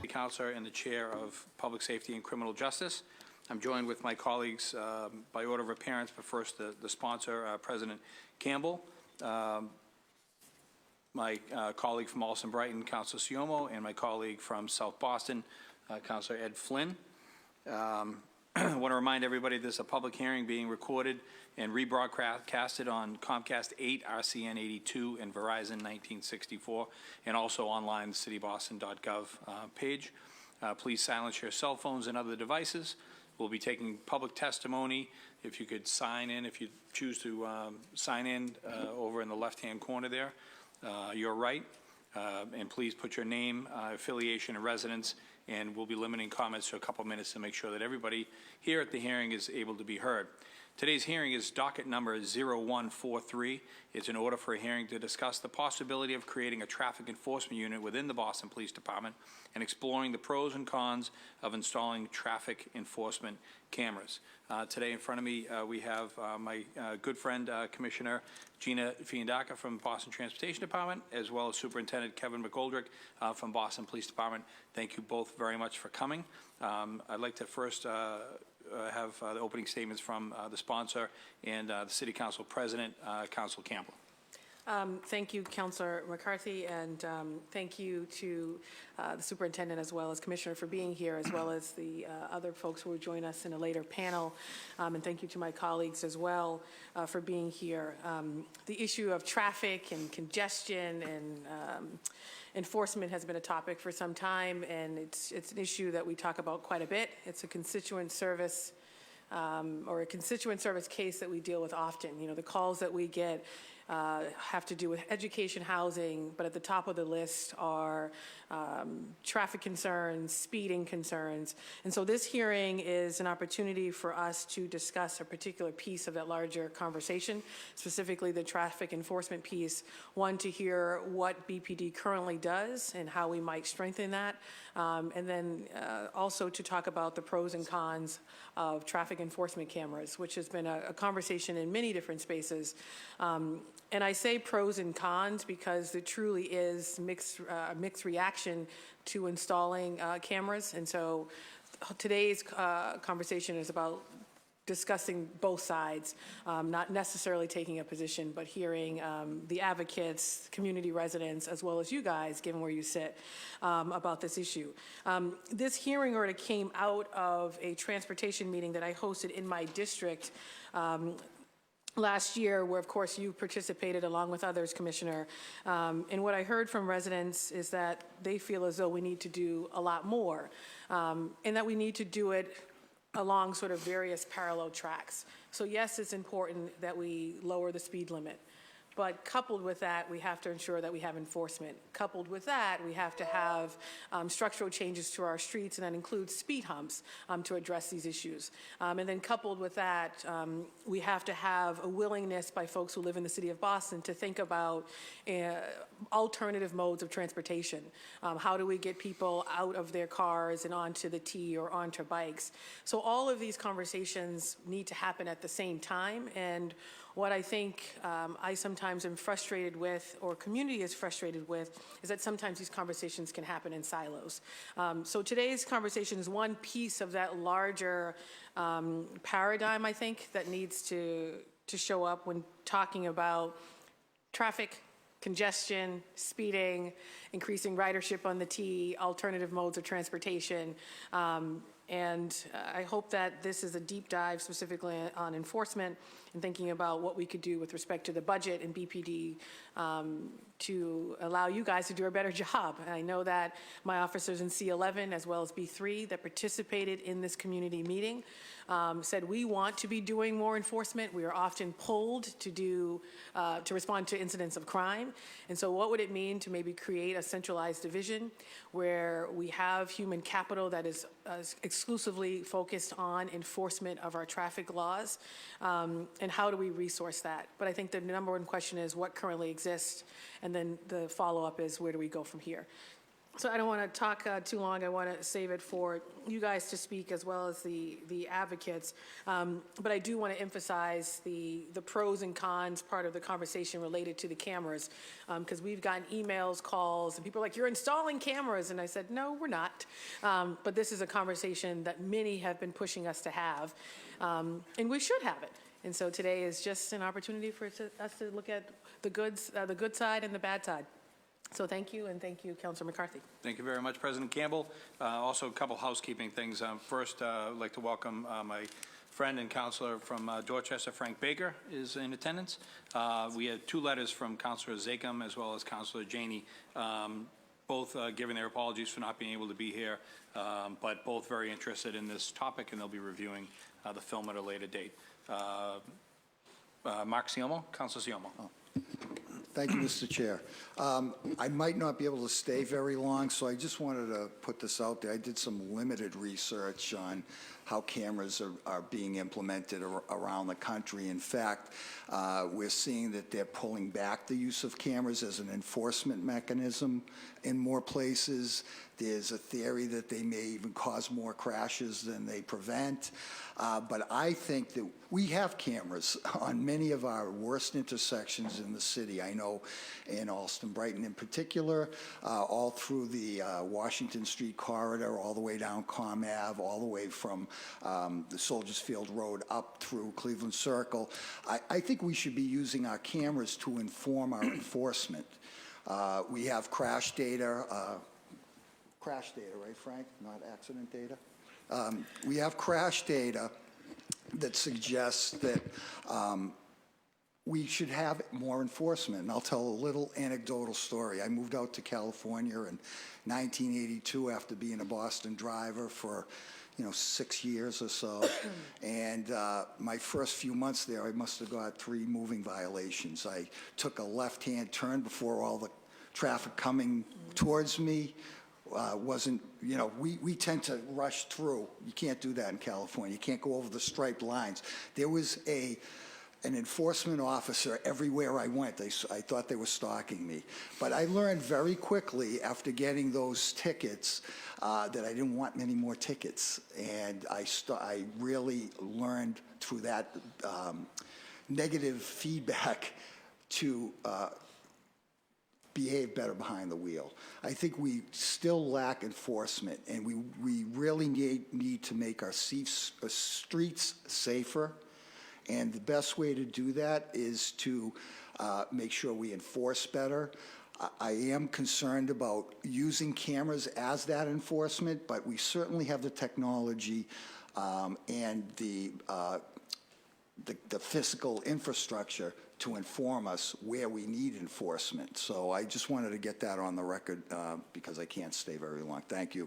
Counselor and the Chair of Public Safety and Criminal Justice. I'm joined with my colleagues by order of appearance, but first the sponsor, President Campbell, my colleague from Allston Brighton, Councilor Siomo, and my colleague from South Boston, Councilor Ed Flynn. I want to remind everybody this is a public hearing being recorded and rebroadcasted on Comcast 8, RCN 82, and Verizon 1964, and also online, cityboston.gov page. Please silence your cell phones and other devices. We'll be taking public testimony. If you could sign in, if you choose to sign in over in the left-hand corner there, you're right. And please put your name, affiliation, and residence, and we'll be limiting comments to a couple minutes to make sure that everybody here at the hearing is able to be heard. Today's hearing is docket number 0143. It's an order for a hearing to discuss the possibility of creating a traffic enforcement unit within the Boston Police Department and exploring the pros and cons of installing traffic enforcement cameras. Today in front of me, we have my good friend, Commissioner Gina Fiandaca from Boston Transportation Department, as well as Superintendent Kevin McGoldrick from Boston Police Department. Thank you both very much for coming. I'd like to first have the opening statements from the sponsor and the City Council President, Councilor Campbell. Thank you, Councilor McCarthy, and thank you to the Superintendent as well as Commissioner for being here, as well as the other folks who will join us in a later panel. And thank you to my colleagues as well for being here. The issue of traffic and congestion and enforcement has been a topic for some time, and it's an issue that we talk about quite a bit. It's a constituent service or a constituent service case that we deal with often. You know, the calls that we get have to do with education, housing, but at the top of the list are traffic concerns, speeding concerns. And so this hearing is an opportunity for us to discuss a particular piece of that larger conversation, specifically the traffic enforcement piece. One, to hear what BPD currently does and how we might strengthen that. And then also to talk about the pros and cons of traffic enforcement cameras, which has been a conversation in many different spaces. And I say pros and cons because there truly is mixed reaction to installing cameras. And so today's conversation is about discussing both sides, not necessarily taking a position, but hearing the advocates, community residents, as well as you guys, given where you sit, about this issue. This hearing already came out of a transportation meeting that I hosted in my district last year, where of course you participated along with others, Commissioner. And what I heard from residents is that they feel as though we need to do a lot more, and that we need to do it along sort of various parallel tracks. So yes, it's important that we lower the speed limit. But coupled with that, we have to ensure that we have enforcement. Coupled with that, we have to have structural changes to our streets, and that includes speed humps to address these issues. And then coupled with that, we have to have a willingness by folks who live in the city of Boston to think about alternative modes of transportation. How do we get people out of their cars and onto the T or onto bikes? So all of these conversations need to happen at the same time. And what I think I sometimes am frustrated with, or community is frustrated with, is that sometimes these conversations can happen in silos. So today's conversation is one piece of that larger paradigm, I think, that needs to show up when talking about traffic, congestion, speeding, increasing ridership on the T, alternative modes of transportation. And I hope that this is a deep dive specifically on enforcement and thinking about what we could do with respect to the budget and BPD to allow you guys to do a better job. And I know that my officers in C11 as well as B3 that participated in this community meeting said we want to be doing more enforcement. We are often pulled to respond to incidents of crime. And so what would it mean to maybe create a centralized division where we have human capital that is exclusively focused on enforcement of our traffic laws, and how do we resource that? But I think the number one question is what currently exists, and then the follow-up is where do we go from here? So I don't want to talk too long. I want to save it for you guys to speak as well as the advocates. But I do want to emphasize the pros and cons part of the conversation related to the cameras. Because we've gotten emails, calls, and people are like, you're installing cameras. And I said, no, we're not. But this is a conversation that many have been pushing us to have. And we should have it. And so today is just an opportunity for us to look at the good side and the bad side. So thank you, and thank you, Councilor McCarthy. Thank you very much, President Campbell. Also, a couple housekeeping things. First, I'd like to welcome my friend and counselor from Dorchester, Frank Baker, is in attendance. We had 2 letters from Councilor Zakam as well as Councilor Janey, both giving their apologies for not being able to be here, but both very interested in this topic, and they'll be reviewing the film at a later date. Mark Siomo, Councilor Siomo. Oh. Thank you, Mr. Chair. I might not be able to stay very long, so I just wanted to put this out there. I did some limited research on how cameras are being implemented around the country. In fact, we're seeing that they're pulling back the use of cameras as an enforcement mechanism in more places. There's a theory that they may even cause more crashes than they prevent. But I think that we have cameras on many of our worst intersections in the city. I know in Alston Brighton in particular, all through the Washington Street corridor, all the way down Comm Ave, all the way from the Soldiers Field Road up through Cleveland Circle. I think we should be using our cameras to inform our enforcement. We have crash data, right, Frank? Not accident data? We have crash data that suggests that we should have more enforcement. And I'll tell a little anecdotal story. I moved out to California in 1982 after being a Boston driver for 6 years or so. And my first few months there, I must have got 3 moving violations. I took a left-hand turn before all the traffic coming towards me wasn't, we tend to rush through. You can't do that in California. You can't go over the striped lines. There was an enforcement officer everywhere I went. I thought they were stalking me. But I learned very quickly after getting those tickets that I didn't want many more tickets. And I really learned through that negative feedback to behave better behind the wheel. I think we still lack enforcement, and we really need to make our streets safer. And the best way to do that is to make sure we enforce better. I am concerned about using cameras as that enforcement, but we certainly have the technology and the physical infrastructure to inform us where we need enforcement. So I just wanted to get that on the record because I can't stay very long. Thank you.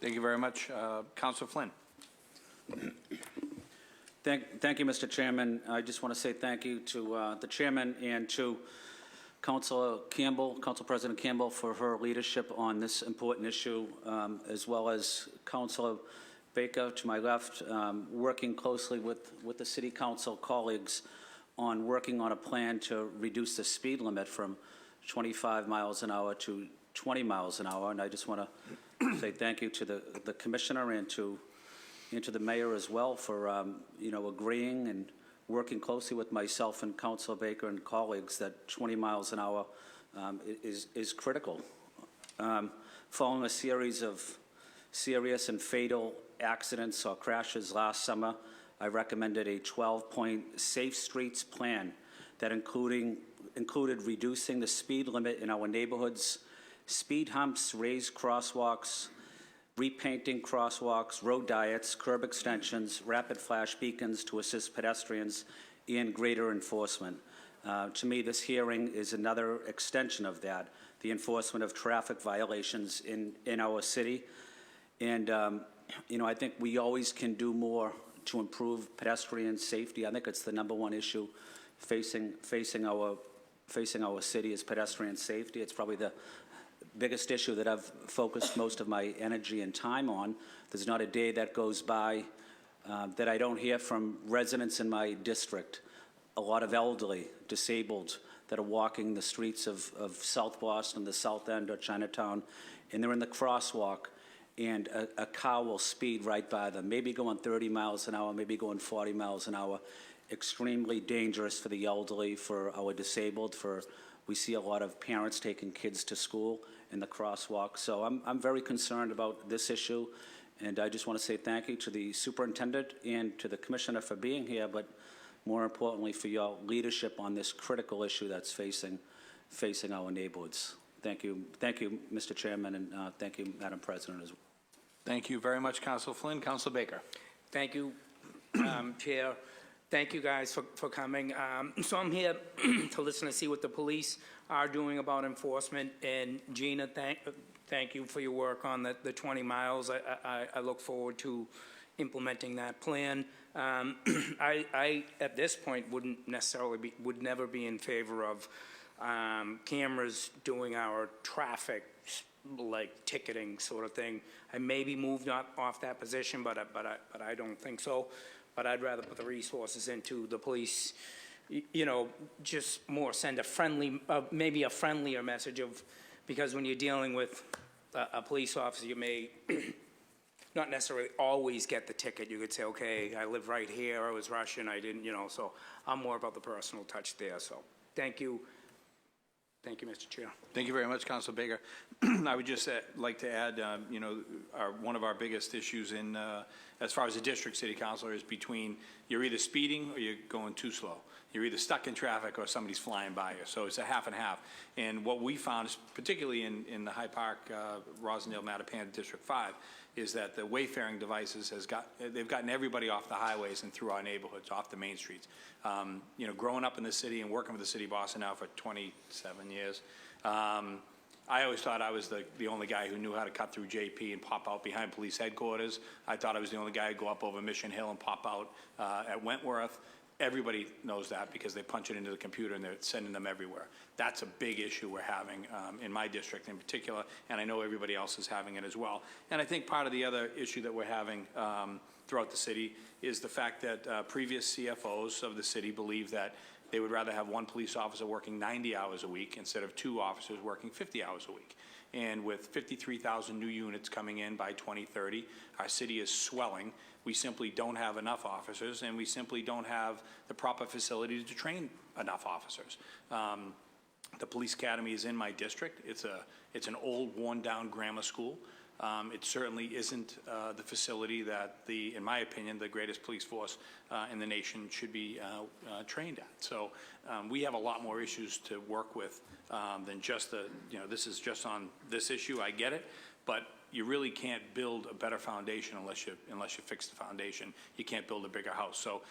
Thank you very much. Councilor Flynn. Thank you, Mr. Chairman. I just want to say thank you to the chairman and to Council President Campbell for her leadership on this important issue, as well as Councilor Baker to my left, working closely with the City Council colleagues on working on a plan to reduce the speed limit from 25 miles an hour to 20 miles an hour. And I just want to say thank you to the commissioner and to the mayor as well for agreeing and working closely with myself and Councilor Baker and colleagues that 20 miles an hour is critical. Following a series of serious and fatal accidents or crashes last summer, I recommended a 12-point Safe Streets plan that included reducing the speed limit in our neighborhoods, speed humps, raised crosswalks, repainting crosswalks, road diets, curb extensions, rapid flash beacons to assist pedestrians, and greater enforcement. To me, this hearing is another extension of that, the enforcement of traffic violations in our city. And, I think we always can do more to improve pedestrian safety. I think it's the #1 issue facing our city is pedestrian safety. It's probably the biggest issue that I've focused most of my energy and time on. There's not a day that goes by that I don't hear from residents in my district, a lot of elderly, disabled, that are walking the streets of South Boston, the South End, or Chinatown, and they're in the crosswalk, and a car will speed right by them, maybe going 30 miles an hour, maybe going 40 miles an hour. Extremely dangerous for the elderly, for our disabled, we see a lot of parents taking kids to school in the crosswalk. So I'm very concerned about this issue, and I just want to say thank you to the superintendent and to the commissioner for being here, but more importantly for your leadership on this critical issue that's facing our neighborhoods. Thank you, Mr. Chairman, and thank you, Madam President, as well. Thank you very much, Council Flynn. Council Baker. Thank you, Chair. Thank you guys for coming. So I'm here to listen to see what the police are doing about enforcement. And Gina, thank you for your work on the 20 miles. I look forward to implementing that plan. I at this point would never be in favor of cameras doing our traffic like ticketing sort of thing. I may be moved off that position, but I don't think so. But I'd rather put the resources into the police, you know, just more send a friendly, maybe a friendlier message of, because when you're dealing with a police officer, you may not necessarily always get the ticket. You could say, okay, I live right here, I was rushing, I didn't, you know, so I'm more about the personal touch there. So thank you. Thank you, Mr. Chair. Thank you very much, Council Baker. I would just like to add, you know, one of our biggest issues in, as far as the district city councilor is between you're either speeding or you're going too slow. You're either stuck in traffic or somebody's flying by you. So it's a half and half. And what we found, is particularly in the High Park, Rosendale, Mattapan, District 5, is that the wayfaring devices they've gotten everybody off the highways and through our neighborhoods, off the main streets. You know, growing up in the city and working with the city of Boston now for 27 years, I always thought I was the only guy who knew how to cut through JP and pop out behind police headquarters. I thought I was the only guy who'd go up over Mission Hill and pop out at Wentworth. Everybody knows that because they punch it into the computer and they're sending them everywhere. That's a big issue we're having in my district in particular, and I know everybody else is having it as well. And I think part of the other issue that we're having throughout the city is the fact that previous CFOs of the city believe that they would rather have one police officer working 90 hours a week instead of two officers working 50 hours a week. And with 53,000 new units coming in by 2030, our city is swelling. We simply don't have enough officers, and we simply don't have the proper facilities to train enough officers. The police academy is in my district. It's an old, worn-down grammar school. It certainly isn't the facility that in my opinion, the greatest police force in the nation should be trained at. So we have a lot more issues to work with than just this is just on this issue. I get it, but you really can't build a better foundation unless you fix the foundation. You can't build a bigger house. So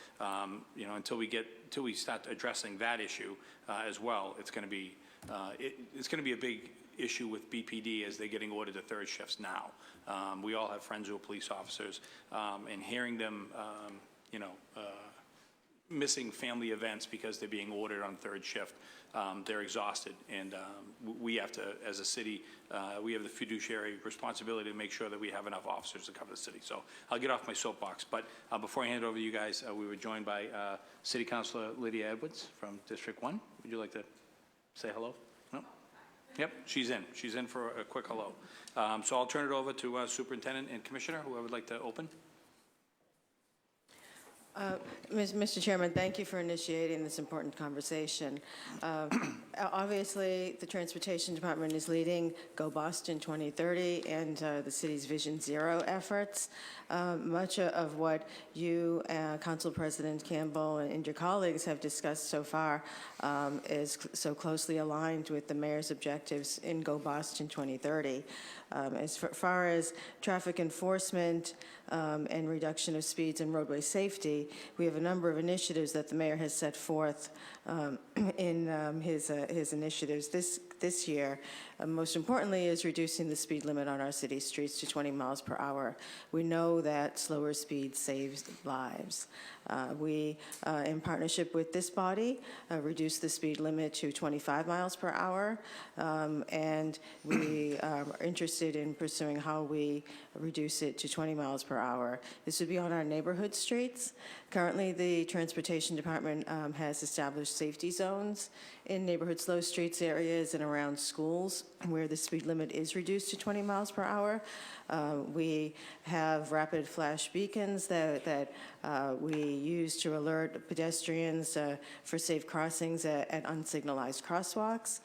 you know, until we start addressing that issue as well, it's going to be a big issue with BPD as they're getting ordered to third shifts now. We all have friends who are police officers, and hearing them, you know, missing family events because they're being ordered on third shift, they're exhausted. And we have to, as a city, we have the fiduciary responsibility to make sure that we have enough officers to cover the city. So I'll get off my soapbox. But before I hand it over to you guys, we were joined by City Councilor Lydia Edwards from District 1. Would you like to say hello? No? Yep, she's in. She's in for a quick hello. So I'll turn it over to Superintendent and Commissioner, whoever would like to open. Mr. Chairman, thank you for initiating this important conversation. Obviously, the Transportation Department is leading Go Boston 2030 and the city's Vision Zero efforts. Much of what you, Council President Campbell, and your colleagues have discussed so far is so closely aligned with the mayor's objectives in Go Boston 2030. As far as traffic enforcement and reduction of speeds and roadway safety, we have a number of initiatives that the mayor has set forth in his initiatives. This this year, most importantly, is reducing the speed limit on our city streets to 20 miles per hour. We know that slower speed saves lives. We, in partnership with this body, reduced the speed limit to 25 miles per hour, and we are interested in pursuing how we reduce it to 20 miles per hour. This would be on our neighborhood streets. Currently, the Transportation Department has established safety zones in neighborhood slow streets areas and around schools where the speed limit is reduced to 20 miles per hour. We have rapid flash beacons that we use to alert pedestrians for safe crossings at unsignalized crosswalks.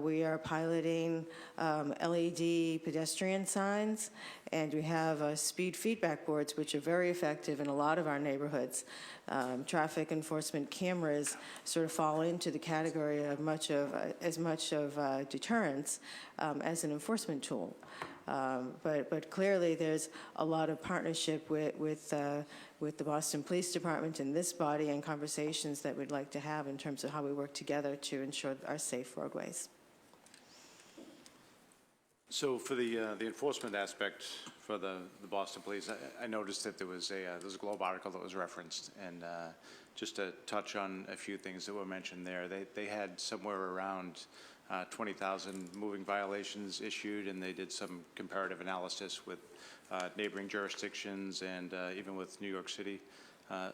We are piloting LED pedestrian signs, and we have speed feedback boards, which are very effective in a lot of our neighborhoods. Traffic enforcement cameras sort of fall into the category of as much of deterrence as an enforcement tool. But clearly, there's a lot of partnership with the Boston Police Department and this body, and conversations that we'd like to have in terms of how we work together to ensure our safe roadways. So for the enforcement aspect for the Boston Police, I noticed that there was a Globe article that was referenced, and just to touch on a few things that were mentioned there, they had somewhere around 20,000 moving violations issued, and they did some comparative analysis with neighboring jurisdictions and even with New York City.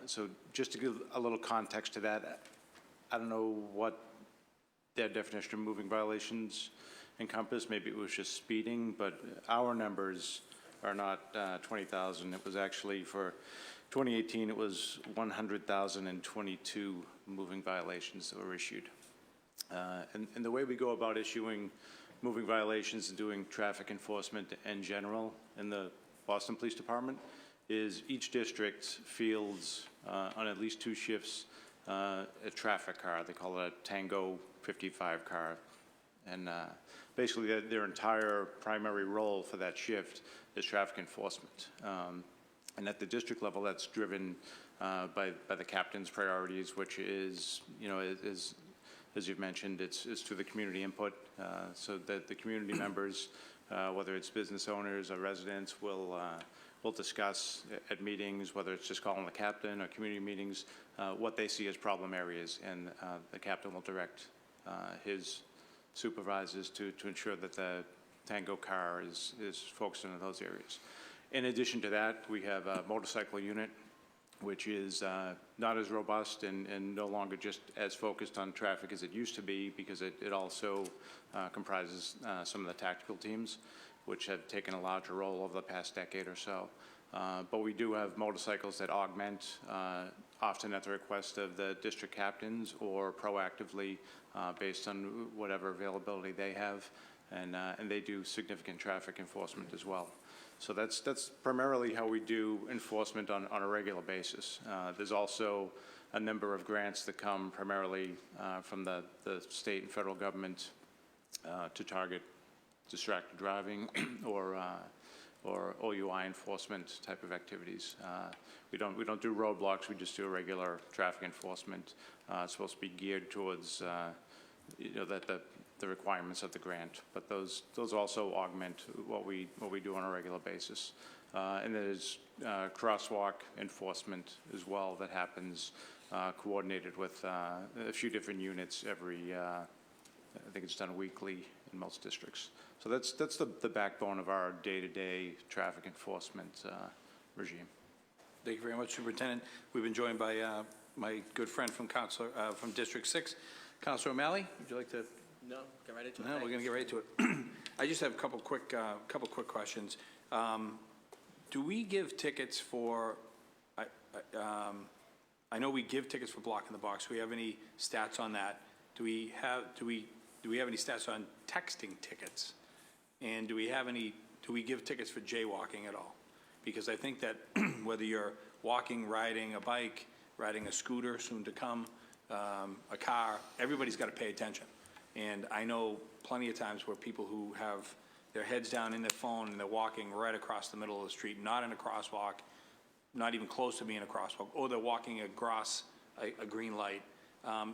So just to give a little context to that, I don't know what their definition of moving violations encompass. Maybe it was just speeding, but our numbers are not 20,000. It was actually for 2018, it was 100,022 moving violations that were issued. And the way we go about issuing moving violations and doing traffic enforcement in general in the Boston Police Department is each district fields on at least 2 shifts a traffic car. They call it a Tango 55 car. And basically their entire primary role for that shift is traffic enforcement. And at the district level, that's driven by the captain's priorities, which is, as you've mentioned, it's through the community input, so that the community members, whether it's business owners or residents, will discuss at meetings, whether it's just calling the captain or community meetings, what they see as problem areas, and the captain will direct his supervisors to ensure that the Tango car is focused on those areas. In addition to that, we have a motorcycle unit, which is not as robust and no longer just as focused on traffic as it used to be, because it also comprises some of the tactical teams, which have taken a larger role over the past decade or so. But we do have motorcycles that augment, often at the request of the district captains or proactively based on whatever availability they have, and they do significant traffic enforcement as well. So that's primarily how we do enforcement on a regular basis. There's also a number of grants that come primarily from the state and federal government to target distracted driving or OUI enforcement type of activities. We don't do roadblocks. We just do a regular traffic enforcement. It's supposed to be geared towards the requirements of the grant, but those also augment what we do on a regular basis. And there's crosswalk enforcement as well that happens coordinated with a few different units every. I think it's done weekly in most districts. So that's the backbone of our day-to-day traffic enforcement regime. Thank you very much, Superintendent. We've been joined by my good friend from District 6, Councilor O'Malley. Would you like to? No, get right into it. No, we're going to get right to it. I just have a couple quick questions. Do we give tickets for? I know we give tickets for blocking the box. Do we have any stats on that? Do we have any stats on texting tickets? And do we give tickets for jaywalking at all? Because I think that whether you're walking, riding a bike, riding a scooter, soon to come, a car, everybody's got to pay attention. And I know plenty of times where people who have their heads down in their phone and they're walking right across the middle of the street, not in a crosswalk, not even close to being a crosswalk, or they're walking across a green light. Are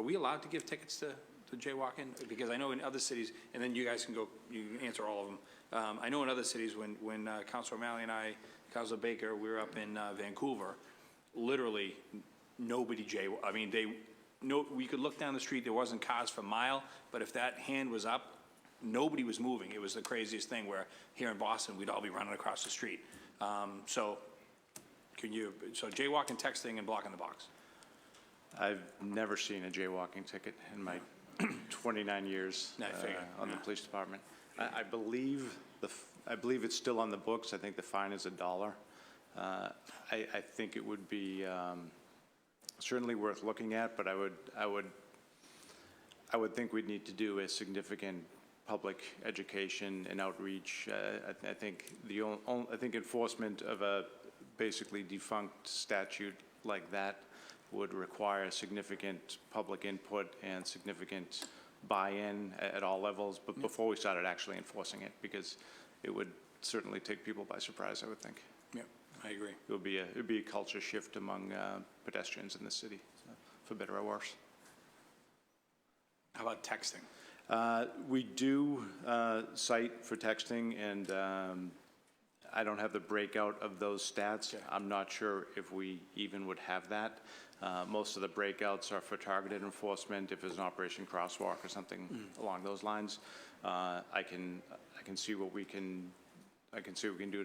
we allowed to give tickets to the jaywalking? Because I know in other cities, and then you guys can go, you can answer all of them. I know in other cities, when Councilor O'Malley and I, Councilor Baker, we were up in Vancouver, literally, nobody I mean, we could look down the street, there wasn't cars for a mile, but if that hand was up, nobody was moving. It was the craziest thing, where here in Boston, we'd all be running across the street. So jaywalking, texting, and blocking the box. I've never seen a jaywalking ticket in my 29 years on the police department. I believe it's still on the books. I think the fine is $1. I think it would be certainly worth looking at, but I would think we'd need to do a significant public education and outreach. I think I think enforcement of a basically defunct statute like that would require significant public input and significant buy-in at all levels, but before we started actually enforcing it, because it would certainly take people by surprise, I would think. Yep, I agree. It would be a culture shift among pedestrians in the city, for better or worse. How about texting? We do cite for texting, and I don't have the breakout of those stats. Okay. I'm not sure if we even would have that. Most of the breakouts are for targeted enforcement, if there's an Operation Crosswalk or something along those lines. I can see what we can do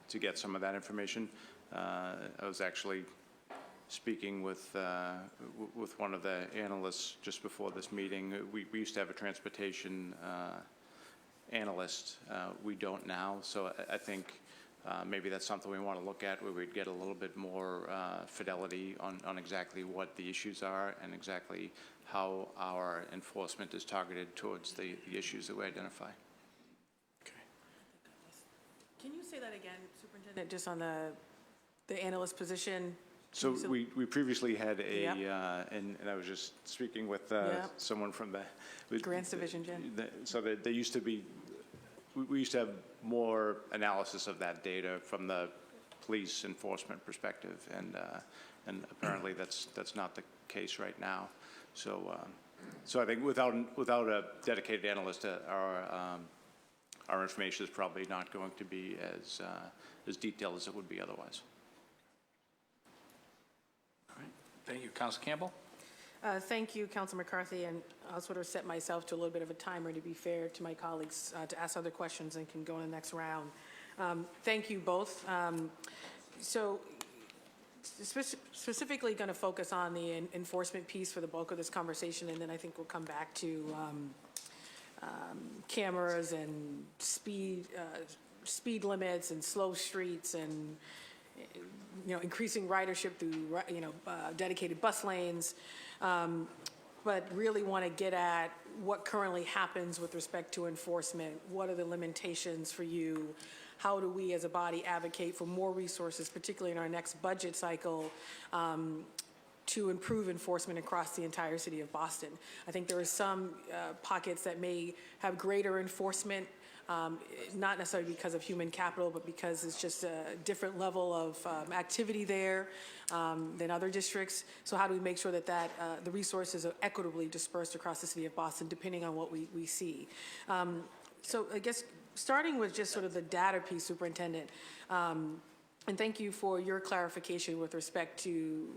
to get some of that information. I was actually speaking with one of the analysts just before this meeting. We used to have a transportation analyst. We don't now, so I think maybe that's something we want to look at, where we'd get a little bit more fidelity on exactly what the issues are and exactly how our enforcement is targeted towards the issues that we identify. Okay. Can you say that again, Superintendent, just on the analyst position? So we previously had Yep. and I was just speaking with Yep. someone from the Grants Division, Jen. So there used to be, we used to have more analysis of that data from the police enforcement perspective, and apparently that's not the case right now. So I think without a dedicated analyst, our information is probably not going to be as detailed as it would be otherwise. All right. Thank you. Councilor Campbell? Thank you, Council McCarthy, and I'll sort of set myself to a little bit of a timer to be fair to my colleagues to ask other questions and can go in the next round. Thank you both. So specifically going to focus on the enforcement piece for the bulk of this conversation, and then I think we'll come back to cameras and speed limits and slow streets and increasing ridership through dedicated bus lanes, but really want to get at what currently happens with respect to enforcement. What are the limitations for you? How do we as a body advocate for more resources, particularly in our next budget cycle, to improve enforcement across the entire city of Boston? I think there are some pockets that may have greater enforcement, not necessarily because of human capital, but because it's just a different level of activity there than other districts. So how do we make sure that the resources are equitably dispersed across the city of Boston, depending on what we see? So I guess starting with just sort of the data piece, Superintendent, and thank you for your clarification with respect to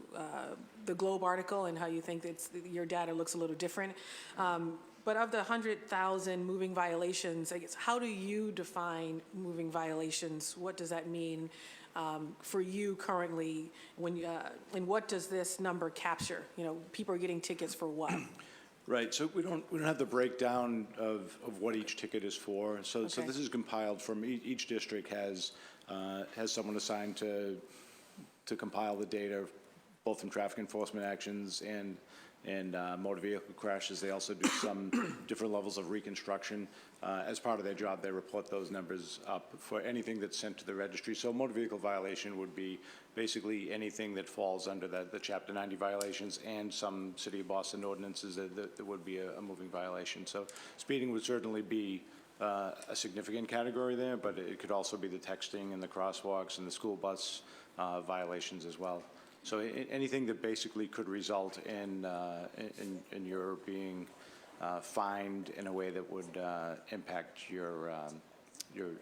the Globe article and how you think that your data looks a little different. But of the 100,000 moving violations, I guess, how do you define moving violations? What does that mean for you currently? And what does this number capture? People are getting tickets for what? Right. So we don't have the breakdown of what each ticket is for. So this is compiled from each district has someone assigned to compile the data, both from traffic enforcement actions and motor vehicle crashes. They also do some different levels of reconstruction. As part of their job, they report those numbers up for anything that's sent to the registry. So motor vehicle violation would be basically anything that falls under the Chapter 90 violations and some City of Boston ordinances that would be a moving violation. So speeding would certainly be a significant category there, but it could also be the texting and the crosswalks and the school bus violations as well. So anything that basically could result in your being fined in a way that would impact your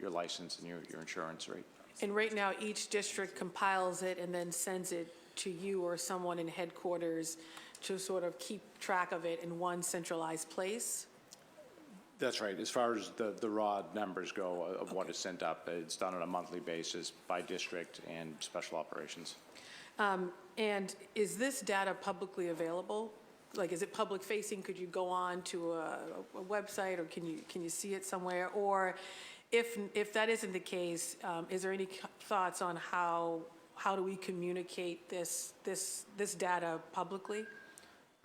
license and your insurance rate. And right now, each district compiles it and then sends it to you or someone in headquarters to sort of keep track of it in one centralized place? That's right. As far as the raw numbers go of what is sent up, it's done on a monthly basis by district and special operations. And is this data publicly available? Like, is it public facing? Could you go on to a website, or can you see it somewhere? Or if that isn't the case, is there any thoughts on how do we communicate this data publicly?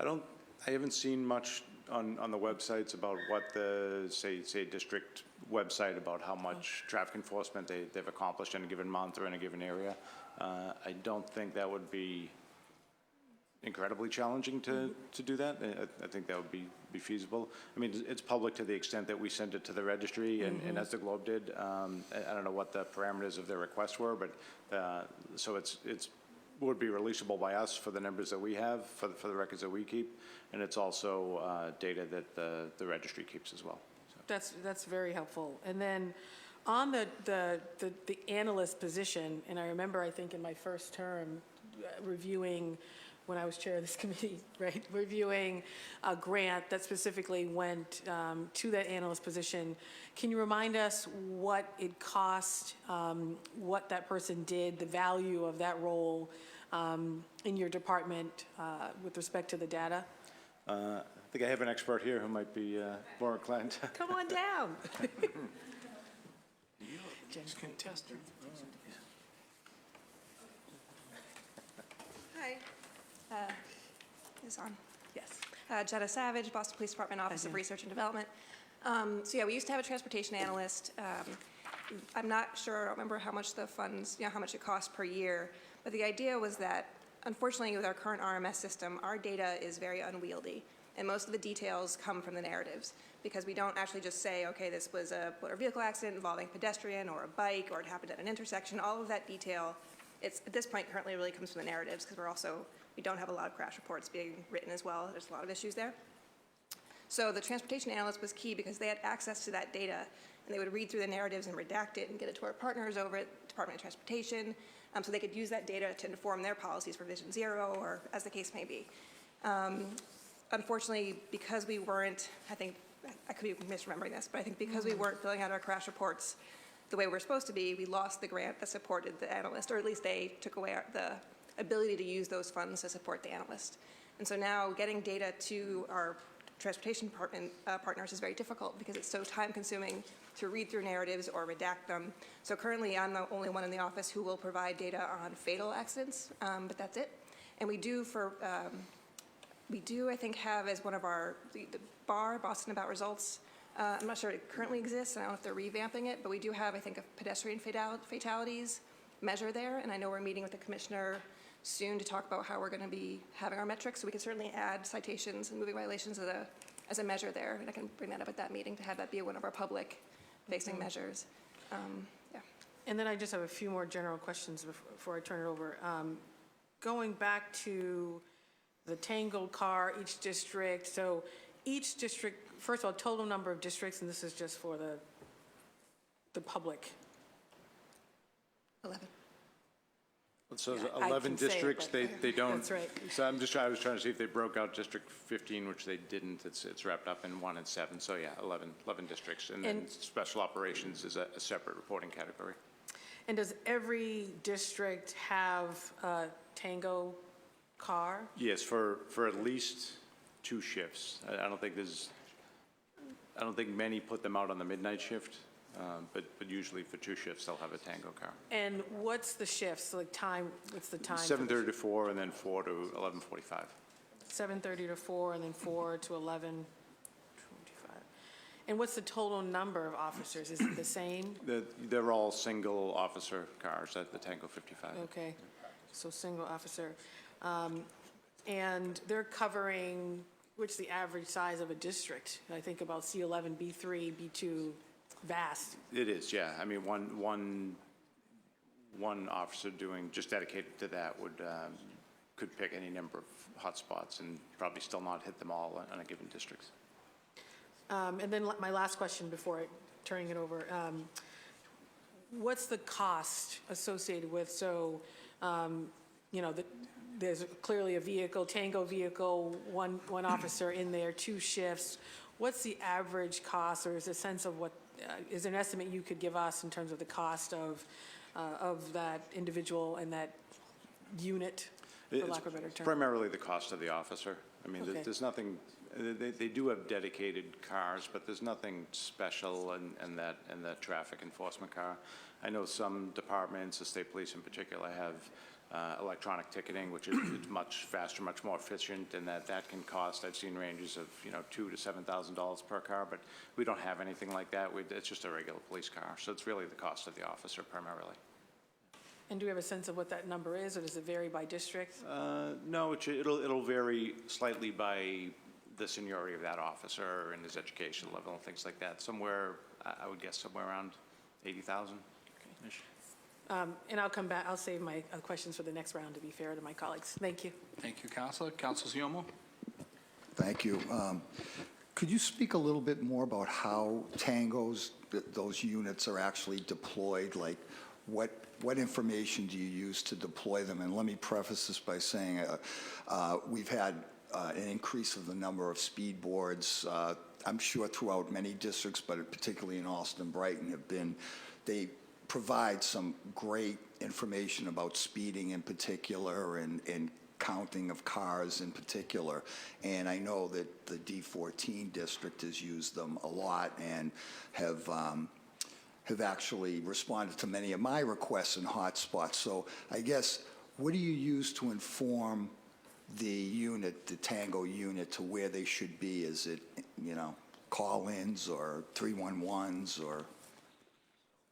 I haven't seen much on the websites about what the, say district website about how much traffic enforcement they've accomplished in a given month or in a given area. I don't think that would be incredibly challenging to do that. I think that would be feasible. I mean, it's public to the extent that we send it to the registry, and as the Globe did. I don't know what the parameters of their request were, but so it's would be releasable by us for the numbers that we have, for the records that we keep, and it's also data that the registry keeps as well. So. That's very helpful. And then on the analyst position, and I remember, I think in my first term, reviewing, when I was chair of this committee, right, reviewing a grant that specifically went to that analyst position. Can you remind us what it cost, what that person did, the value of that role in your department with respect to the data? I think I have an expert here who might be more inclined. Come on down. Contestant. Hi. Is on. Yes. Jetta Savage, Boston Police Department, Office of Research and Development. So yeah, we used to have a transportation analyst. I'm not sure, I don't remember how much the funds, how much it costs per year, but the idea was that, unfortunately, with our current RMS system, our data is very unwieldy, and most of the details come from the narratives, because we don't actually just say, okay, this was a motor vehicle accident involving a pedestrian or a bike, or it happened at an intersection. All of that detail, it's, at this point, currently really comes from the narratives, because we don't have a lot of crash reports being written as well. There's a lot of issues there. So the transportation analyst was key because they had access to that data, and they would read through the narratives and redact it and get it to our partners over at Department of Transportation, so they could use that data to inform their policies for Vision Zero, or as the case may be. Unfortunately, because we weren't, I think, I could be misremembering this, but I think because we weren't filling out our crash reports the way we're supposed to be, we lost the grant that supported the analyst, or at least they took away the ability to use those funds to support the analyst. And so now getting data to our transportation department partners is very difficult because it's so time-consuming to read through narratives or redact them. So currently, I'm the only one in the office who will provide data on fatal accidents, but that's it. And we do, I think, have as one of our, the BAR, Boston About Results. I'm not sure it currently exists, and I don't know if they're revamping it, but we do have, I think, a pedestrian fatalities measure there, and I know we're meeting with the commissioner soon to talk about how we're going to be having our metrics, so we can certainly add citations and moving violations as a measure there, and I can bring that up at that meeting to have that be one of our public-facing measures. Yeah. And then I just have a few more general questions before I turn it over. Going back to the tangled car, each district, so each district, first of all, total number of districts, and this is just for the public. 11. So there's I 11 can say it, districts, but- they don't. That's right. So I was trying to see if they broke out District 15, which they didn't. It's wrapped up in 1 and 7. So yeah, 11 districts. And then special operations is a separate reporting category. And does every district have a Tango car? Yes, for at least 2 shifts. I don't think many put them out on the midnight shift. But usually for 2 shifts, they'll have a Tango car. And what's the shifts, like time, what's the time? 7:30 to 4, and then 4 to 11:45. 7:30 to 4, and then 4 to 11:25. And what's the total number of officers? Is it the same? They're all single officer cars at the Tango 55. Okay, so single officer. And they're covering, what's the average size of a district? I think about C11, B3, B2, vast. It is, yeah. I mean, one officer just dedicated to that would could pick any number of hotspots and probably still not hit them all on a given district. And then my last question before turning it over, what's the cost associated with, so, you know, there's clearly a vehicle, Tango vehicle, one officer in there, 2 shifts. What's the average cost, or is there a sense of what, is there an estimate you could give us in terms of the cost of that individual and that unit, for lack of a better term? Primarily the cost of the officer. I mean, Okay. there's nothing, they do have dedicated cars, but there's nothing special in that traffic enforcement car. I know some departments, the state police in particular, have electronic ticketing, which is much faster, much more efficient, and that can cost, I've seen ranges of, you know, $2,000 to $7,000 per car, but we don't have anything like that. It's just a regular police car, so it's really the cost of the officer primarily. And do we have a sense of what that number is, or does it vary by district? No, it'll vary slightly by the seniority of that officer and his education level and things like that. Somewhere, I would guess somewhere around 80,000-ish. And I'll come back, I'll save my questions for the next round, to be fair to my colleagues. Thank you. Thank you, Counselor. Counselor Siomo? Thank you. Could you speak a little bit more about how Tangos, those units are actually deployed? Like, what information do you use to deploy them? And let me preface this by saying we've had an increase of the number of speed boards, I'm sure throughout many districts, but particularly in Austin, Brighton, they provide some great information about speeding in particular and counting of cars in particular. And I know that the D14 district has used them a lot and have actually responded to many of my requests in hotspots. So I guess, what do you use to inform the unit, the Tango unit, to where they should be? Is it, you know, call-ins or 311s or?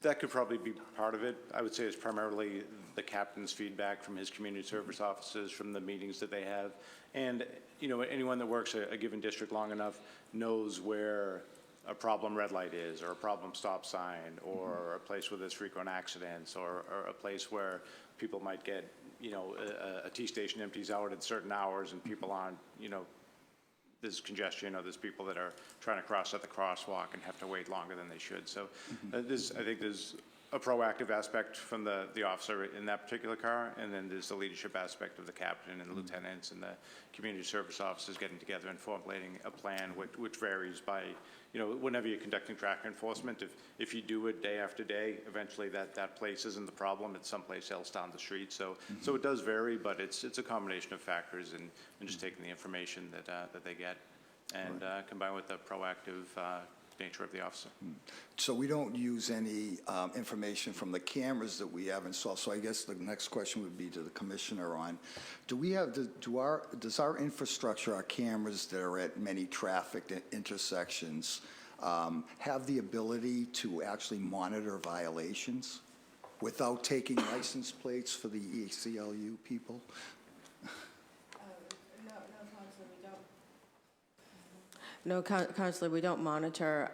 That could probably be part of it. I would say it's primarily the captain's feedback from his community service offices, from the meetings that they have. And, you know, anyone that works a given district long enough knows where a problem red light is, or a problem stop sign, or a place where there's frequent accidents, or a place where people might get, you know, a T-station empties out at certain hours and people aren't, you know, there's congestion, or there's people that are trying to cross at the crosswalk and have to wait longer than they should. So I think there's a proactive aspect from the officer in that particular car, and then there's the leadership aspect of the captain and the lieutenants and the community service officers getting together and formulating a plan, which varies by, you know, whenever you're conducting traffic enforcement. If you do it day after day, eventually that place isn't the problem, it's someplace else down the street. So it does vary, but it's a combination of factors, and just taking the information that they get and combined with the proactive nature of the officer. So we don't use any information from the cameras that we have installed. So I guess the next question would be to the commissioner on, does our infrastructure, our cameras that are at many traffic intersections, have the ability to actually monitor violations without taking license plates for the ACLU people? No, Counselor, we don't monitor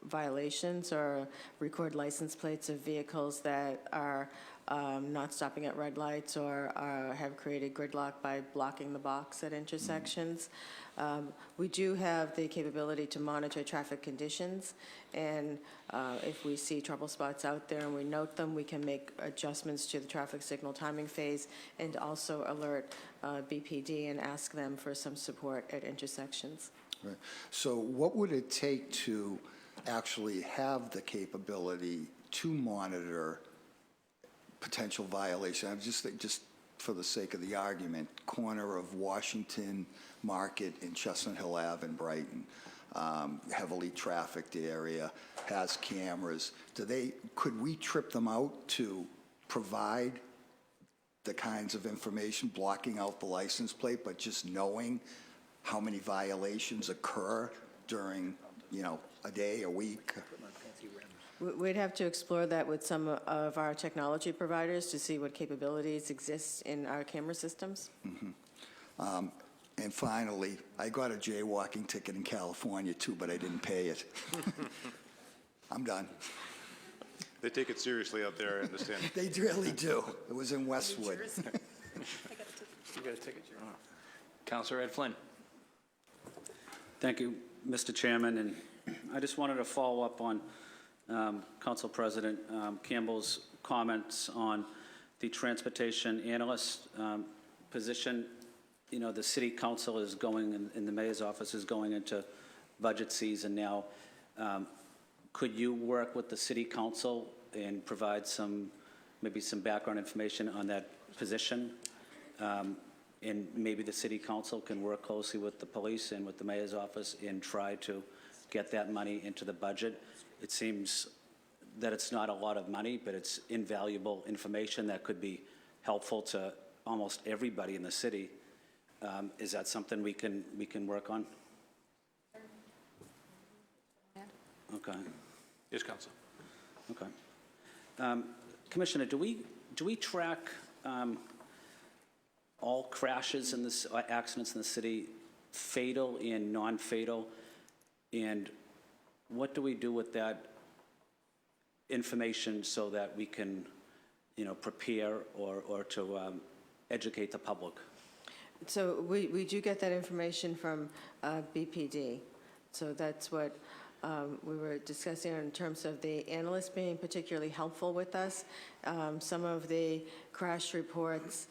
violations or record license plates of vehicles that are not stopping at red lights or have created gridlock by blocking the box at intersections. We do have the capability to monitor traffic conditions, and if we see trouble spots out there and we note them, we can make adjustments to the traffic signal timing phase and also alert BPD and ask them for some support at intersections. Right. So what would it take to actually have the capability to monitor potential violation? I'm just for the sake of the argument, corner of Washington Market and Chestnut Hill Ave in Brighton, heavily trafficked area, has cameras. Could we trip them out to provide the kinds of information, blocking out the license plate, but just knowing how many violations occur during, you know, a day, a week? We'd have to explore that with some of our technology providers to see what capabilities exist in our camera systems. Mm-hmm. And finally, I got a jaywalking ticket in California too, but I didn't pay it. I'm done. They take it seriously out there, I understand. They really do. It was in Westwood. got a ticket. Counselor Ed Flynn. Thank you, Mr. Chairman, and I just wanted to follow up on Council President Campbell's comments on the transportation analyst position. You know, the city council is going, and the mayor's office is going into budget season now. Could you work with the city council and provide maybe some background information on that position? And maybe the city council can work closely with the police and with the mayor's office and try to get that money into the budget. It seems that it's not a lot of money, but it's invaluable information that could be helpful to almost everybody in the city. Is that something we can work on? Okay. Yes, Counsel. Okay. Commissioner, do we track all crashes in this, accidents in the city, fatal and non-fatal? And what do we do with that information so that we can, you know, prepare or to educate the public? So we do get that information from BPD. So that's what we were discussing in terms of the analyst being particularly helpful with us. Some of the crash reports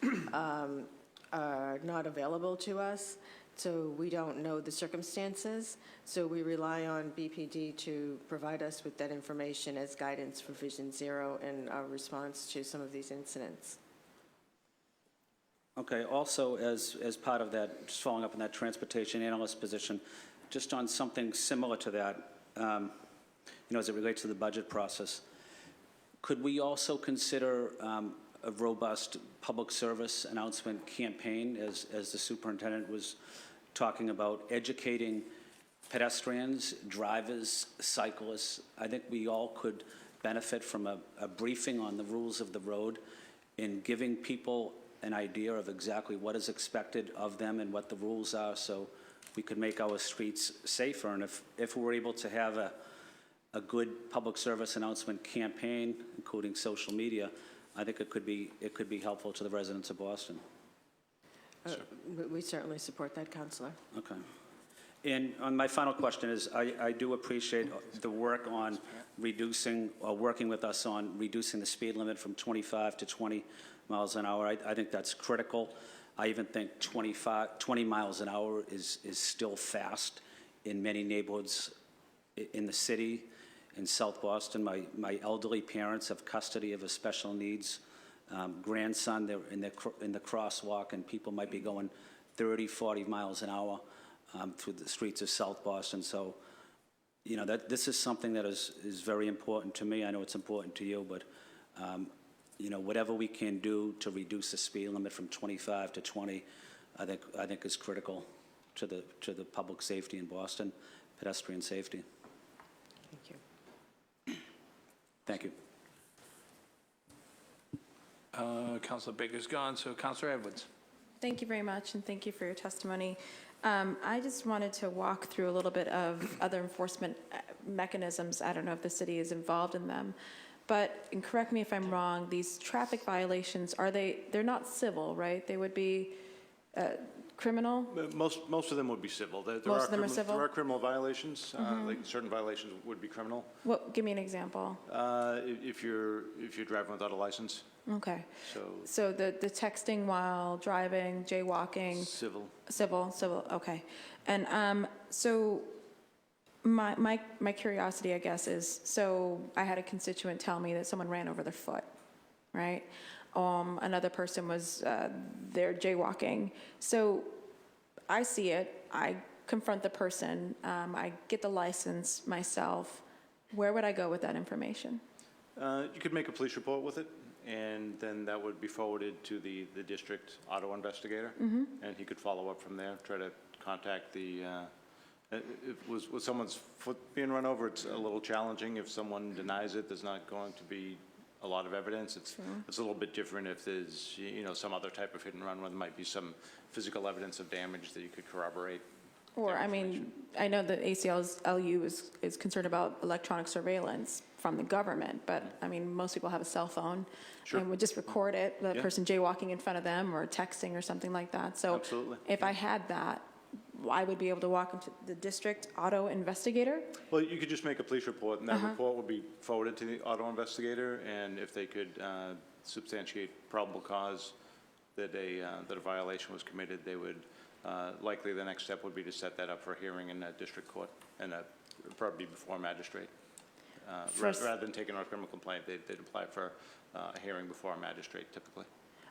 are not available to us, so we don't know the circumstances. So we rely on BPD to provide us with that information as guidance for Vision Zero and our response to some of these incidents. Okay, also as part of that, just following up on that transportation analyst position, just on something similar to that, you know, as it relates to the budget process, could we also consider a robust public service announcement campaign, as the superintendent was talking about, educating pedestrians, drivers, cyclists? I think we all could benefit from a briefing on the rules of the road and giving people an idea of exactly what is expected of them and what the rules are, so we could make our streets safer. And if we're able to have a good public service announcement campaign, including social media, I think it could be helpful to the residents of Boston. We certainly support that, Councilor. Okay. And on my final question is, I do appreciate the work on reducing, or working with us on reducing the speed limit from 25 to 20 miles an hour. I think that's critical. I even think 20 miles an hour is still fast in many neighborhoods in the city. In South Boston, my elderly parents have custody of a special needs grandson. They're in the crosswalk, and people might be going 30, 40 miles an hour through the streets of South Boston. So, you know, this is something that is very important to me. I know it's important to you, but you know, whatever we can do to reduce the speed limit from 25 to 20, I think is critical to the public safety in Boston, pedestrian safety. Thank you. Thank you. Councilor Baker's gone, so Councilor Edwards. Thank you very much, and thank you for your testimony. I just wanted to walk through a little bit of other enforcement mechanisms. I don't know if the city is involved in them, but, and correct me if I'm wrong, these traffic violations, they're not civil, right? They would be criminal? Most of them would be civil. Most of them are civil? There are criminal violations, like certain violations would be criminal. Well, give me an example. If you're driving without a license. Okay. So the texting while driving, jaywalking. Civil, okay. And so my curiosity, I guess, is, so I had a constituent tell me that someone ran over their foot, right? Another person was there jaywalking. So I see it, I confront the person, I get the license myself. Where would I go with that information? you could make a police report with it, and then that would be forwarded to the district auto investigator, and he could follow up from there, try to contact the, with someone's foot being run over, it's a little challenging. If someone denies it, there's not going to be a lot of evidence. It's a little bit different if there's, you know, some other type of hit and run where there might be some physical evidence of damage that you could corroborate. Or, I mean, I know that ACLU is concerned about electronic surveillance from the government, but, I mean, most people have a cell phone. Sure. And would just record it, the Yeah. person jaywalking in front of them, or texting or something like that. So Absolutely. if I had that, I would be able to walk into the district auto investigator. Well, you could just make a police report, and that report would be forwarded to the auto investigator, and if they could substantiate probable cause that a violation was committed, they would, likely the next step would be to set that up for a hearing in a district court, and probably before a magistrate. Rather than taking our criminal complaint, they'd apply for a hearing before a magistrate typically.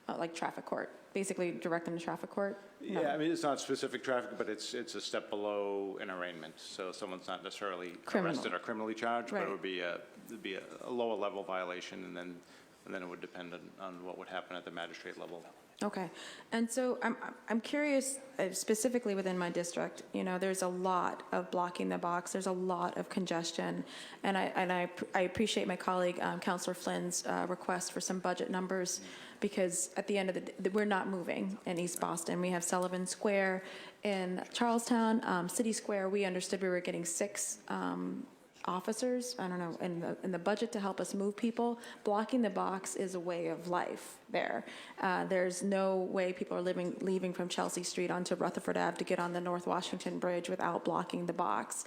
Like traffic court, basically direct them to traffic court? No. Yeah, I mean, it's not specific traffic, but it's a step below an arraignment. So someone's not necessarily Criminal. arrested or criminally charged, but Right. it would be a lower level violation, and then it would depend on what would happen at the magistrate level. Okay, and so I'm curious, specifically within my district, you know, there's a lot of blocking the box, there's a lot of congestion, and I appreciate my colleague, Councillor Flynn's request for some budget numbers, because at the end of the day, we're not moving in East Boston. We have Sullivan Square in Charlestown, City Square. We understood we were getting 6 officers, I don't know, in the budget to help us move people. Blocking the box is a way of life there. There's no way people are leaving from Chelsea Street onto Rutherford Ave to get on the North Washington Bridge without blocking the box.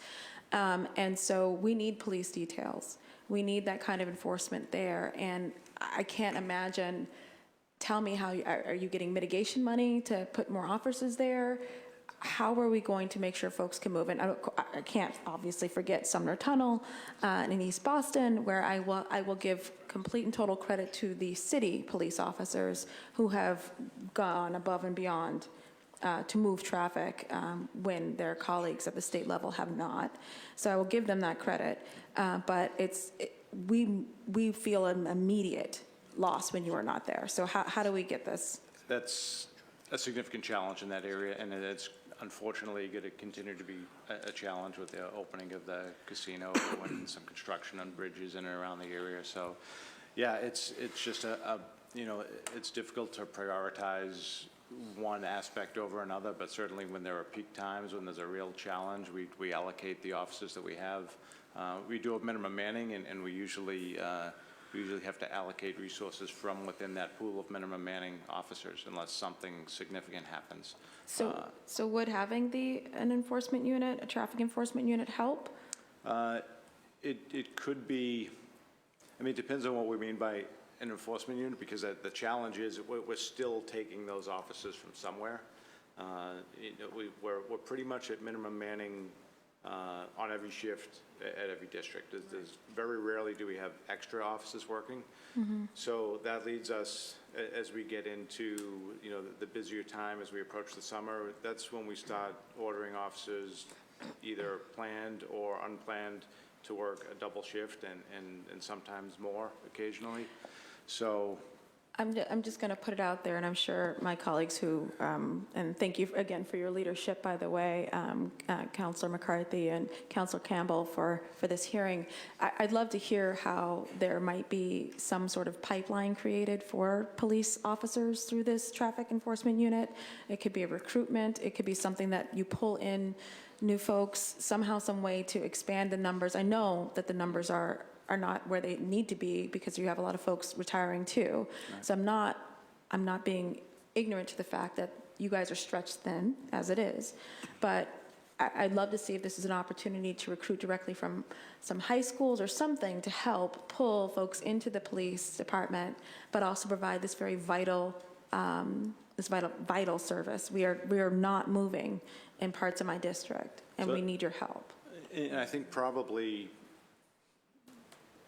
And so we need police details. We need that kind of enforcement there. And I can't imagine, tell me how, are you getting mitigation money to put more officers there? How are we going to make sure folks can move? And I can't obviously forget Sumner Tunnel in East Boston, where I will give complete and total credit to the city police officers who have gone above and beyond to move traffic when their colleagues at the state level have not. So I will give them that credit. But we feel an immediate loss when you are not there. So how do we get this? That's a significant challenge in that area, and it's unfortunately going to continue to be a challenge with the opening of the casino and some construction on bridges in and around the area. So, yeah, it's just it's difficult to prioritize one aspect over another, but certainly when there are peak times, when there's a real challenge, we allocate the officers that we have. We do a minimum manning, and we usually have to allocate resources from within that pool of minimum manning officers unless something significant happens. So would having an enforcement unit, a traffic enforcement unit, help? It could be, I mean, it depends on what we mean by an enforcement unit, because the challenge is we're still taking those officers from somewhere. We're pretty much at minimum manning on every shift at every district. There's very rarely do we have extra officers working. Mm-hmm. So that leads us, as we get into, the busier time as we approach the summer, that's when we start ordering officers, either planned or unplanned, to work a double shift and sometimes more occasionally. So I'm just going to put it out there, and I'm sure my colleagues who, and thank you again for your leadership, by the way, Councillor McCarthy and Councillor Campbell for this hearing. I'd love to hear how there might be some sort of pipeline created for police officers through this traffic enforcement unit. It could be a recruitment. It could be something that you pull in new folks, somehow, some way to expand the numbers. I know that the numbers are not where they need to be because you have a lot of folks retiring too. Right. So I'm not being ignorant to the fact that you guys are stretched thin as it is, but I'd love to see if this is an opportunity to recruit directly from some high schools or something to help pull folks into the police department, but also provide this very vital, vital service. We are not moving in parts of my district, and we need your help. And I think probably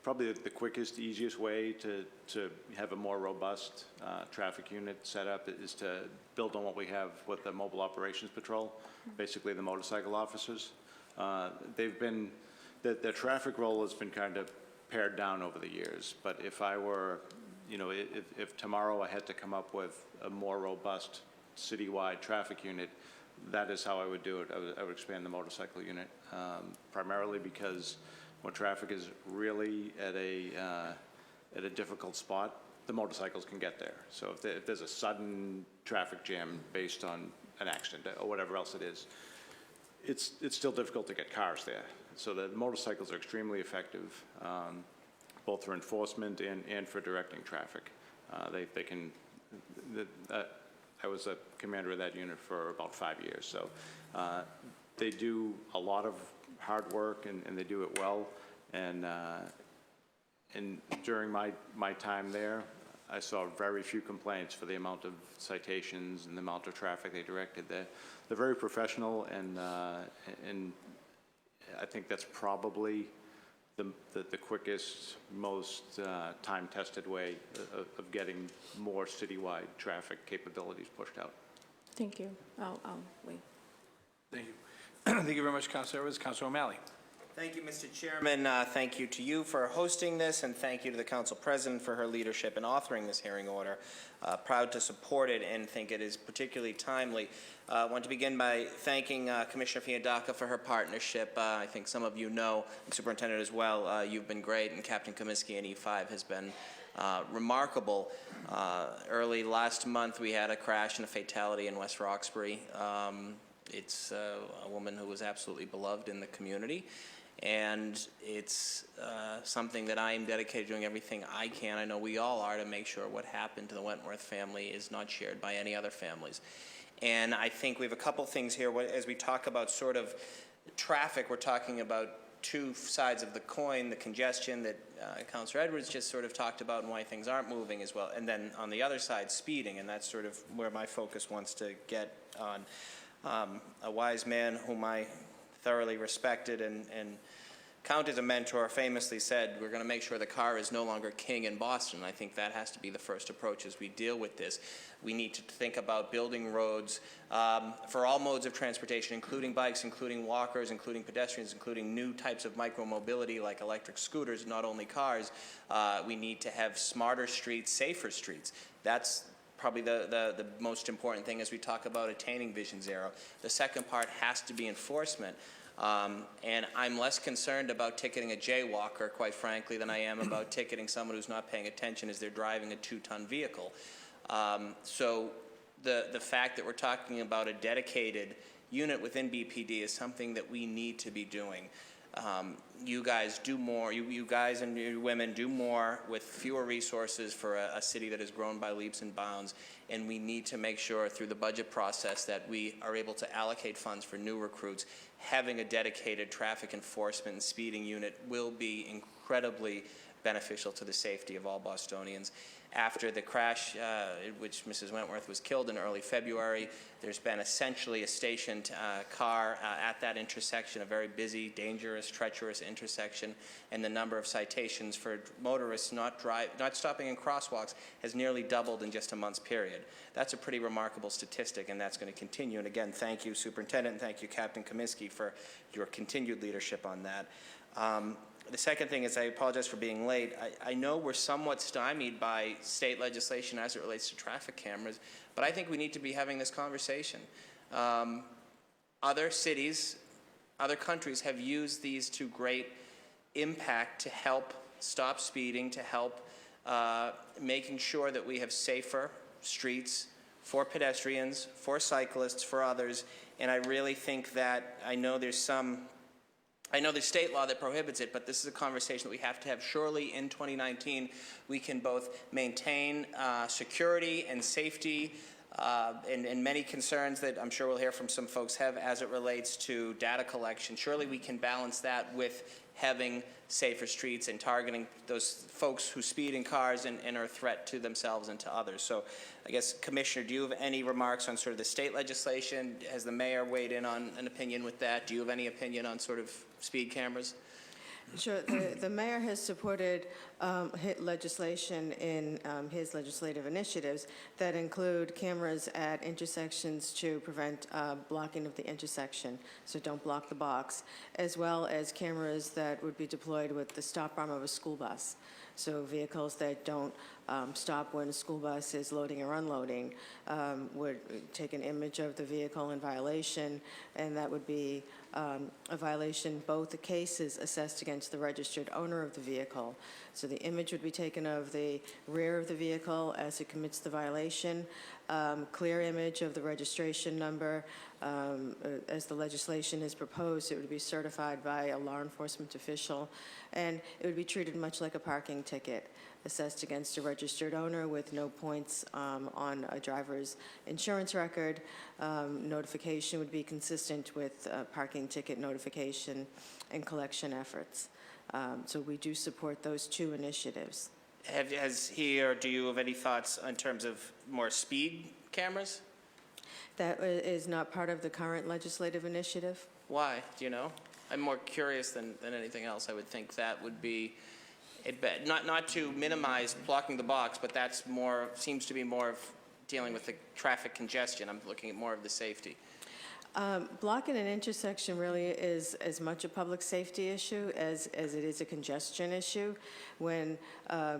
the quickest, easiest way to have a more robust traffic unit set up is to build on what we have with the Mobile Operations Patrol, basically the motorcycle officers. The traffic role has been kind of pared down over the years, but if I were, if tomorrow I had to come up with a more robust citywide traffic unit, that is how I would do it. I would expand the motorcycle unit, primarily because when traffic is really at a difficult spot, the motorcycles can get there. So if there's a sudden traffic jam based on an accident or whatever else it is, it's still difficult to get cars there. So the motorcycles are extremely effective, both for enforcement and for directing traffic. They can, I was a commander of that unit for about 5 years, so they do a lot of hard work and they do it well. And during my time there, I saw very few complaints for the amount of citations and the amount of traffic they directed. They're very professional, and I think that's probably the quickest, most time-tested way of getting more citywide traffic capabilities pushed out. Thank you. I'll wait. Thank you. Thank you very much, Councilor Edwards. Councilor O'Malley. Thank you, Mr. Chairman. Thank you to you for hosting this, and thank you to the Council President for her leadership in authoring this hearing order. Proud to support it and think it is particularly timely. I want to begin by thanking Commissioner Fiandaca for her partnership. I think some of you know, and Superintendent as well, you've been great, and Captain Comiskey in E5 has been remarkable. Early last month, we had a crash and a fatality in West Roxbury. It's a woman who was absolutely beloved in the community. And it's something that I am dedicated to doing everything I can, I know we all are, to make sure what happened to the Wentworth family is not shared by any other families. And I think we have a couple things here. As we talk about sort of traffic, we're talking about two sides of the coin, the congestion that Councilor Edwards just sort of talked about and why things aren't moving as well. And then on the other side, speeding, and that's sort of where my focus wants to get on. A wise man whom I thoroughly respected and count as a mentor famously said, we're going to make sure the car is no longer king in Boston. I think that has to be the first approach as we deal with this. We need to think about building roads for all modes of transportation, including bikes, including walkers, including pedestrians, including new types of micromobility like electric scooters, not only cars. We need to have smarter streets, safer streets. That's probably the most important thing as we talk about attaining Vision Zero. The second part has to be enforcement. And I'm less concerned about ticketing a jaywalker, quite frankly, than I am about ticketing someone who's not paying attention as they're driving a 2-ton vehicle. So the fact that we're talking about a dedicated unit within BPD is something that we need to be doing. You guys do more, you guys and you women do more with fewer resources for a city that has grown by leaps and bounds, and we need to make sure through the budget process that we are able to allocate funds for new recruits. Having a dedicated traffic enforcement and speeding unit will be incredibly beneficial to the safety of all Bostonians. After the crash, in which Mrs. Wentworth was killed in early February, there's been essentially a stationed car at that intersection, a very busy, dangerous, treacherous intersection, and the number of citations for motorists not stopping in crosswalks has nearly doubled in just a month's period. That's a pretty remarkable statistic, and that's going to continue. And again, thank you, Superintendent, and thank you, Captain Comiskey, for your continued leadership on that. The second thing is, I apologize for being late. I know we're somewhat stymied by state legislation as it relates to traffic cameras, but I think we need to be having this conversation. Other cities, other countries have used these to great impact to help stop speeding, to help making sure that we have safer streets for pedestrians, for cyclists, for others, and I really think that, I know there's state law that prohibits it, but this is a conversation that we have to have. Surely in 2019, we can both maintain security and safety and many concerns that I'm sure we'll hear from some folks have as it relates to data collection. Surely we can balance that with having safer streets and targeting those folks who speed in cars and are a threat to themselves and to others. So I guess, Commissioner, do you have any remarks on sort of the state legislation? Has the mayor weighed in on an opinion with that? Do you have any opinion on sort of speed cameras? Sure. The mayor has supported legislation in his legislative initiatives that include cameras at intersections to prevent blocking of the intersection, so don't block the box, as well as cameras that would be deployed with the stop arm of a school bus. So vehicles that don't stop when a school bus is loading or unloading would take an image of the vehicle in violation, and that would be a violation, both the cases assessed against the registered owner of the vehicle. So the image would be taken of the rear of the vehicle as it commits the violation, clear image of the registration number. As the legislation is proposed, it would be certified by a law enforcement official, and it would be treated much like a parking ticket, assessed against a registered owner with no points on a driver's insurance record. Notification would be consistent with parking ticket notification and collection efforts. So we do support those two initiatives. Has he or do you have any thoughts in terms of more speed cameras? That is not part of the current legislative initiative. Why? Do you know? I'm more curious than anything else. I would think that would be, not to minimize blocking the box, but that's more, seems to be more of dealing with the traffic congestion. I'm looking at more of the safety. Blocking an intersection really is as much a public safety issue as it is a congestion issue. When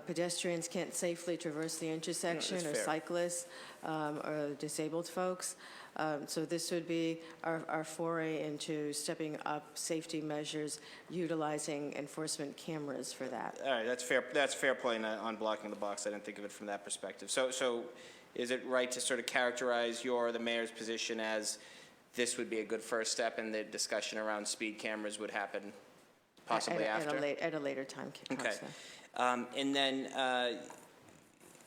pedestrians can't safely traverse the intersection, No, or that's fair. cyclists, or disabled folks. So this would be our foray into stepping up safety measures, utilizing enforcement cameras for that. All right, that's fair. That's fair point on blocking the box. I didn't think of it from that perspective. So is it right to sort of characterize the mayor's position as this would be a good first step, and the discussion around speed cameras would happen possibly after? At a later time, Okay. Councilor. And then,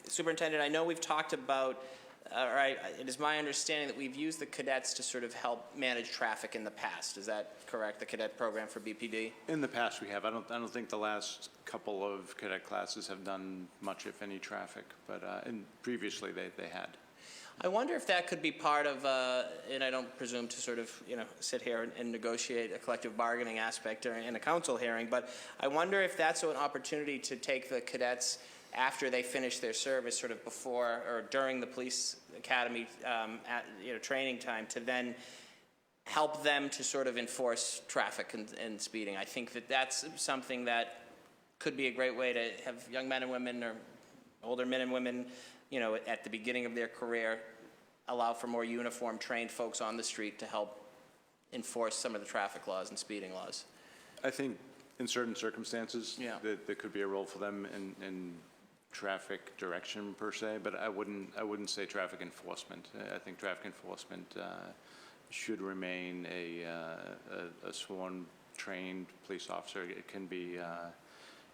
Superintendent, I know we've talked about, it is my understanding that we've used the cadets to sort of help manage traffic in the past. Is that correct, the cadet program for BPD? In the past, we have. I don't think the last couple of cadet classes have done much, if any, traffic, but and previously they had. I wonder if that could be part of, and I don't presume to sort of, sit here and negotiate a collective bargaining aspect in a council hearing, but I wonder if that's an opportunity to take the cadets after they finish their service, sort of before or during the police academy, training time, to then help them to sort of enforce traffic and speeding. I think that that's something that could be a great way to have young men and women, or older men and women, at the beginning of their career, allow for more uniform trained folks on the street to help enforce some of the traffic laws and speeding laws. I think in certain circumstances, Yeah. there could be a role for them in traffic direction per se, but I wouldn't say traffic enforcement. I think traffic enforcement should remain a sworn, trained police officer. It can be,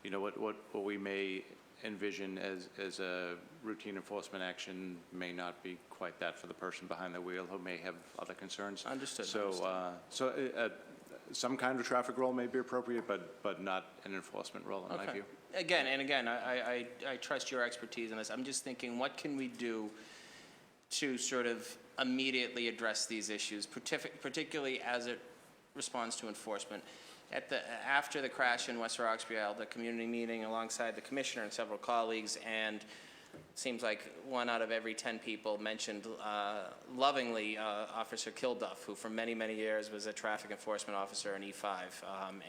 what we may envision as a routine enforcement action may not be quite that for the person behind the wheel who may have other concerns. Understood. Some kind of traffic role may be appropriate, but not an enforcement role in my view. Again, I trust your expertise in this. I'm just thinking, what can we do to sort of immediately address these issues, particularly as it responds to enforcement? After the crash in West Roxbury, I held a community meeting alongside the commissioner and several colleagues, and it seems like 1 out of every 10 people mentioned lovingly Officer Kilduff, who for many, many years was a traffic enforcement officer in E5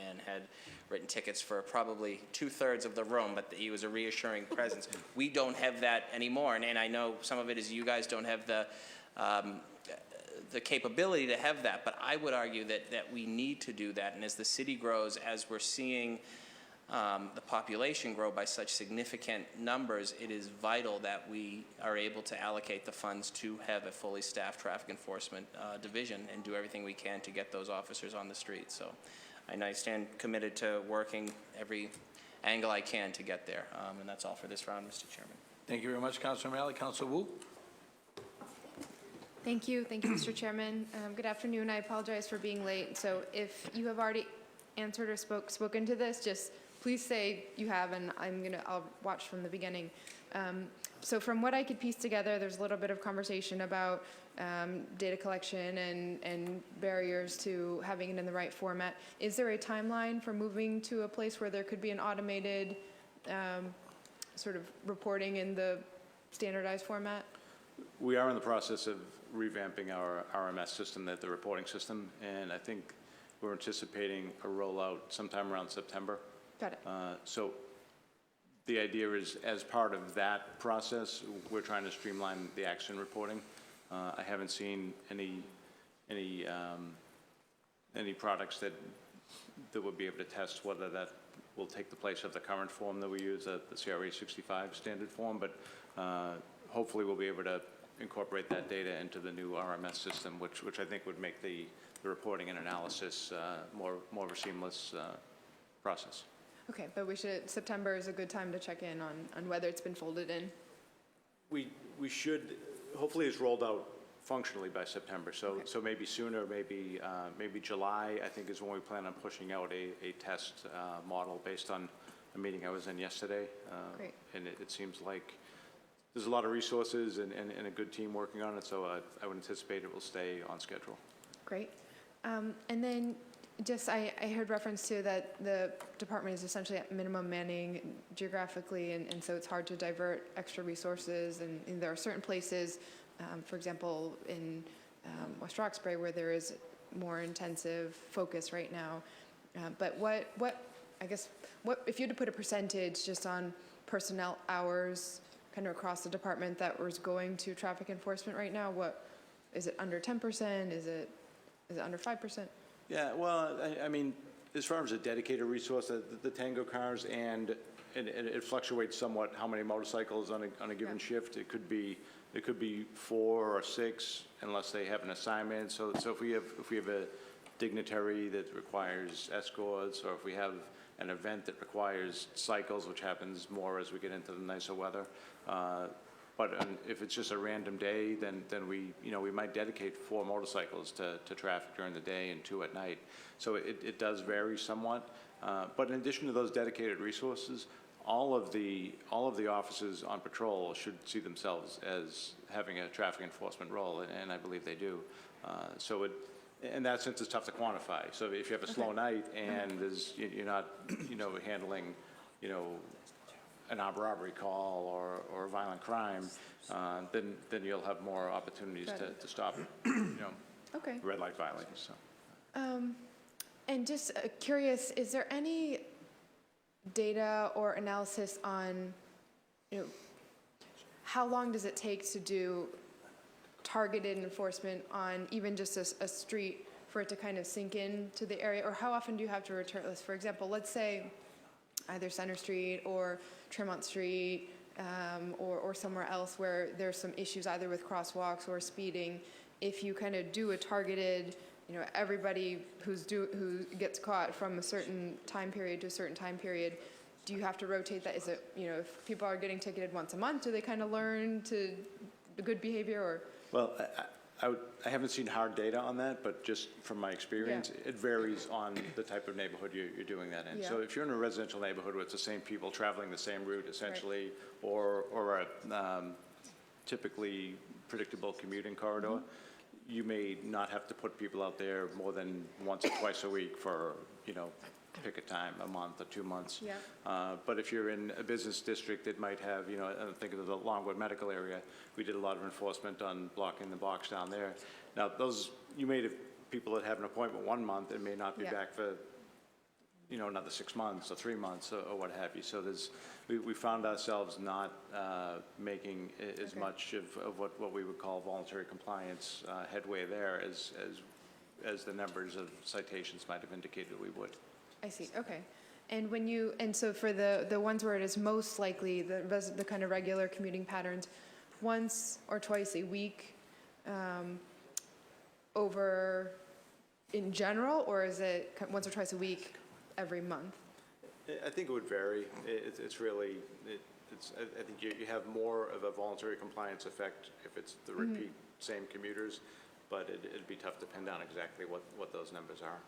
and had written tickets for probably 2/3 of the room, but he was a reassuring presence. We don't have that anymore, and I know some of it is you guys don't have the capability to have that, but I would argue that we need to do that. And as the city grows, as we're seeing the population grow by such significant numbers, it is vital that we are able to allocate the funds to have a fully staffed traffic enforcement division and do everything we can to get those officers on the street. So I stand committed to working every angle I can to get there. And that's all for this round, Mr. Chairman. Thank you very much, Councilor Malley. Councilor Wu? Thank you, Mr. Chairman. Good afternoon. I apologize for being late. So if you have already answered or spoken to this, just please say you have, and I'll watch from the beginning. So from what I could piece together, there's a little bit of conversation about data collection and barriers to having it in the right format. Is there a timeline for moving to a place where there could be an automated sort of reporting in the standardized format? We are in the process of revamping our RMS system, the reporting system, and I think we're anticipating a rollout sometime around September. Got it. So the idea is, as part of that process, we're trying to streamline the accident reporting. I haven't seen any any products that would be able to test whether that will take the place of the current form that we use, the CRA 65 standard form, but hopefully we'll be able to incorporate that data into the new RMS system, which I think would make the reporting and analysis more of a seamless process. Okay, but September is a good time to check in on whether it's been folded in. We should, hopefully it's rolled out functionally by September, so maybe sooner, maybe July, I think is when we plan on pushing out a test model based on a meeting I was in yesterday. Great. And it seems like there's a lot of resources and a good team working on it, so I would anticipate it will stay on schedule. Great. And then I heard reference to that the department is essentially at minimum manning geographically, and so it's hard to divert extra resources, and there are certain places, for example, in West Roxbury where there is more intensive focus right now. But what if you had to put a percentage just on personnel hours kind of across the department that was going to traffic enforcement right now, what is it, under 10%? Is it under 5%? Yeah, well, I mean, as far as a dedicated resource, the Tango cars, and it fluctuates somewhat how many motorcycles on a given shift. It could be 4 or 6 unless they have an assignment. So if we have a dignitary that requires escorts, or if we have an event that requires cycles, which happens more as we get into the nicer weather. But if it's just a random day, then we might dedicate 4 motorcycles to traffic during the day and 2 at night. So it does vary somewhat. But in addition to those dedicated resources, all of the officers on patrol should see themselves as having a traffic enforcement role, and I believe they do. So in that sense, it's tough to quantify. So if you have a slow night and you're not handling an armed robbery call or a violent crime, then you'll have more opportunities to stop, Okay. red light violators. So. And just curious, is there any data or analysis on, how long does it take to do targeted enforcement on even just a street for it to kind of sink into the area? Or how often do you have to return this? For example, let's say either Center Street or Tremont Street or somewhere else where there's some issues either with crosswalks or speeding. If you kind of do a targeted, everybody who gets caught from a certain time period to a certain time period, do you have to rotate that? Is it, if people are getting ticketed once a month, do they kind of learn to good behavior? Or Well, I haven't seen hard data on that, but just from my experience, it varies on the type of neighborhood you're doing that in. Yeah. So if you're in a residential neighborhood where it's the same people traveling the same route essentially, or a typically predictable commuting corridor, you may not have to put people out there more than once or twice a week for, pick a time, a month or 2 months. Yeah. But if you're in a business district that might have, I think of the Longwood Medical area, we did a lot of enforcement on blocking the box down there. Now, you may have people that have an appointment 1 month and may not be back for, another 6 months or 3 months or what have you. So we found ourselves not making as much of what we would call voluntary compliance headway there as the numbers of citations might have indicated we would. I see. Okay. And so for the ones where it is most likely, the kind of regular commuting patterns, once or twice a week over in general, or is it once or twice a week every month? I think it would vary. I think you have more of a voluntary compliance effect if it's the repeat same commuters, but it'd be tough to pin down exactly what those numbers are.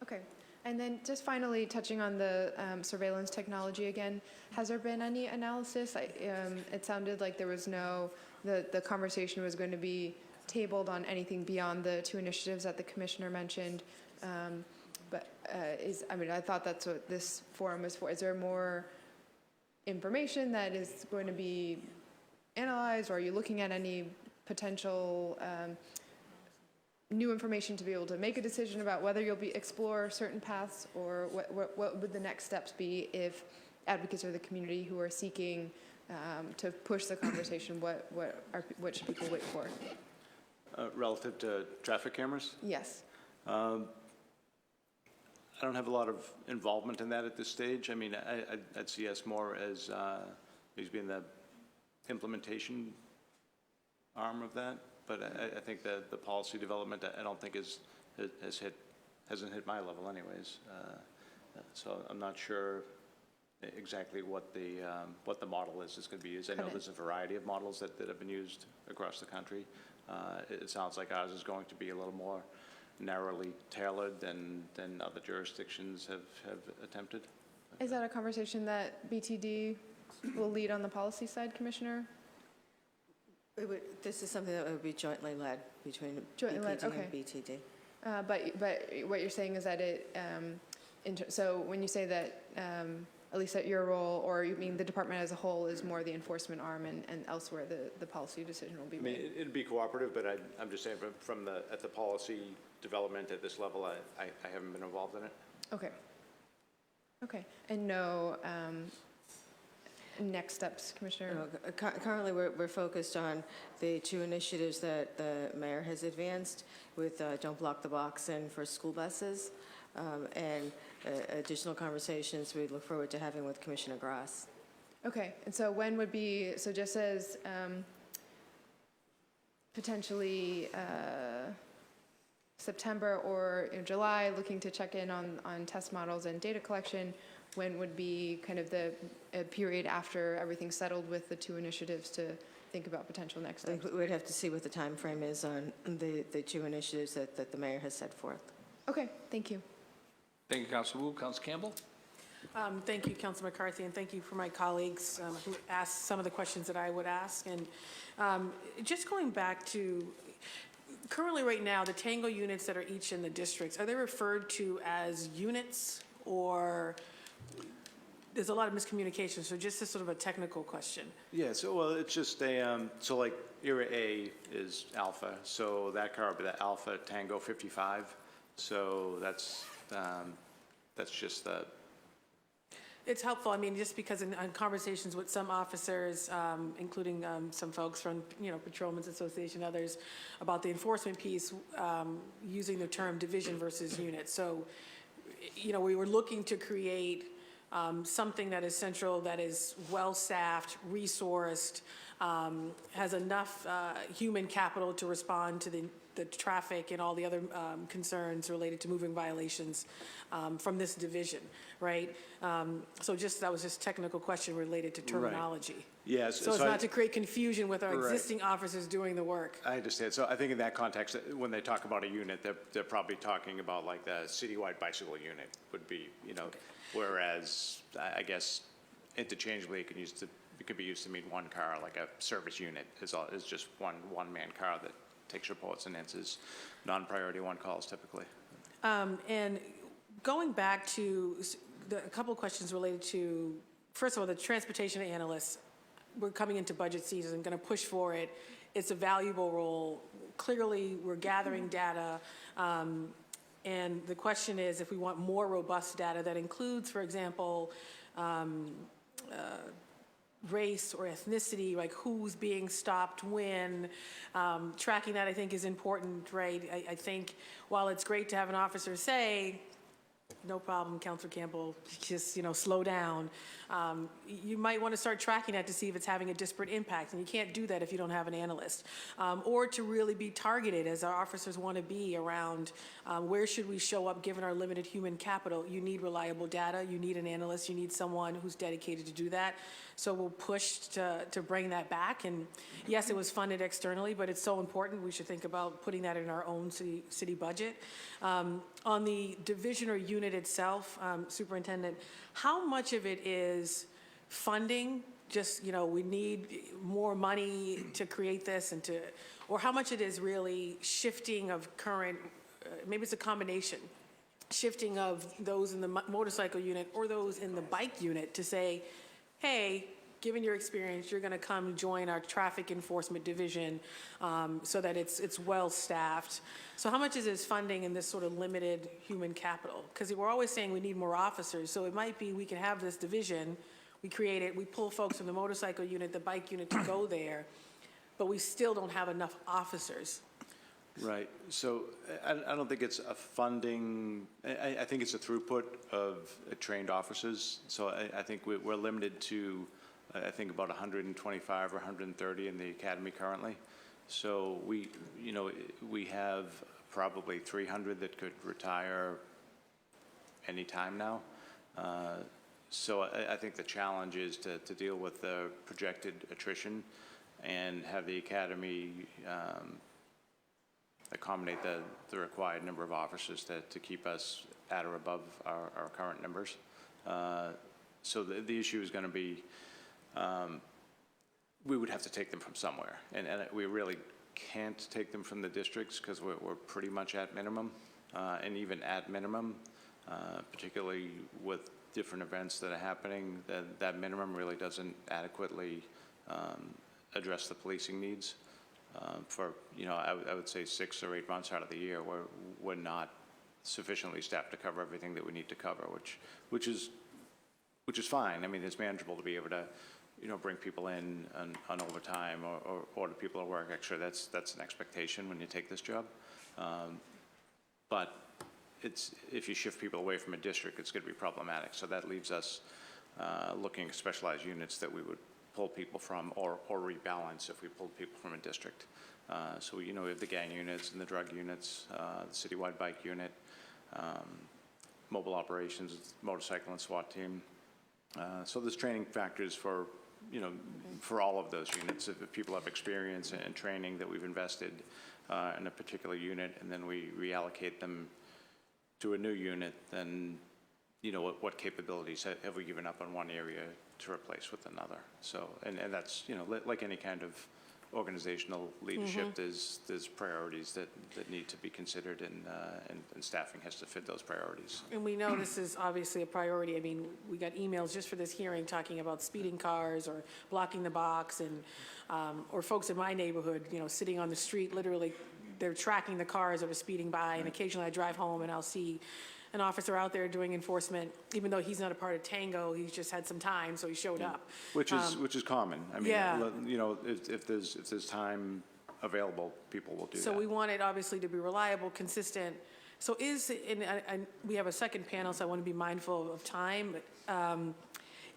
Okay. And then just finally touching on the surveillance technology again, has there been any analysis? It sounded like there was the conversation was going to be tabled on anything beyond the 2 initiatives that the commissioner mentioned. But I thought that's what this forum was for. Is there more information that is going to be analyzed, or are you looking at any potential new information to be able to make a decision about whether you'll explore certain paths, or what would the next steps be if advocates or the community who are seeking to push the conversation, what should people wait for? Relative to traffic cameras? Yes. don't have a lot of involvement in that at this stage. I mean, I'd see us more as being the implementation arm of that. But I think that the policy development, I don't think hasn't hit my level anyways. So I'm not sure exactly what the model is going to be used. I know there's a variety of models that have been used across the country. It sounds like ours is going to be a little more narrowly tailored than other jurisdictions have attempted. Is that a conversation that BTD will lead on the policy side, Commissioner? This is something that would be jointly led between Jointly led, BPD okay. and BTD. But what you're saying is that so when you say that, at least at your role, or you mean the department as a whole is more the enforcement arm, and elsewhere the policy decision will be I mean, made? it'd be cooperative, but I'm just saying at the policy development at this level, I haven't been involved in it. Okay. Okay. And no next steps, Commissioner? Currently, we're focused on the two initiatives that the mayor has advanced with Don't Block the Box and for school buses, and additional conversations we look forward to having with Commissioner Grass. Okay, and so when would be, so just as potentially September or July, looking to check in on test models and data collection, when would be kind of the period after everything's settled with the two initiatives to think about potential next I think steps? we'd have to see what the time frame is on the two initiatives that the mayor has set forth. Okay, thank you. Thank you, Councilor Wu. Councilor Campbell? Thank you, Councilor McCarthy, and thank you for my colleagues who asked some of the questions that I would ask. And just going back to, currently right now, the Tango units that are each in the districts, are they referred to as units, or there's a lot of miscommunication, so just a sort of a technical question. Yeah, so, well, it's just so like Era A is Alpha, so that car would be the Alpha Tango 55. So that's just the. It's helpful, I mean, just because in conversations with some officers, including some folks from, Patrolmen's Association, others, about the enforcement piece, using the term division versus unit. So, we were looking to create something that is central, that is well-staffed, resourced, has enough human capital to respond to the traffic and all the other concerns related to moving violations from this division, right? So that was just a technical question related to terminology. Right. Yes. So it's not to create confusion with our existing officers doing the work. I understand. So I think in that context, when they talk about a unit, they're probably talking about like the citywide bicycle unit would be, whereas I guess interchangeably it could be used to mean one car, like a service unit is just one-man car that takes reports and answers non-priority one calls typically. And going back to a couple of questions related to, first of all, the transportation analysts. We're coming into budget season, going to push for it. It's a valuable role. Clearly, we're gathering data. And the question is, if we want more robust data that includes, for example, race or ethnicity, like who's being stopped when, tracking that I think is important, right? I think while it's great to have an officer say, no problem, Councilor Campbell, just, slow down. You might want to start tracking that to see if it's having a disparate impact, and you can't do that if you don't have an analyst. Or to really be targeted, as our officers want to be, around where should we show up given our limited human capital. You need reliable data, you need an analyst, you need someone who's dedicated to do that. So we'll push to bring that back. And yes, it was funded externally, but it's so important. We should think about putting that in our own city budget. On the division or unit itself, Superintendent, how much of it is funding? Just, we need more money to create this or how much it is really shifting of current, maybe it's a combination, shifting of those in the motorcycle unit or those in the bike unit to say, hey, given your experience, you're going to come join our traffic enforcement division so that it's well-staffed. So how much is this funding in this sort of limited human capital? Because we're always saying we need more officers, so it might be we can have this division, we create it, we pull folks from the motorcycle unit, the bike unit to go there, but we still don't have enough officers. Right. So I don't think it's a funding, I think it's a throughput of trained officers. So I think we're limited to, I think about 125 or 130 in the academy currently. So we have probably 300 that could retire any time now. So I think the challenge is to deal with the projected attrition and have the academy accommodate the required number of officers to keep us at or above our current numbers. So the issue is going to be, we would have to take them from somewhere. And we really can't take them from the districts because we're pretty much at minimum. And even at minimum, particularly with different events that are happening, that minimum really doesn't adequately address the policing needs. For, I would say 6 or 8 months out of the year, we're not sufficiently staffed to cover everything that we need to cover, which is fine. I mean, it's manageable to be able to, bring people in on overtime or order people to work extra. That's an expectation when you take this job. But if you shift people away from a district, it's going to be problematic. So that leaves us looking at specialized units that we would pull people from or rebalance if we pulled people from a district. So, we have the gang units and the drug units, the citywide bike unit, mobile operations, motorcycle and SWAT team. So there's training factors for, for all of those units. If people have experience and training that we've invested in a particular unit and then we reallocate them to a new unit, then, what capabilities have we given up on one area to replace with another? So, and that's, like any kind of organizational leadership, there's priorities that need to be considered, and staffing has to fit those priorities. And we know this is obviously a priority. I mean, we got emails just for this hearing talking about speeding cars or blocking the box, and or folks in my neighborhood, sitting on the street, literally, they're tracking the cars that are speeding by, and occasionally I drive home and I'll see an officer out there doing enforcement, even though he's not a part of Tango, he's just had some time, so he showed up. Which is common. I mean, Yeah. If there's time available, people will do that. So we want it obviously to be reliable, consistent. So we have a second panel, so I want to be mindful of time. But,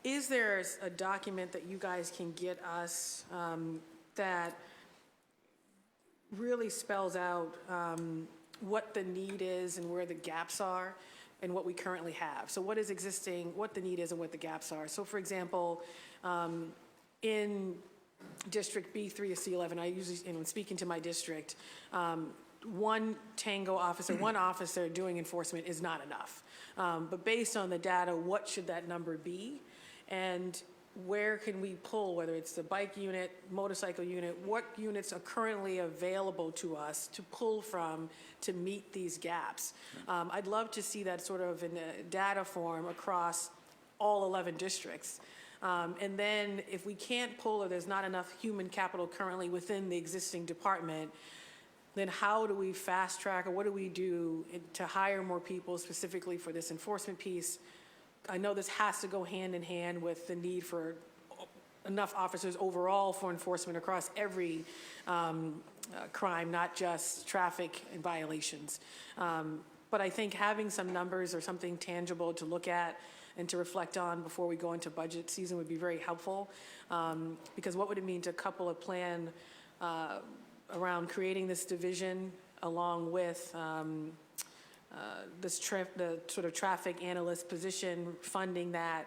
is there a document that you guys can get us that really spells out what the need is and where the gaps are and what we currently have? So what is existing, what the need is and what the gaps are. So for example, in District B3 to C11, I usually, when speaking to my district, one Tango officer, one officer doing enforcement is not enough. But based on the data, what should that number be? And where can we pull, whether it's the bike unit, motorcycle unit, what units are currently available to us to pull from to meet these gaps? I'd love to see that sort of in a data form across all 11 districts. And then if we can't pull or there's not enough human capital currently within the existing department, then how do we fast track or what do we do to hire more people specifically for this enforcement piece? I know this has to go hand in hand with the need for enough officers overall for enforcement across every crime, not just traffic and violations. But I think having some numbers or something tangible to look at and to reflect on before we go into budget season would be very helpful. Because what would it mean to couple a plan around creating this division along with the sort of traffic analyst position, funding that,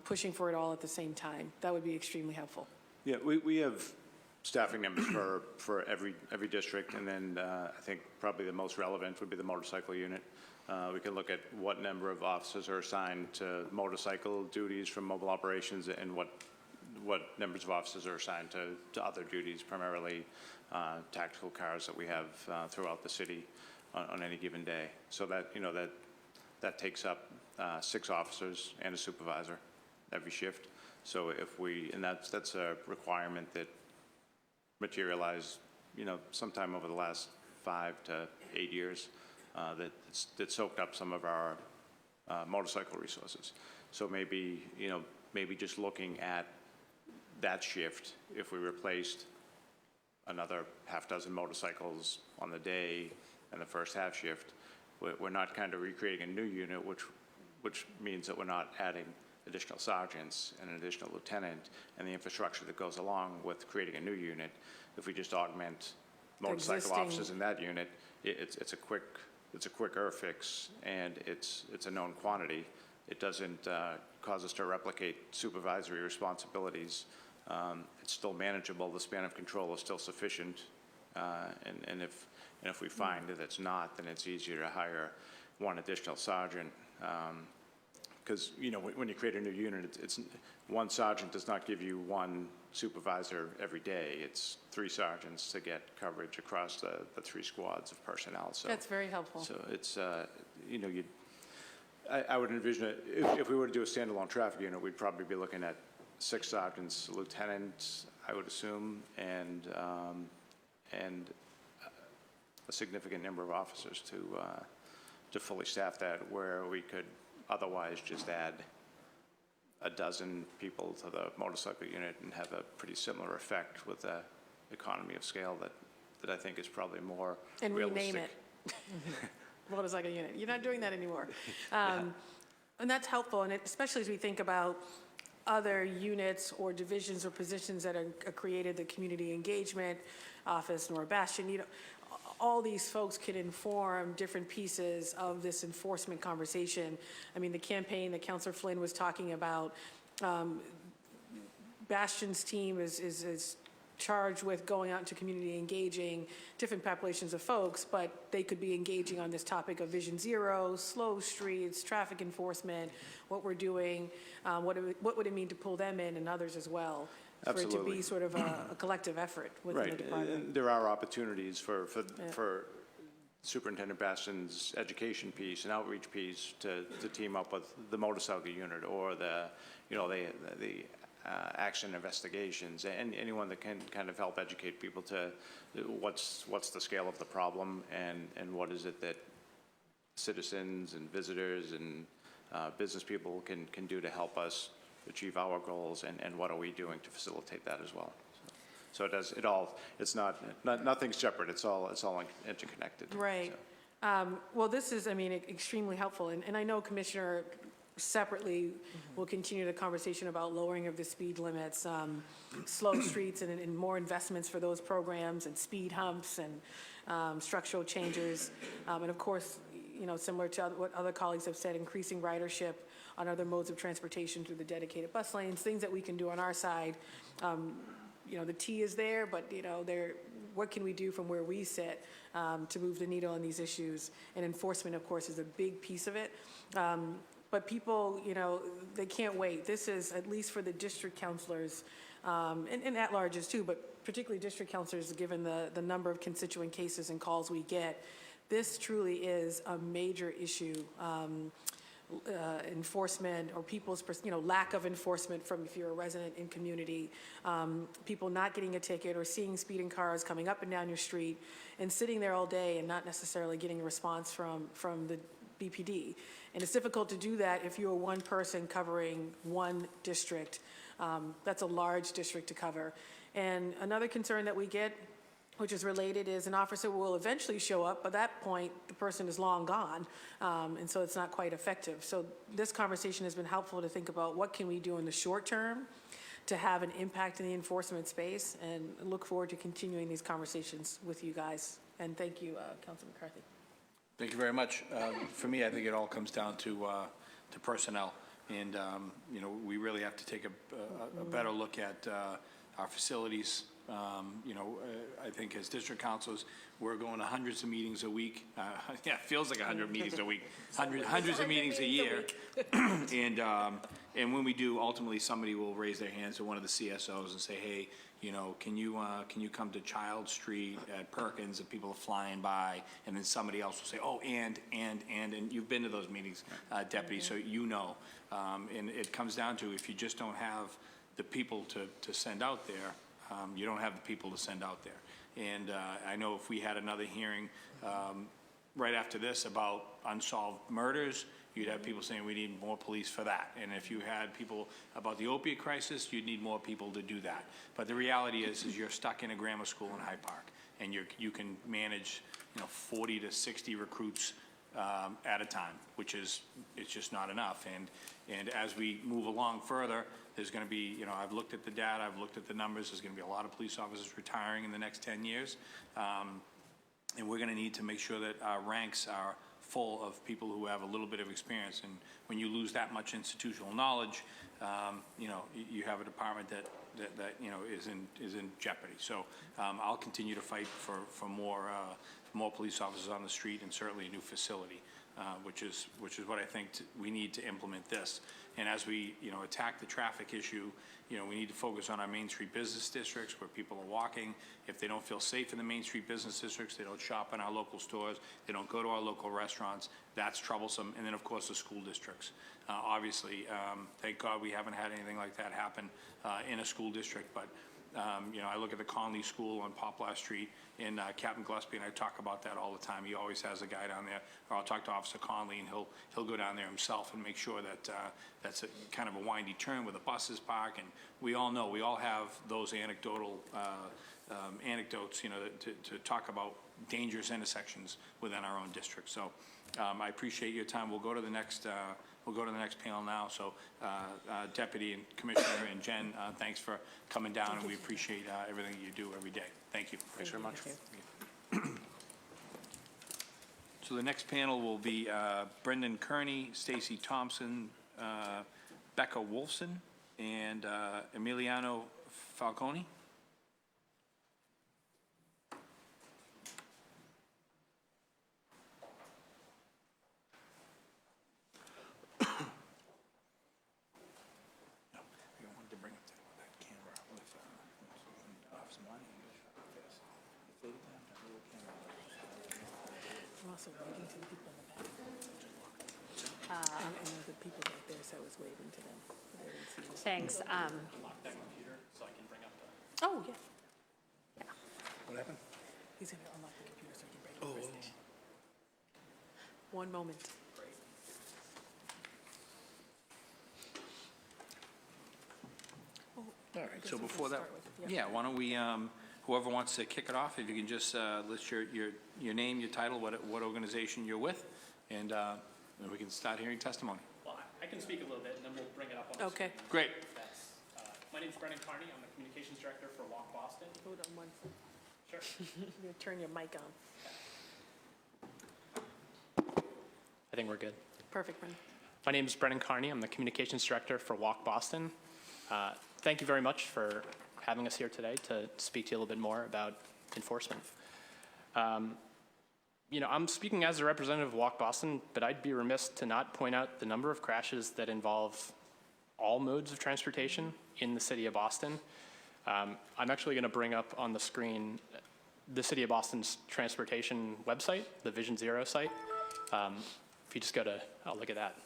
pushing for it all at the same time? That would be extremely helpful. Yeah, we have staffing numbers for every district, and then I think probably the most relevant would be the motorcycle unit. We can look at what number of officers are assigned to motorcycle duties from mobile operations and what numbers of officers are assigned to other duties, primarily tactical cars that we have throughout the city on any given day. So that takes up 6 officers and a supervisor every shift. So and that's a requirement that materialized, sometime over the last 5 to 8 years that soaked up some of our motorcycle resources. So maybe just looking at that shift, if we replaced another half dozen motorcycles on the day and the first half shift. We're not kind of recreating a new unit, which means that we're not adding additional sergeants and an additional lieutenant and the infrastructure that goes along with creating a new unit. If we just augment motorcycle Existing. officers in that unit, it's a quicker fix, and it's a known quantity. It doesn't cause us to replicate supervisory responsibilities. It's still manageable. The span of control is still sufficient, and if we find that it's not, then it's easier to hire one additional sergeant. Because when you create a new unit, it's one sergeant does not give you one supervisor every day. It's 3 sergeants to get coverage across the 3 squads of personnel. So That's very helpful. So it's I would envision it, if we were to do a standalone traffic unit, we'd probably be looking at 6 sergeants, lieutenants, I would assume, and a significant number of officers to fully staff that, where we could otherwise just add a dozen people to the motorcycle unit and have a pretty similar effect with the economy of scale that I think is probably more And realistic. rename it. Motorcycle unit. You're not doing that anymore. And that's helpful, and especially as we think about other units or divisions or positions that are created, the community engagement office, Nora Bastion, all these folks can inform different pieces of this enforcement conversation. I mean, the campaign that Councilor Flynn was talking about, Bastion's team is charged with going out into community, engaging different populations of folks, but they could be engaging on this topic of Vision Zero, slow streets, traffic enforcement, what we're doing, what would it mean to pull them in and others as well? Absolutely. For it to be sort of a collective effort within the Right. department. There are opportunities for Superintendent Bastion's education piece and outreach piece to team up with the motorcycle unit or the action investigations, and anyone that can kind of help educate people to what's the scale of the problem and what is it that citizens and visitors and business people can do to help us achieve our goals, and what are we doing to facilitate that as well. So it's nothing's separate. It's all interconnected. Right. So. Well, this is, extremely helpful. And I know Commissioner separately will continue the conversation about lowering of the speed limits, slow streets and more investments for those programs, and speed humps and structural changes. And of course, similar to what other colleagues have said, increasing ridership on other modes of transportation through the dedicated bus lanes, things that we can do on our side. The T is there, but what can we do from where we sit to move the needle on these issues? And enforcement, of course, is a big piece of it. But people, they can't wait. This is, at least for the district councilors, and at-larges too, but particularly district councilors, given the number of constituent cases and calls we get, this truly is a major issue. Enforcement or people's, lack of enforcement from, if you're a resident in community, people not getting a ticket or seeing speeding cars coming up and down your street and sitting there all day and not necessarily getting a response from the BPD. And it's difficult to do that if you're one person covering one district. That's a large district to cover. And another concern that we get, which is related, is an officer will eventually show up, but at that point, the person is long gone, and so it's not quite effective. So this conversation has been helpful to think about what can we do in the short term to have an impact in the enforcement space, and look forward to continuing these conversations with you guys. And thank you, Councilman McCarthy. Thank you very much. For me, I think it all comes down to personnel. And, we really have to take a better look at our facilities. I think as district councils, we're going to hundreds of meetings a week. Yeah, it feels like 100 meetings a week, hundreds of meetings a year. And when we do, ultimately, somebody will raise their hands to one of the CSOs and say, hey, can you come to Child Street at Perkins, and people are flying by, and then somebody else will say, oh, and you've been to those meetings, Deputy, so and it comes down to, if you just don't have the people to send out there, you don't have the people to send out there. And I know if we had another hearing right after this about unsolved murders you'd have people saying we need more police for that. And if you had people about the opiate crisis, you'd need more people to do that. But the reality is you're stuck in a grammar school in Hyde Park, and you can manage, 40 to 60 recruits at a time, which is, it's just not enough. And as we move along further, there's going to be, I've looked at the data, I've looked at the numbers, there's going to be a lot of police officers retiring in the next 10 years. And we're going to need to make sure that our ranks are full of people who have a little bit of experience. And when you lose that much institutional knowledge, you have a department that is in jeopardy. So I'll continue to fight for more police officers on the street, and certainly a new facility, which is what I think we need to implement this. And as we attack the traffic issue, we need to focus on our Main Street business districts where people are walking. If they don't feel safe in the Main Street business districts, they don't shop in our local stores, they don't go to our local restaurants. That's troublesome. And then, of course, the school districts. Obviously, thank God we haven't had anything like that happen in a school district. But I look at the Conley School on Poplar Street, and Captain Gillespie and I talk about that all the time. He always has a guy down there, or I'll talk to Officer Conley, and he'll go down there himself and make sure that that's a kind of a windy turn where the buses park. And we all know, we all have those anecdotal anecdotes, to talk about dangerous intersections within our own district. So I appreciate your time. We'll go to the next. We'll go to the next panel now. So Deputy and Commissioner and Jen, thanks for coming down, and we appreciate everything you do every day. Thank you. Thanks very much. So the next panel will be Brendan Kearney, Stacy Thompson, Becca Wolfson, and Emiliano Falcone. Also waving to the people in the back. And the people back there, so I was waving to them. They didn't see me. Thanks. Oh, yeah. What happened? He's going to unlock the computer so he can break the first station. One moment. All right, so before that, yeah, why don't we, whoever wants to kick it off, if you can just list your name, your title, what organization you're with, and then we can start hearing testimony. Well, I can speak a little bit, and then we'll bring it up on the Okay. screen. Great. That's, my name's Brendan Carney. I'm the Communications Director for Walk Boston. Hold on one second. Sure. You turn your mic on. I think we're good. Perfect, Brendan. My name is Brendan Carney. I'm the Communications Director for Walk Boston. Thank you very much for having us here today to speak to you a little bit more about enforcement. I'm speaking as a representative of Walk Boston, but I'd be remiss to not point out the number of crashes that involve all modes of transportation in the city of Boston. I'm actually going to bring up on the screen the city of Boston's transportation website, the Vision Zero site. If you just go to, oh, look at that.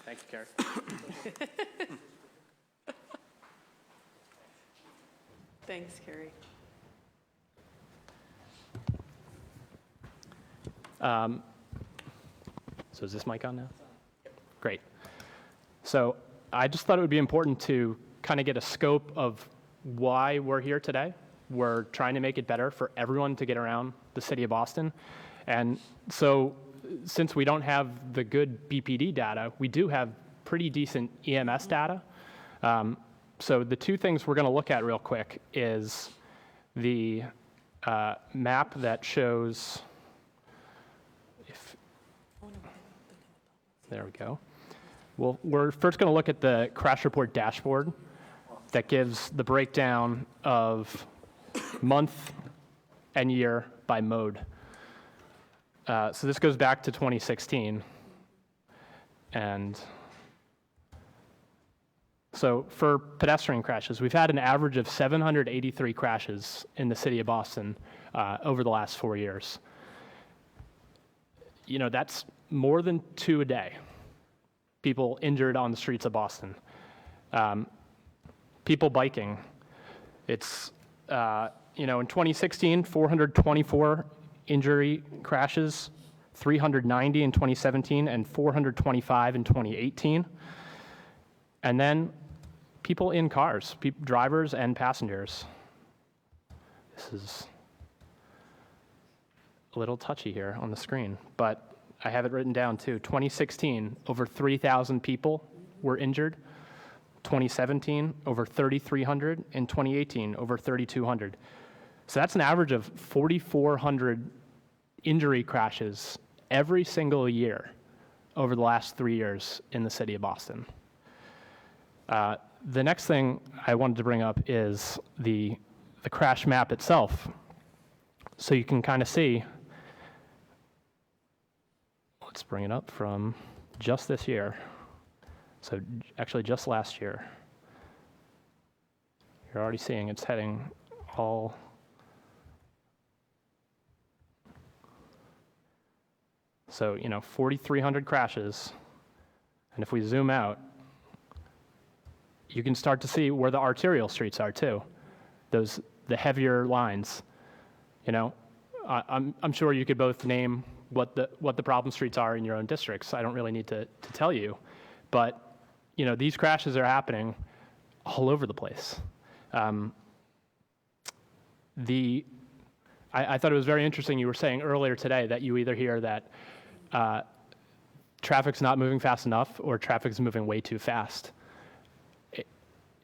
Thank you, Carrie. Thanks, Carrie. So is this mic on now? Great. So I just thought it would be important to kind of get a scope of why we're here today. We're trying to make it better for everyone to get around the city of Boston. And so since we don't have the good BPD data, we do have pretty decent EMS data. So the two things we're going to look at real quick is the map that shows, there we go. Well, we're first going to look at the crash report dashboard that gives the breakdown of month and year by mode. So this goes back to 2016. And so for pedestrian crashes, we've had an average of 783 crashes in the city of Boston over the last 4 years. That's more than 2 a day. People injured on the streets of Boston. People biking. It's, in 2016, 424 injury crashes 390 in 2017, and 425 in 2018. And then people in cars, drivers and passengers. This is a little touchy here on the screen, but I have it written down too. 2016, over 3,000 people were injured. 2017, over 3,300. In 2018, over 3,200. So that's an average of 4,400 injury crashes every single year over the last 3 years in the city of Boston. The next thing I wanted to bring up is the crash map itself. So you can kind of see, let's bring it up from just this year. So actually just last year. You're already seeing it's heading all. So, 4,300 crashes. And if we zoom out, you can start to see where the arterial streets are too. The heavier lines. I'm sure you could both name what the problem streets are in your own districts. I don't really need to tell you. But, these crashes are happening all over the place. I thought it was very interesting you were saying earlier today that you either hear that traffic's not moving fast enough or traffic's moving way too fast.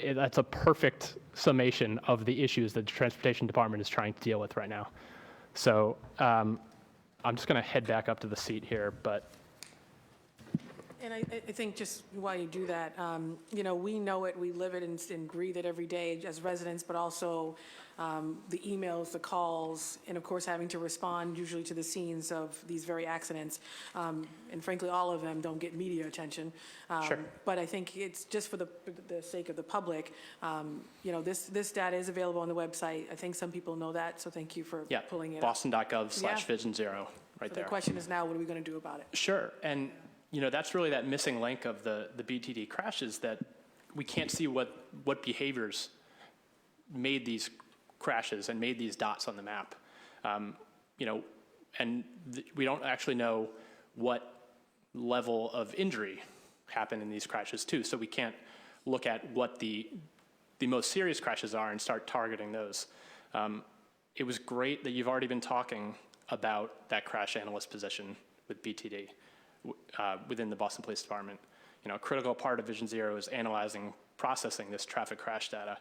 That's a perfect summation of the issues that the Transportation Department is trying to deal with right now. So I'm just going to head back up to the seat here, but. And I think just while you do that, we know it, we live it and breathe it every day as residents, but also the emails, the calls, and of course having to respond usually to the scenes of these very accidents. And frankly, all of them don't get media attention. Sure. But I think it's just for the sake of the public, this data is available on the website. I think some people know that, so thank you for pulling it up. Boston.gov/Vision0 right So there. the question is now, what are we going to do about it? Sure, and that's really that missing link of the BTD crashes, that we can't see what behaviors made these crashes and made these dots on the map. And we don't actually know what level of injury happened in these crashes too, so we can't look at what the most serious crashes are and start targeting those. It was great that you've already been talking about that crash analyst position with BTD. Within the Boston Police Department. A critical part of Vision Zero is analyzing, processing this traffic crash data.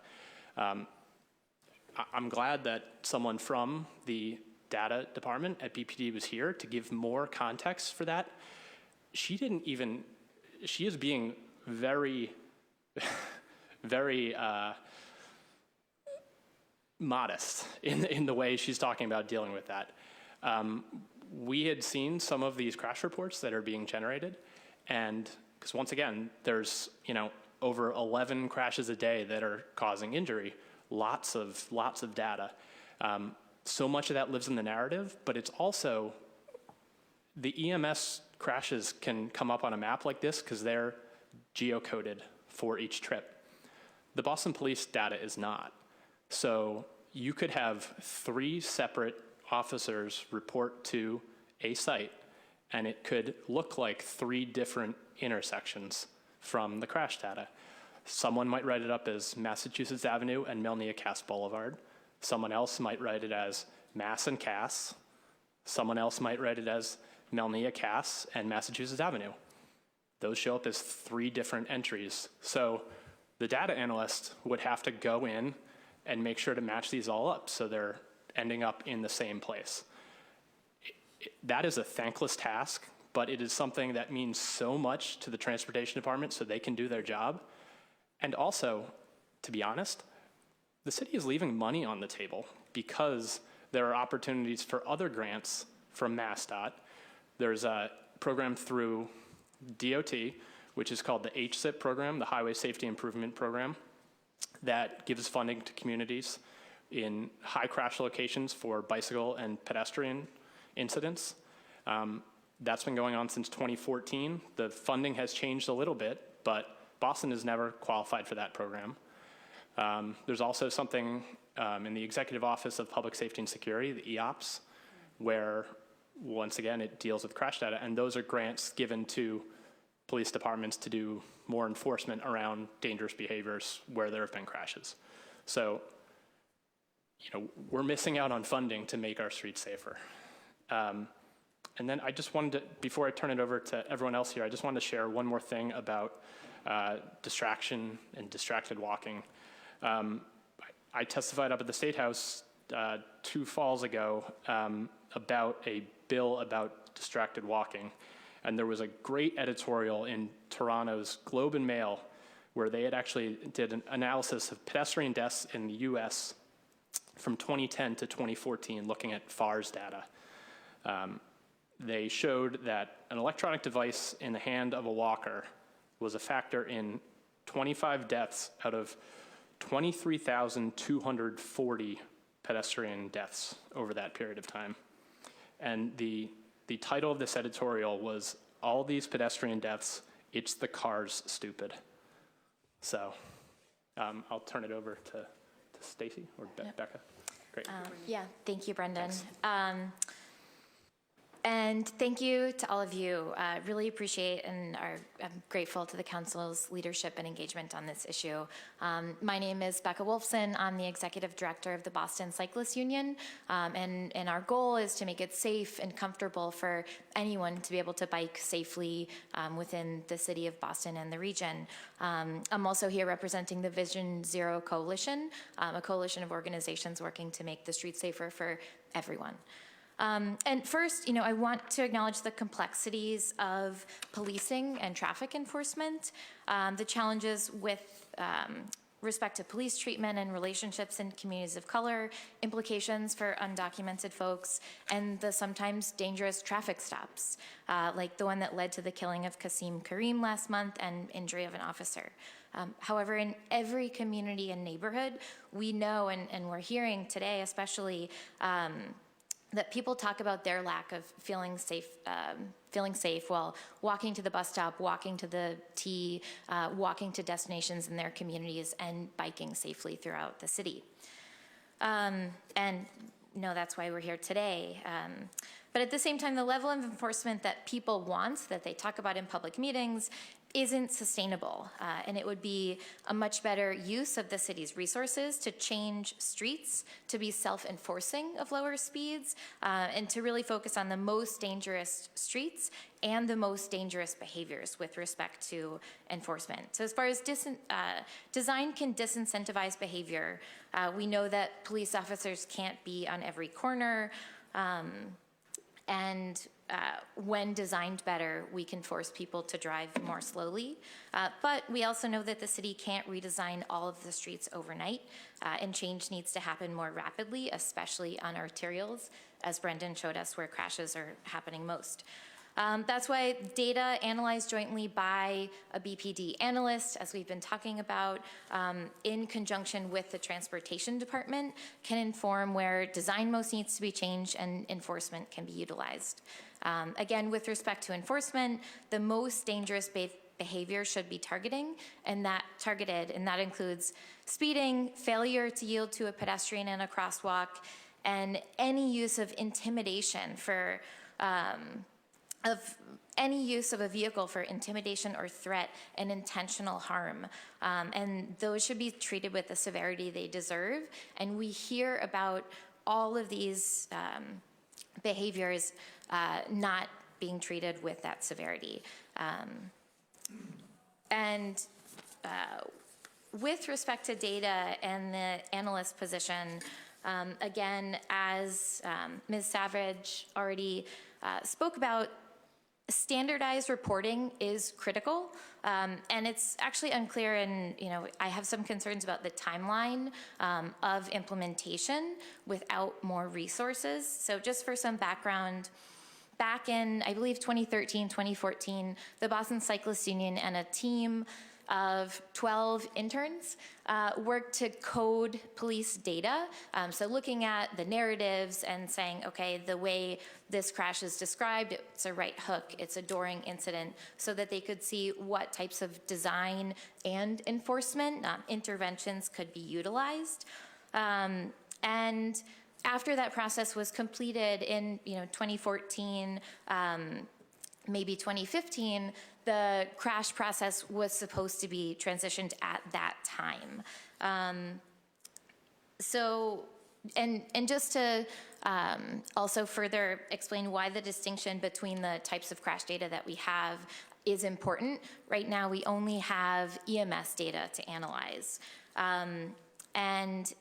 I'm glad that someone from the data department at BPD was here to give more context for that. She is being very, very modest in the way she's talking about dealing with that. We had seen some of these crash reports that are being generated, and because once again, there's over 11 crashes a day that are causing injury, lots of data. So much of that lives in the narrative, but it's also the EMS crashes can come up on a map like this because they're geocoded for each trip. The Boston Police data is not. So you could have 3 separate officers report to a site, and it could look like 3 different intersections from the crash data. Someone might write it up as Massachusetts Avenue and Melnia Cass Boulevard. Someone else might write it as Mass and Cass. Someone else might write it as Melnia Cass and Massachusetts Avenue. Those show up as 3 different entries. So the data analyst would have to go in and make sure to match these all up so they're ending up in the same place. That is a thankless task, but it is something that means so much to the Transportation Department so they can do their job. And also, to be honest, the city is leaving money on the table because there are opportunities for other grants from MassDOT. There's a program through DOT, which is called the HSIP program, the Highway Safety Improvement Program, that gives funding to communities in high crash locations for bicycle and pedestrian incidents. That's been going on since 2014. The funding has changed a little bit, but Boston has never qualified for that program. There's also something in the Executive Office of Public Safety and Security, the EOPS, where once again, it deals with crash data, and those are grants given to police departments to do more enforcement around dangerous behaviors where there have been crashes. So, we're missing out on funding to make our streets safer. And then I just wanted to, before I turn it over to everyone else here, I just wanted to share one more thing about distraction and distracted walking. I testified up at the State House 2 falls ago about a bill about distracted walking. And there was a great editorial in Toronto's Globe and Mail where they had actually did an analysis of pedestrian deaths in the US from 2010 to 2014, looking at FARS data. They showed that an electronic device in the hand of a walker was a factor in 25 deaths out of 23,240 pedestrian deaths over that period of time. And the title of this editorial was, "All These Pedestrian Deaths, It's the Cars, Stupid." So I'll turn it over to Stacy or Becca. Great. Yeah, thank you, Brendan. And thank you to all of you. Really appreciate and I'm grateful to the council's leadership and engagement on this issue. My name is Becca Wolfson. I'm the executive director of the Boston Cyclists Union. And our goal is to make it safe and comfortable for anyone to be able to bike safely within the city of Boston and the region. I'm also here representing the Vision Zero Coalition, a coalition of organizations working to make the streets safer for everyone. And first, I want to acknowledge the complexities of policing and traffic enforcement, the challenges with respect to police treatment and relationships in communities of color, implications for undocumented folks, and the sometimes dangerous traffic stops, like the one that led to the killing of Qasim Kareem last month and injury of an officer. However, in every community and neighborhood, we know, and we're hearing today especially, that people talk about their lack of feeling safe while walking to the bus stop, walking to the T, walking to destinations in their communities, and biking safely throughout the city. And that's why we're here today. But at the same time, the level of enforcement that people want, that they talk about in public meetings, isn't sustainable, and it would be a much better use of the city's resources to change streets to be self-enforcing of lower speeds and to really focus on the most dangerous streets and the most dangerous behaviors with respect to enforcement. So as far as design can disincentivize behavior, we know that police officers can't be on every corner, and when designed better, we can force people to drive more slowly. But we also know that the city can't redesign all of the streets overnight, and change needs to happen more rapidly, especially on arterials, as Brendan showed us where crashes are happening most. That's why data analyzed jointly by a BPD analyst, as we've been talking about, in conjunction with the transportation department, can inform where design most needs to be changed and enforcement can be utilized. Again, with respect to enforcement, the most dangerous behavior should be targeted, and that includes speeding, failure to yield to a pedestrian in a crosswalk, and any use of intimidation of any use of a vehicle for intimidation or threat and intentional harm. And those should be treated with the severity they deserve. And we hear about all of these behaviors not being treated with that severity. With respect to data and the analyst position, again, as Ms. Savage already spoke about, standardized reporting is critical, and it's actually unclear, and I have some concerns about the timeline of implementation without more resources. So just for some background, back in, I believe, 2013, 2014, the Boston Cyclists Union and a team of 12 interns worked to code police data. So looking at the narratives and saying, okay, the way this crash is described, it's a right hook, it's a dooring incident, so that they could see what types of design and enforcement interventions could be utilized. And after that process was completed in 2014, maybe 2015, the crash process was supposed to be transitioned at that time. And just to also further explain why the distinction between the types of crash data that we have is important, right now we only have EMS data to analyze. And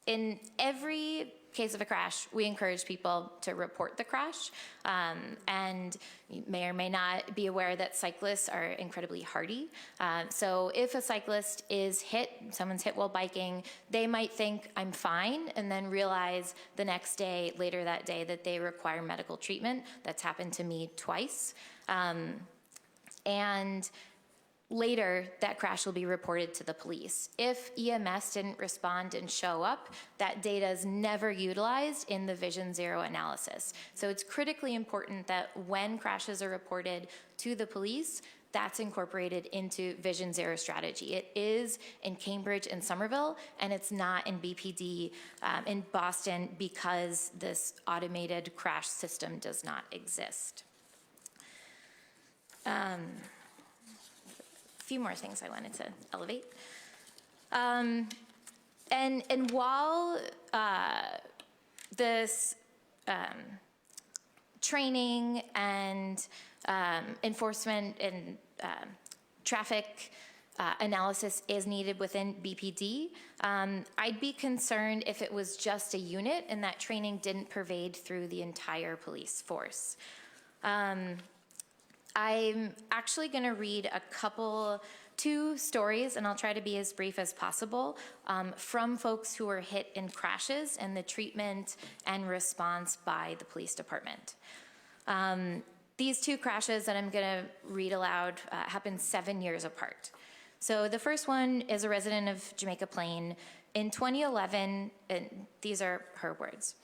in every case of a crash, we encourage people to report the crash. And you may or may not be aware that cyclists are incredibly hardy. So if a cyclist is hit, someone's hit while biking, they might think, I'm fine, and then realize the next day, later that day, that they require medical treatment. That's happened to me twice. And later, that crash will be reported to the police. If EMS didn't respond and show up, that data is never utilized in the Vision Zero analysis. So it's critically important that when crashes are reported to the police, that's incorporated into Vision Zero strategy. It is in Cambridge and Somerville, and it's not in BPD in Boston because this automated crash system does not exist. Few more things I wanted to elevate. And while this training and enforcement and traffic analysis is needed within BPD, I'd be concerned if it was just a unit and that training didn't pervade through the entire police force. I'm actually going to read two stories, and I'll try to be as brief as possible, from folks who were hit in crashes and the treatment and response by the police department. These two crashes that I'm going to read aloud happened 7 years apart. So the first one is a resident of Jamaica Plain. In 2011, and these are her words.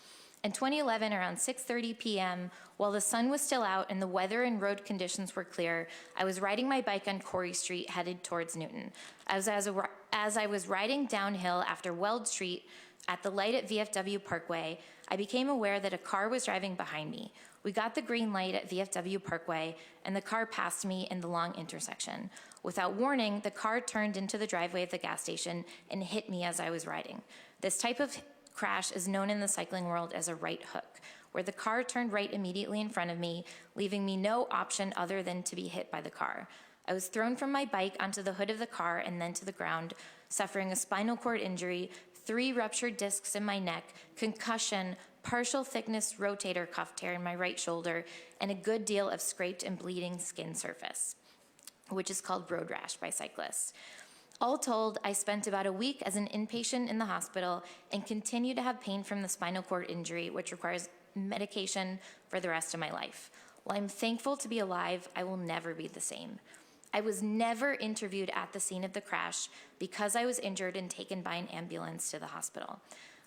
In 2011, around 6:30 p.m., while the sun was still out and the weather and road conditions were clear, I was riding my bike on Corey Street headed towards Newton. As I was riding downhill after Weld Street at the light at VFW Parkway, I became aware that a car was driving behind me. We got the green light at VFW Parkway, and the car passed me in the long intersection. Without warning, the car turned into the driveway of the gas station and hit me as I was riding. This type of crash is known in the cycling world as a right hook, where the car turned right immediately in front of me, leaving me no option other than to be hit by the car. I was thrown from my bike onto the hood of the car and then to the ground, suffering a spinal cord injury, 3 ruptured discs in my neck, concussion, partial thickness rotator cuff tear in my right shoulder, and a good deal of scraped and bleeding skin surface, which is called road rash by cyclists. All told, I spent about a week as an inpatient in the hospital and continue to have pain from the spinal cord injury, which requires medication for the rest of my life. While I'm thankful to be alive, I will never be the same. I was never interviewed at the scene of the crash because I was injured and taken by an ambulance to the hospital.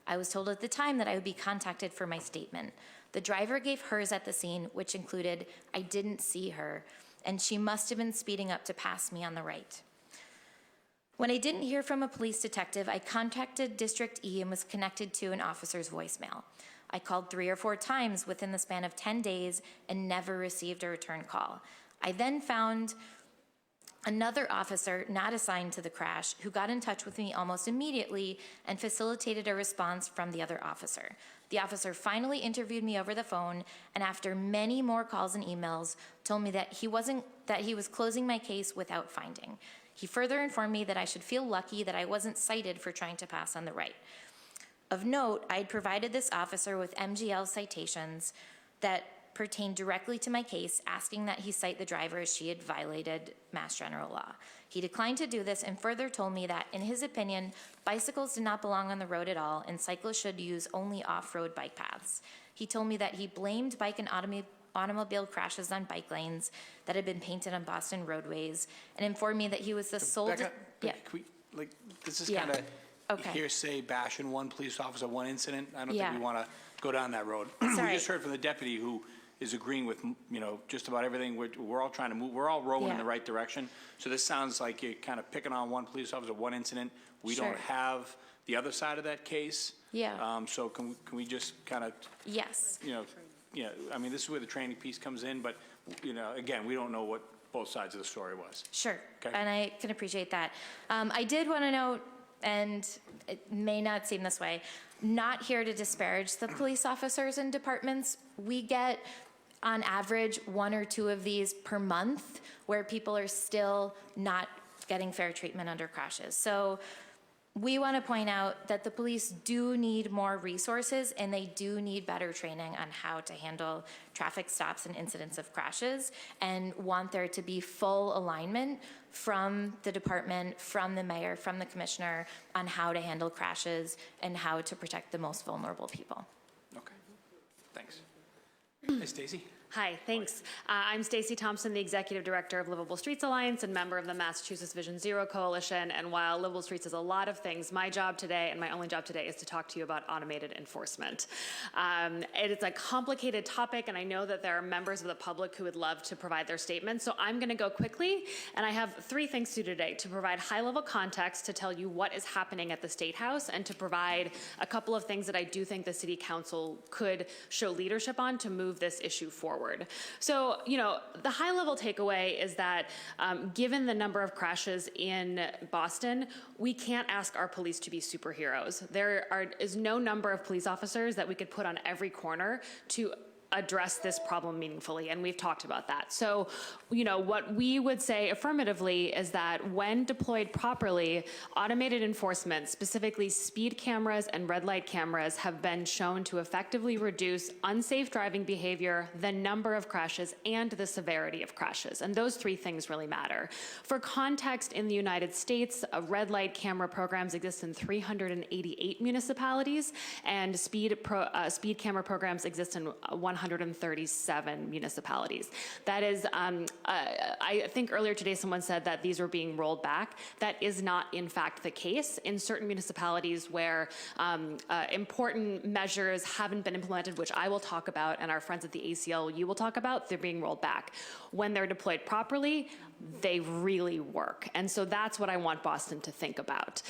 I was told at the time that I would be contacted for my statement. The driver gave hers at the scene, which included, I didn't see her, and she must have been speeding up to pass me on the right. When I didn't hear from a police detective, I contacted District E and was connected to an officer's voicemail. I called 3 or 4 times within the span of 10 days and never received a return call. I then found another officer not assigned to the crash who got in touch with me almost immediately and facilitated a response from the other officer. The officer finally interviewed me over the phone, and after many more calls and emails, told me that he was closing my case without finding. He further informed me that I should feel lucky that I wasn't cited for trying to pass on the right. Of note, I had provided this officer with MGL citations that pertained directly to my case, asking that he cite the driver as she had violated Mass General Law. He declined to do this and further told me that, in his opinion, bicycles did not belong on the road at all and cyclists should use only off-road bike paths. He told me that he blamed bike and automobile crashes on bike lanes that had been painted on Boston roadways and informed me that he was the sole... Becca, can we, this is kind of hearsay bashing one police officer, one incident. I don't think we want to go down that road. We just heard from the deputy who is agreeing with, just about everything. We're all trying to move. We're all rowing in the right direction. So this sounds like you're kind of picking on one police officer, one incident. We don't have the other side of that case. Yeah. So can we just kind of, Yes. I mean, this is where the training piece comes in, but, again, we don't know what both sides of the story was. Sure. Okay. And I can appreciate that. I did want to note, and it may not seem this way, not here to disparage the police officers and departments. We get, on average, 1 or 2 of these per month where people are still not getting fair treatment under crashes. So we want to point out that the police do need more resources and they do need better training on how to handle traffic stops and incidents of crashes, and want there to be full alignment from the department, from the mayor, from the commissioner on how to handle crashes and how to protect the most vulnerable people. Okay. Thanks. Hey, Stacy. Hi, thanks. I'm Stacy Thompson, the Executive Director of Livable Streets Alliance and member of the Massachusetts Vision Zero Coalition. And while Livable Streets is a lot of things, my job today, and my only job today, is to talk to you about automated enforcement. It's a complicated topic, and I know that there are members of the public who would love to provide their statements. So I'm going to go quickly, and I have 3 things to do today: to provide high-level context, to tell you what is happening at the State House, and to provide a couple of things that I do think the City Council could show leadership on to move this issue forward. So, the high-level takeaway is that given the number of crashes in Boston, we can't ask our police to be superheroes. There is no number of police officers that we could put on every corner to address this problem meaningfully, and we've talked about that. So, what we would say affirmatively is that when deployed properly, automated enforcement, specifically speed cameras and red light cameras, have been shown to effectively reduce unsafe driving behavior, the number of crashes, and the severity of crashes. And those 3 things really matter. For context, in the United States, red light camera programs exist in 388 municipalities, and speed camera programs exist in 137 municipalities. That is, I think earlier today someone said that these were being rolled back. That is not, in fact, the case. In certain municipalities where important measures haven't been implemented, which I will talk about, and our friends at the ACLU will talk about, they're being rolled back. When they're deployed properly, they really work. And so that's what I want Boston to think about.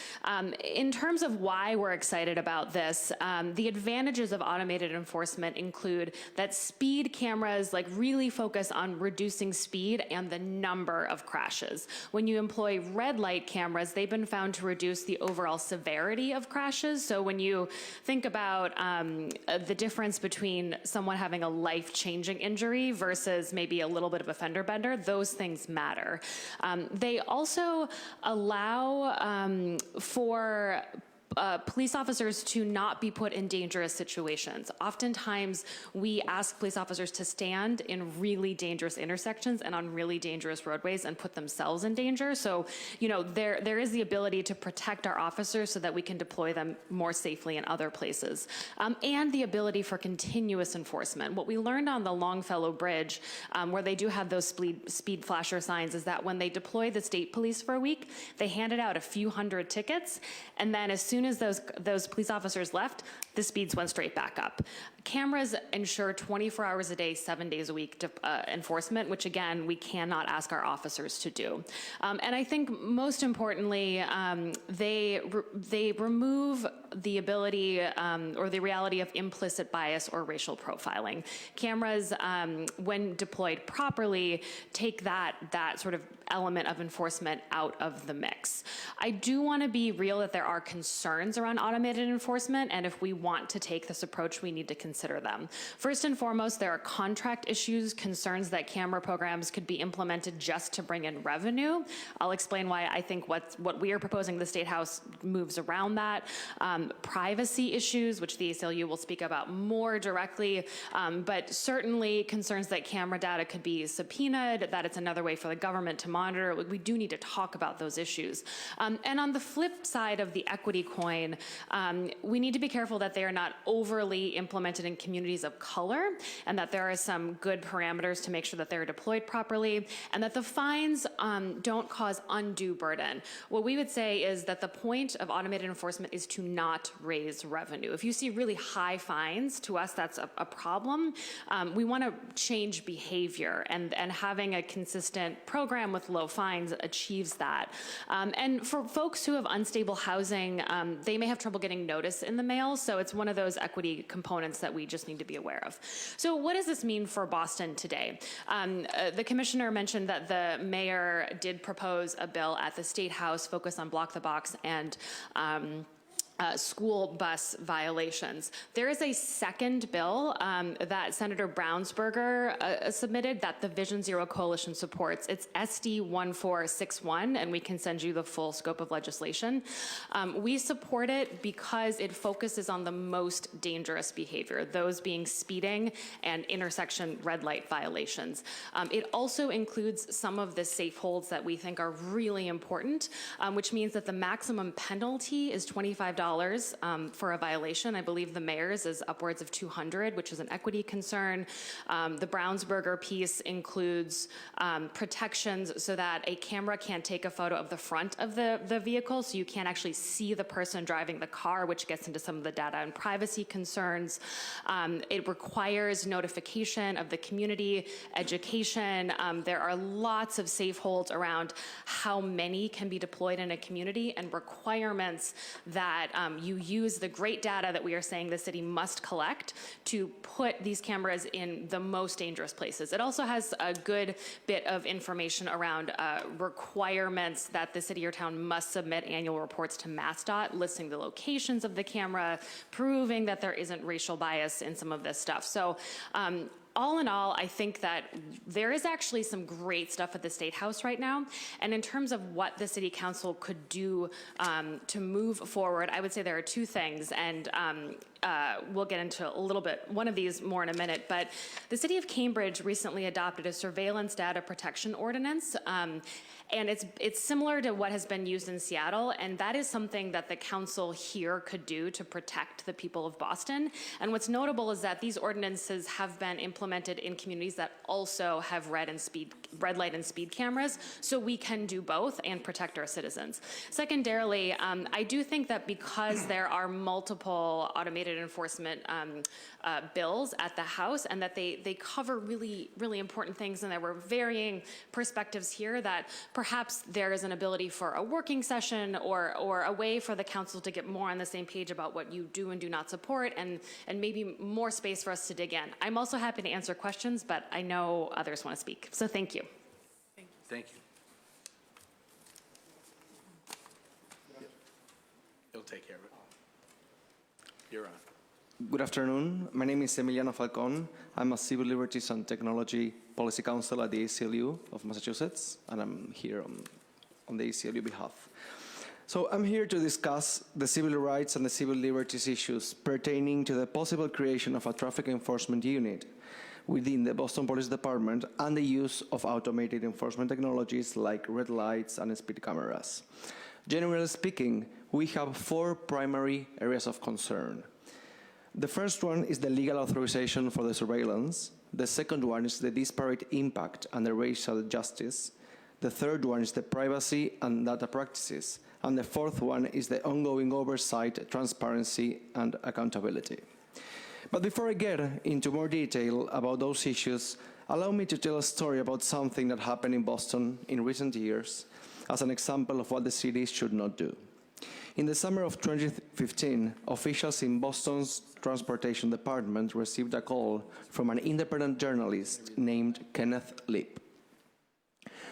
In terms of why we're excited about this, the advantages of automated enforcement include that speed cameras really focus on reducing speed and the number of crashes. When you employ red light cameras, they've been found to reduce the overall severity of crashes. So when you think about the difference between someone having a life-changing injury versus maybe a little bit of a fender bender, those things matter. They also allow for police officers to not be put in dangerous situations. Oftentimes, we ask police officers to stand in really dangerous intersections and on really dangerous roadways and put themselves in danger. So, there is the ability to protect our officers so that we can deploy them more safely in other places. And the ability for continuous enforcement. What we learned on the Longfellow Bridge, where they do have those speed flasher signs, is that when they deploy the state police for a week, they handed out a few hundred tickets, and then as soon as those police officers left, the speeds went straight back up. Cameras ensure 24 hours a day, 7 days a week enforcement, which again, we cannot ask our officers to do. And I think most importantly, they remove the ability or the reality of implicit bias or racial profiling. Cameras, when deployed properly, take that sort of element of enforcement out of the mix. I do want to be real that there are concerns around automated enforcement, and if we want to take this approach, we need to consider them. First and foremost, there are contract issues, concerns that camera programs could be implemented just to bring in revenue. I'll explain why I think what we are proposing the State House moves around that. Privacy issues, which the ACLU will speak about more directly, but certainly concerns that camera data could be subpoenaed, that it's another way for the government to monitor. We do need to talk about those issues. And on the flip side of the equity coin, we need to be careful that that they are not overly implemented in communities of color, and that there are some good parameters to make sure that they're deployed properly, and that the fines don't cause undue burden. What we would say is that the point of automated enforcement is to not raise revenue. If you see really high fines, to us that's a problem. We want to change behavior, and having a consistent program with low fines achieves that. And for folks who have unstable housing, they may have trouble getting notice in the mail, so it's one of those equity components that we just need to be aware of. So what does this mean for Boston today? The commissioner mentioned that the mayor did propose a bill at the State House focused on block the box and school bus violations. There is a second bill that Senator Brownsberger submitted that the Vision Zero Coalition supports. It's SD 1461, and we can send you the full scope of legislation. We support it because it focuses on the most dangerous behavior, those being speeding and intersection red light violations. It also includes some of the safe holds that we think are really important, which means that the maximum penalty is $25 for a violation. I believe the mayor's is upwards of $200, which is an equity concern. The Brownsberger piece includes protections so that a camera can't take a photo of the front of the vehicle, so you can't actually see the person driving the car, which gets into some of the data and privacy concerns. It requires notification of the community, education. There are lots of safe holds around how many can be deployed in a community, and requirements that you use the great data that we are saying the city must collect to put these cameras in the most dangerous places. It also has a good bit of information around requirements that the city or town must submit annual reports to MassDOT, listing the locations of the camera, proving that there isn't racial bias in some of this stuff. So all in all, I think that there is actually some great stuff at the State House right now. And in terms of what the City Council could do to move forward, I would say there are two things. And we'll get into a little bit, one of these more in a minute. But the City of Cambridge recently adopted a surveillance data protection ordinance. And it's similar to what has been used in Seattle, and that is something that the council here could do to protect the people of Boston. And what's notable is that these ordinances have been implemented in communities that also have red light and speed cameras, so we can do both and protect our citizens. Secondarily, I do think that because there are multiple automated enforcement bills at the House, and that they cover really, really important things, and there were varying perspectives here, that perhaps there is an ability for a working session or a way for the council to get more on the same page about what you do and do not support, and maybe more space for us to dig in. I'm also happy to answer questions, but I know others want to speak. So thank you. Thank you. He'll take care of it. You're on. Good afternoon. My name is Emiliano Falcon. I'm a Civil Liberties and Technology Policy Counsel at the ACLU of Massachusetts, and I'm here on the ACLU behalf. So I'm here to discuss the civil rights and the civil liberties issues pertaining to the possible creation of a traffic enforcement unit within the Boston Police Department and the use of automated enforcement technologies like red lights and speed cameras. Generally speaking, we have four primary areas of concern. The first one is the legal authorization for the surveillance. The second one is the disparate impact and the racial justice. The third one is the privacy and data practices. And the fourth one is the ongoing oversight, transparency, and accountability. But before I get into more detail about those issues, allow me to tell a story about something that happened in Boston in recent years as an example of what the city should not do. In the summer of 2015, officials in Boston's Transportation Department received a call from an independent journalist named Kenneth Lipp.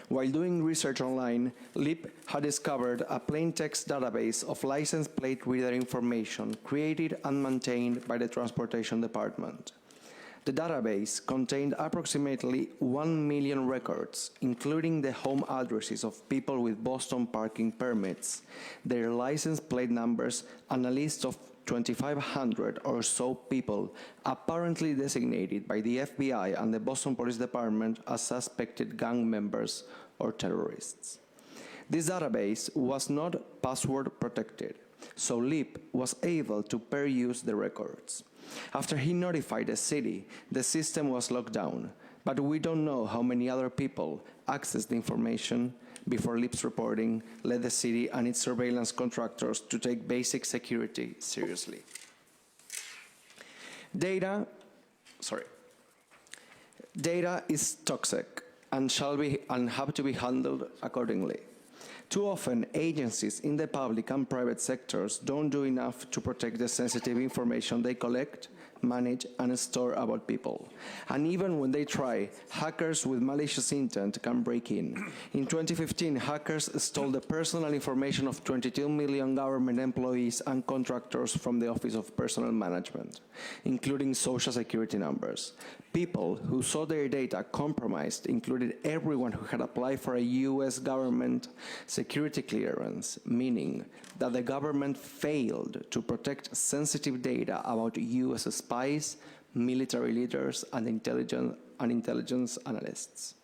While doing research online, Lipp had discovered a plain text database of license plate reader information created and maintained by the Transportation Department. The database contained approximately 1 million records, including the home addresses of people with Boston parking permits, their license plate numbers, and a list of 2,500 or so people apparently designated by the FBI and the Boston Police Department as suspected gang members or terrorists. This database was not password protected, so LIP was able to peruse the records. After he notified the city, the system was locked down, but we don't know how many other people accessed the information before LIP's reporting led the city and its surveillance contractors to take basic security seriously. Data is toxic and have to be handled accordingly. Too often, agencies in the public and private sectors don't do enough to protect the sensitive information they collect, manage, and store about people. And even when they try, hackers with malicious intent can break in. In 2015, hackers stole the personal information of 22 million government employees and contractors from the Office of Personnel Management, including social security numbers. People who saw their data compromised included everyone who had applied for a US government security clearance, meaning that the government failed to protect sensitive data about US spies, military leaders, and intelligence analysts.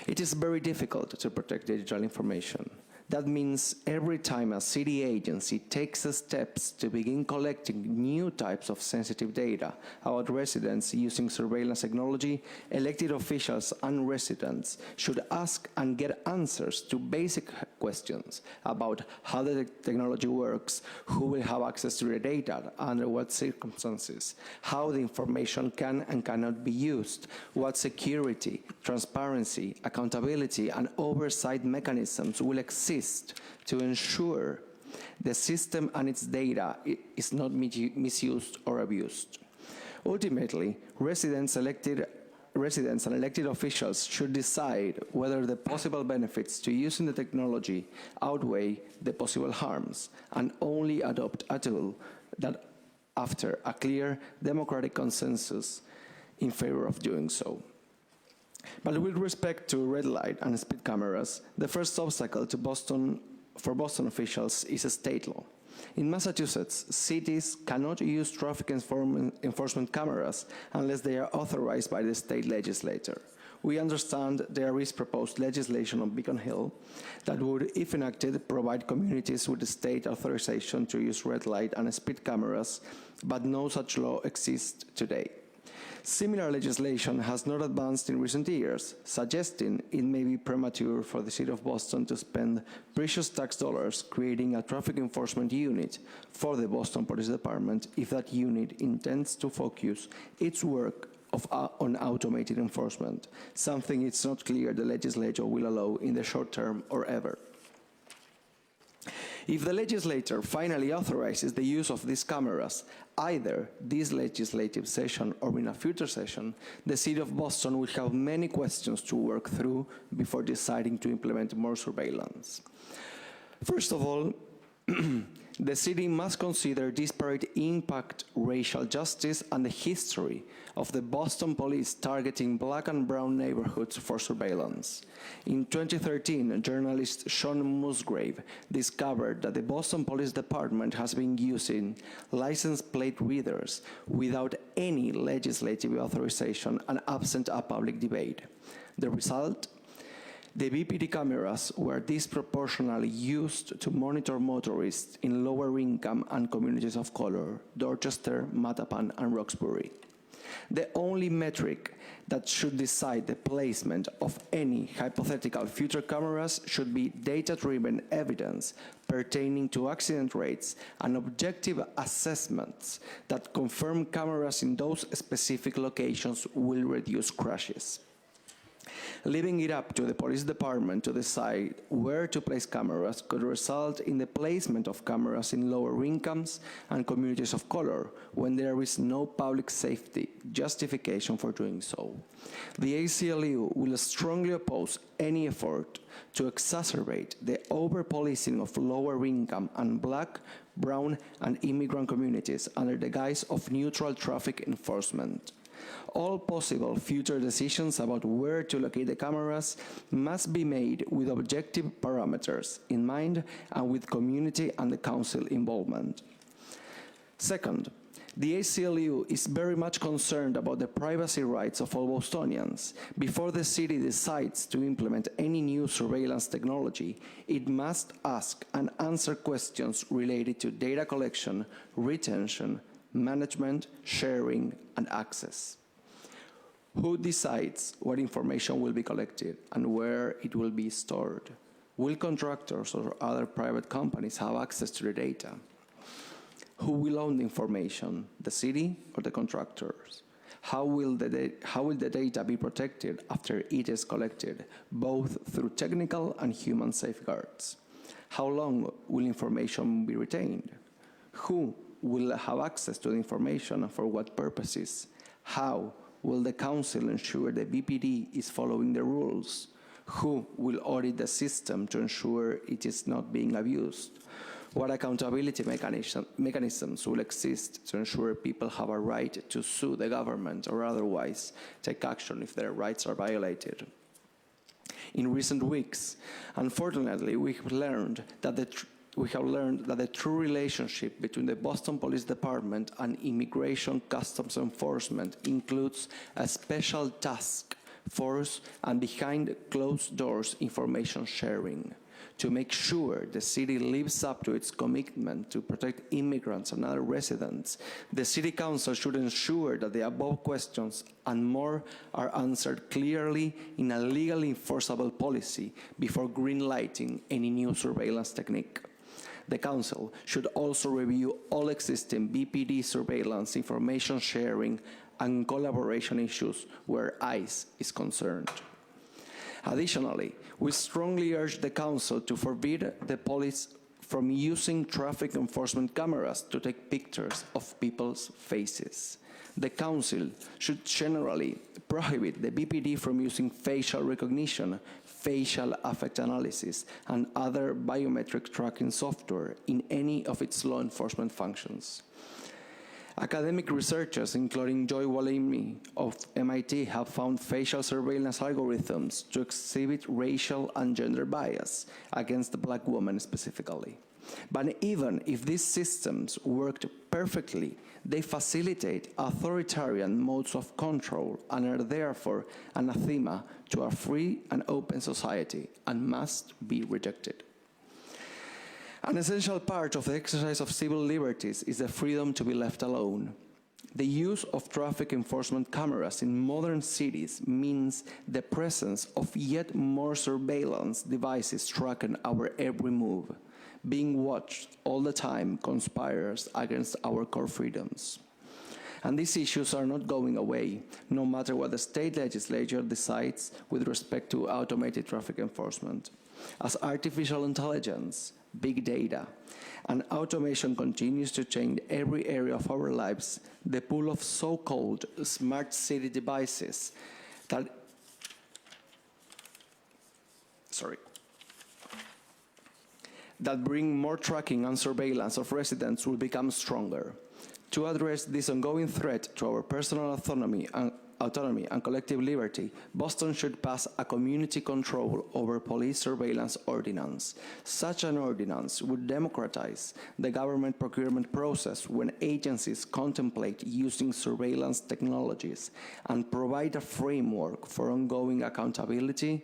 It is very difficult to protect digital information. That means every time a city agency takes steps to begin collecting new types of sensitive data about residents using surveillance technology, elected officials and residents should ask and get answers to basic questions about how the technology works, who will have access to the data, under what circumstances, how the information can and cannot be used, what security, transparency, accountability, and oversight mechanisms will exist to ensure the system and its data is not misused or abused. Ultimately, residents and elected officials should decide whether the possible benefits to using the technology outweigh the possible harms, and only adopt a tool that after a clear democratic consensus in favor of doing so. But with respect to red light and speed cameras, the first obstacle for Boston officials is state law. In Massachusetts, cities cannot use traffic enforcement cameras unless they are authorized by the state legislature. We understand there is proposed legislation on Beacon Hill that would, if enacted, provide communities with state authorization to use red light and speed cameras, but no such law exists today. Similar legislation has not advanced in recent years, suggesting it may be premature for the City of Boston to spend precious tax dollars creating a traffic enforcement unit for the Boston Police Department if that unit intends to focus its work on automated enforcement, something it's not clear the legislature will allow in the short term or ever. If the legislature finally authorizes the use of these cameras, either this legislative session or in a future session, the City of Boston will have many questions to work through before deciding to implement more surveillance. First of all, the city must consider disparate impact, racial justice, and the history of the Boston police targeting black and brown neighborhoods for surveillance. In 2013, journalist Sean Musgrave discovered that the Boston Police Department has been using license plate readers without any legislative authorization and absent a public debate. The result? The BPD cameras were disproportionately used to monitor motorists in lower income and communities of color, Dorchester, Mattapan, and Roxbury. The only metric that should decide the placement of any hypothetical future cameras should be data-driven evidence pertaining to accident rates and objective assessments that confirm cameras in those specific locations will reduce crashes. Leaving it up to the police department to decide where to place cameras could result in the placement of cameras in lower incomes and communities of color when there is no public safety justification for doing so. The ACLU will strongly oppose any effort to exacerbate the over-policing of lower income and black, brown, and immigrant communities under the guise of neutral traffic enforcement. All possible future decisions about where to locate the cameras must be made with objective parameters in mind and with community and the council involvement. Second, The ACLU is very much concerned about the privacy rights of all Bostonians. Before the city decides to implement any new surveillance technology, it must ask and answer questions related to data collection, retention, management, sharing, and access. Who decides what information will be collected and where it will be stored? Will contractors or other private companies have access to the data? Who will own the information, the city or the contractors? How will the data be protected after it is collected, both through technical and human safeguards? How long will information be retained? Who will have access to the information and for what purposes? How will the Council ensure the BPD is following the rules? Who will audit the system to ensure it is not being abused? What accountability mechanisms will exist to ensure people have a right to sue the government or otherwise take action if their rights are violated? In recent weeks, unfortunately, we have learned that the true relationship between the Boston Police Department and Immigration Customs Enforcement includes a special task force and behind closed doors information sharing. To make sure the city lives up to its commitment to protect immigrants and other residents, the City Council should ensure that the above questions and more are answered clearly in a legally enforceable policy before greenlighting any new surveillance technique. The Council should also review all existing BPD surveillance information sharing and collaboration issues where ICE is concerned. Additionally, we strongly urge the Council to forbid the police from using traffic enforcement cameras to take pictures of people's faces. The Council should generally prohibit the BPD from using facial recognition, facial affect analysis, and other biometric tracking software in any of its law enforcement functions. Academic researchers, including Jaywalking of MIT, have found facial surveillance algorithms to exhibit racial and gender bias against Black women specifically. But even if these systems worked perfectly, they facilitate authoritarian modes of control and are therefore anathema to a free and open society and must be rejected. An essential part of the exercise of civil liberties is the freedom to be left alone. The use of traffic enforcement cameras in modern cities means the presence of yet more surveillance devices tracking our every move. Being watched all the time conspires against our core freedoms. And these issues are not going away, no matter what the state legislature decides with respect to automated traffic enforcement. As artificial intelligence, big data, and automation continues to change every area of our lives, the pool of so-called smart city devices that bring more tracking and surveillance of residents will become stronger. To address this ongoing threat to our personal autonomy and collective liberty, Boston should pass a community control over police surveillance ordinance. Such an ordinance would democratize the government procurement process when agencies contemplate using surveillance technologies and provide a framework for ongoing accountability,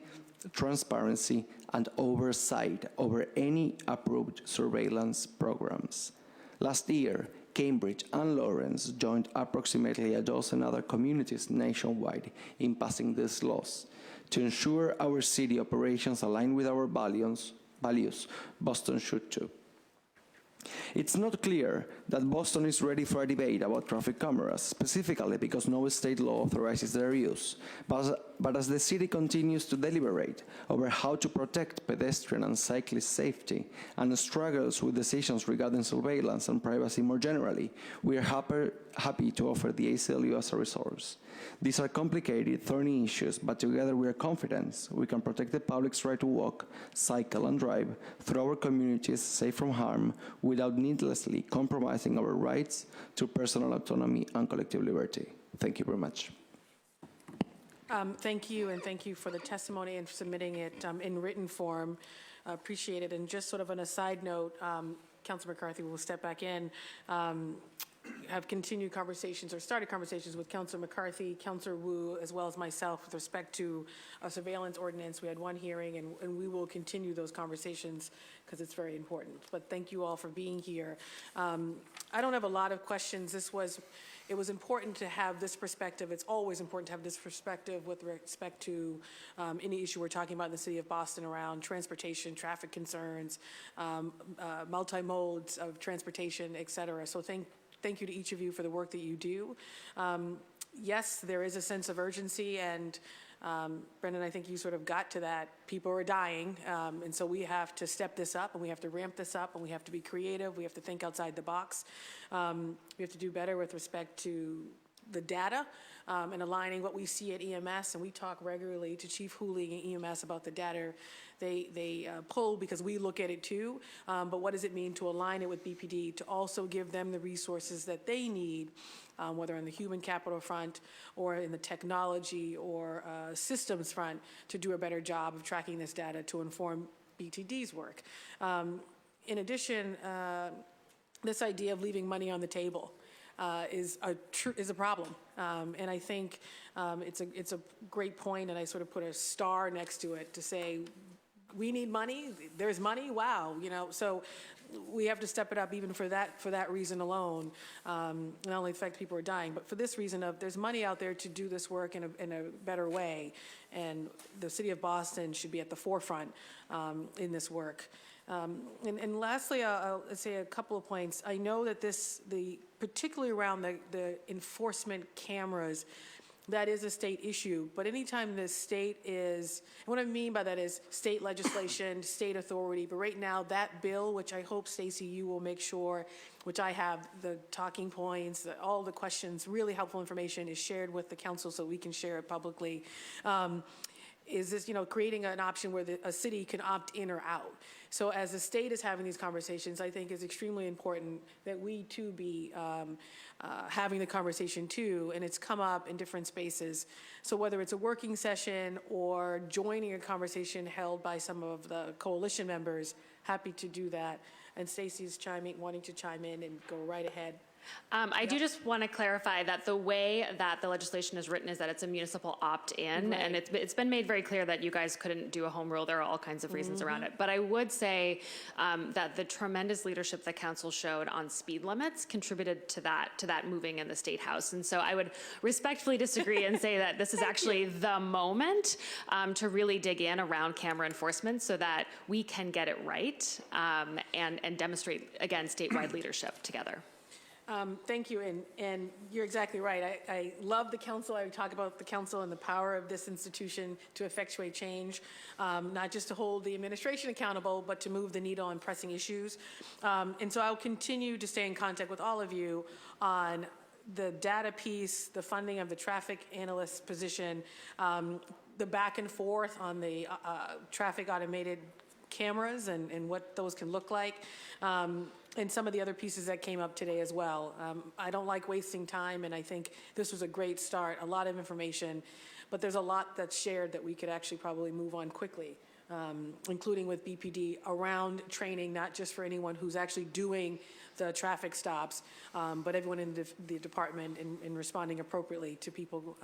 transparency, and oversight over any approved surveillance programs. Last year, Cambridge and Lawrence joined approximately a dozen other communities nationwide in passing these laws. To ensure our city operations align with our values, Boston should too. It's not clear that Boston is ready for a debate about traffic cameras, specifically because no state law authorizes their use. But as the city continues to deliberate over how to protect pedestrian and cyclist safety and struggles with decisions regarding surveillance and privacy more generally, we are happy to offer the ACLU as a resource. These are complicated, thorny issues, but together we are confident we can protect the public's right to walk, cycle, and drive through our communities safe from harm without needlessly compromising our rights to personal autonomy and collective liberty. Thank you very much. Thank you, and thank you for the testimony and submitting it in written form. Appreciate it. And just sort of on a side note, Councilor McCarthy will step back in. have continued conversations or started conversations with Councilor McCarthy, Councilor Wu, as well as myself with respect to a surveillance ordinance. We had one hearing, and we will continue those conversations because it's very important. But thank you all for being here. I don't have a lot of questions. It was important to have this perspective. It's always important to have this perspective with respect to any issue we're talking about in the city of Boston around transportation, traffic concerns, multi-modes of transportation, et cetera. So thank you to each of you for the work that you do. Yes, there is a sense of urgency, and Brendan, I think you sort of got to that. People are dying, and so we have to step this up, and we have to ramp this up, and we have to be creative. We have to think outside the box. We have to do better with respect to the data and aligning what we see at EMS, and we talk regularly to Chief Hooling and EMS about the data they pull, because we look at it too, but what does it mean to align it with BPD, to also give them the resources that they need, whether on the human capital front or in the technology or systems front, to do a better job of tracking this data to inform BTD's work. In addition, this idea of leaving money on the table is a problem, and I think it's a great point, and I sort of put a star next to it to say, we need money, there's money, wow, so we have to step it up even for that reason alone. Not only the fact people are dying, but for this reason of there's money out there to do this work in a better way, and the city of Boston should be at the forefront in this work. And lastly, I'll say a couple of points. I know that particularly around the enforcement cameras, that is a state issue, but anytime the state is, and what I mean by that is state legislation, state authority, but right now that bill, which I hope, Stacey, you will make sure, which I have the talking points, all the questions, really helpful information is shared with the council so we can share it publicly, is this, creating an option where a city can opt in or out. So as the state is having these conversations, I think it's extremely important that we too be having the conversation too, and it's come up in different spaces. So whether it's a working session or joining a conversation held by some of the coalition members, happy to do that. And Stacey's wanting to chime in and go right ahead. I do just want to clarify that the way that the legislation is written is that it's a municipal opt-in, and it's been made very clear that you guys couldn't do a home rule. There are all kinds of reasons around it. But I would say that the tremendous leadership the council showed on speed limits contributed to that moving in the State House. And so I would respectfully disagree and say that this is actually the moment to really dig in around camera enforcement so that we can get it right and demonstrate, again, statewide leadership together. Thank you, and you're exactly right. I love the council. I talk about the council and the power of this institution to effectuate change, not just to hold the administration accountable, but to move the needle on pressing issues. And so I'll continue to stay in contact with all of you on the data piece, the funding of the traffic analyst position, the back and forth on the traffic automated cameras and what those can look like. And some of the other pieces that came up today as well. I don't like wasting time, and I think this was a great start, a lot of information, but there's a lot that's shared that we could actually probably move on quickly, including with BPD around training, not just for anyone who's actually doing the traffic stops, but everyone in the department in responding appropriately to people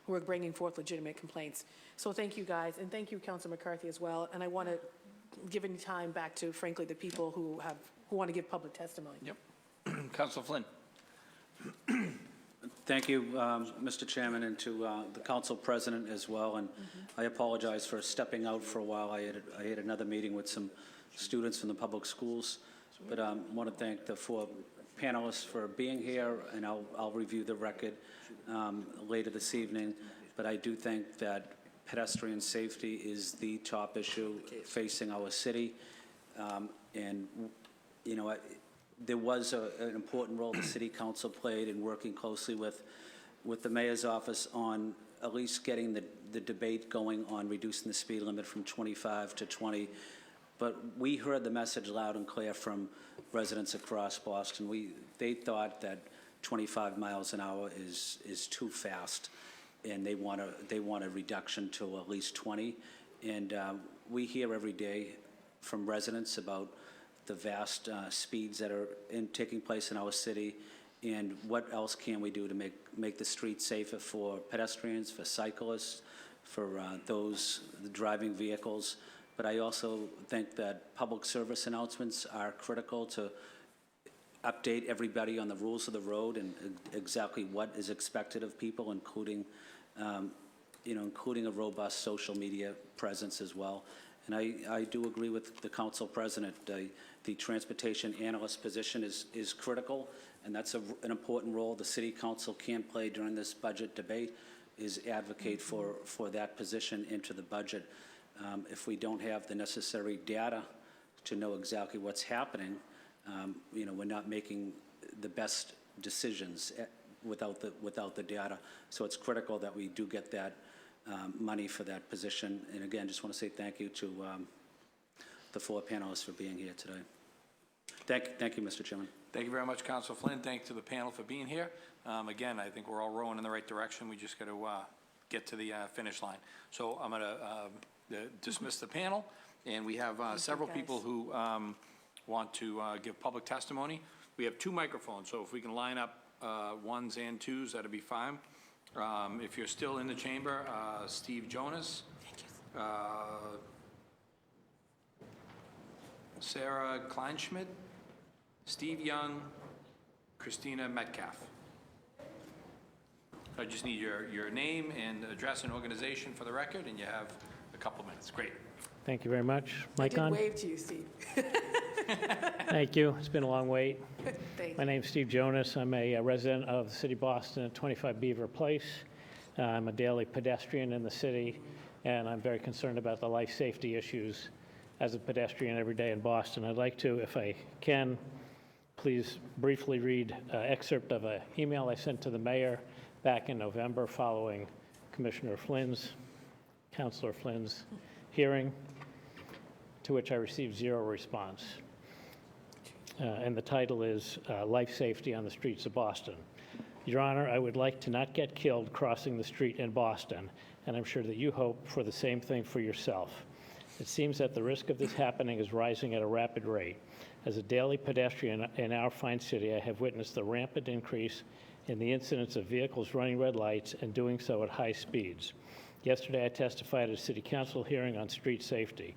who are bringing forth legitimate complaints. So thank you, guys, and thank you, Councilor McCarthy, as well. And I want to give any time back to, frankly, the people who want to give public testimony. Yep. Councilor Flynn. Thank you, Mr. Chairman, and to the council president as well. And I apologize for stepping out for a while. I had another meeting with some students from the public schools, but I want to thank the four panelists for being here, and I'll review the record later this evening. But I do think that pedestrian safety is the top issue facing our city, and there was an important role the city council played in working closely with the mayor's office on at least getting the debate going on reducing the speed limit from 25 to 20. But we heard the message loud and clear from residents across Boston. They thought that 25 miles an hour is too fast, and they want a reduction to at least 20. And we hear every day from residents about the vast speeds that are taking place in our city, and what else can we do to make the streets safer for pedestrians, for cyclists, for those driving vehicles. But I also think that public service announcements are critical to update everybody on the rules of the road and exactly what is expected of people, including, including a robust social media presence as well. And I do agree with the council president. The transportation analyst position is critical, and that's an important role the city council can play during this budget debate, is advocate for that position into the budget. If we don't have the necessary data to know exactly what's happening, we're not making the best decisions without the data. So it's critical that we do get that money for that position. And again, just want to say thank you to the 4 panelists for being here today. Thank you, Mr. Chairman. Thank you very much, Councilor Flynn. Thanks to the panel for being here. Again, I think we're all rowing in the right direction. We just got to get to the finish line. So I'm going to dismiss the panel, and we have several people who want to give public testimony. We have 2 microphones, so if we can line up 1s and 2s, that'd be fine. If you're still in the chamber, Steve Jonas, Sarah Kleinschmidt, Steve Young, Christina Metcalf. I just need your name and address and organization for the record, and you have a couple minutes. Great. Thank you very much. Mic I on? did wave to you, Steve. Thank you. It's been a long wait. Thank My name's Steve Jonas. I'm a resident of the city of Boston at 25 Beaver Place. I'm a daily pedestrian in the city, and I'm very concerned about the life safety issues as a pedestrian every day in Boston. I'd like to, if I can, please briefly read an excerpt of an email I sent to the mayor back in November following Councilor Flynn's hearing, to which I received 0 response. And the title is Life Safety on the Streets of Boston. Your Honor, I would like to not get killed crossing the street in Boston, and I'm sure that you hope for the same thing for yourself. It seems that the risk of this happening is rising at a rapid rate. As a daily pedestrian in our fine city, I have witnessed the rampant increase in the incidence of vehicles running red lights and doing so at high speeds. Yesterday, I testified at a city council hearing on street safety.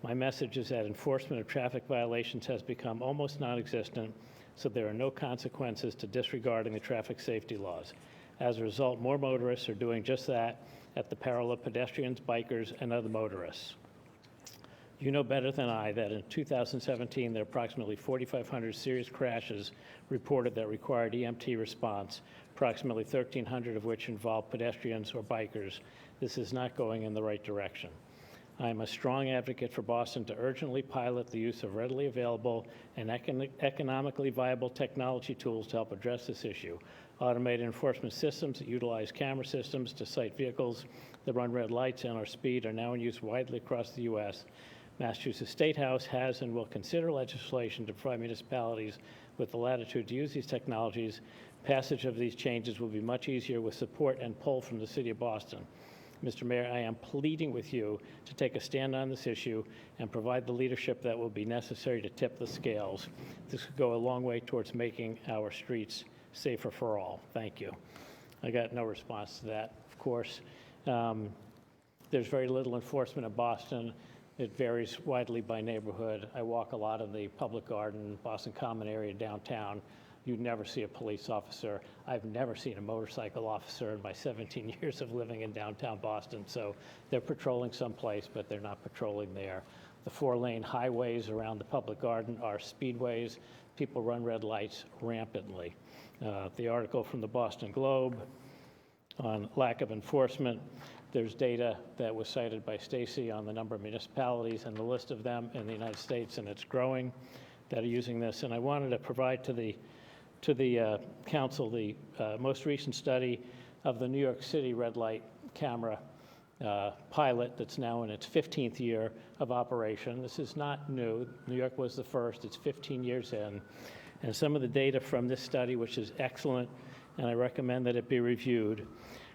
My message is that enforcement of traffic violations has become almost non-existent, so there are no consequences to disregarding the traffic safety laws. As a result, more motorists are doing just that at the peril of pedestrians, bikers, and other motorists. You know better than I that in 2017, there are approximately 4,500 serious crashes reported that required EMT response, approximately 1,300 of which involved pedestrians or bikers. This is not going in the right direction. I am a strong advocate for Boston to urgently pilot the use of readily available and economically viable technology tools to help address this issue. Automated enforcement systems that utilize camera systems to cite vehicles that run red lights and or speed are now in use widely across the U.S. Massachusetts State House has and will consider legislation to provide municipalities with the latitude to use these technologies. Passage of these changes will be much easier with support and pull from the City of Boston. Mr. Mayor, I am pleading with you to take a stand on this issue and provide the leadership that will be necessary to tip the scales. This could go a long way towards making our streets safer for all. Thank you. I got no response to that, of course. There's very little enforcement in Boston. It varies widely by neighborhood. I walk a lot in the public garden, Boston Common area downtown. You'd never see a police officer. I've never seen a motorcycle officer in my 17 years of living in downtown Boston. So they're patrolling someplace, but they're not patrolling there. The 4-lane highways around the public garden are speedways. People run red lights rampantly. The article from the Boston Globe on lack of enforcement, there's data that was cited by Stacy on the number of municipalities and the list of them in the United States, and it's growing, that are using this. And I wanted to provide to the council the most recent study of the New York City red light camera pilot that's now in its 15th year of operation. This is not new. New York was the first. It's 15 years in. And some of the data from this study, which is excellent, and I recommend that it be reviewed.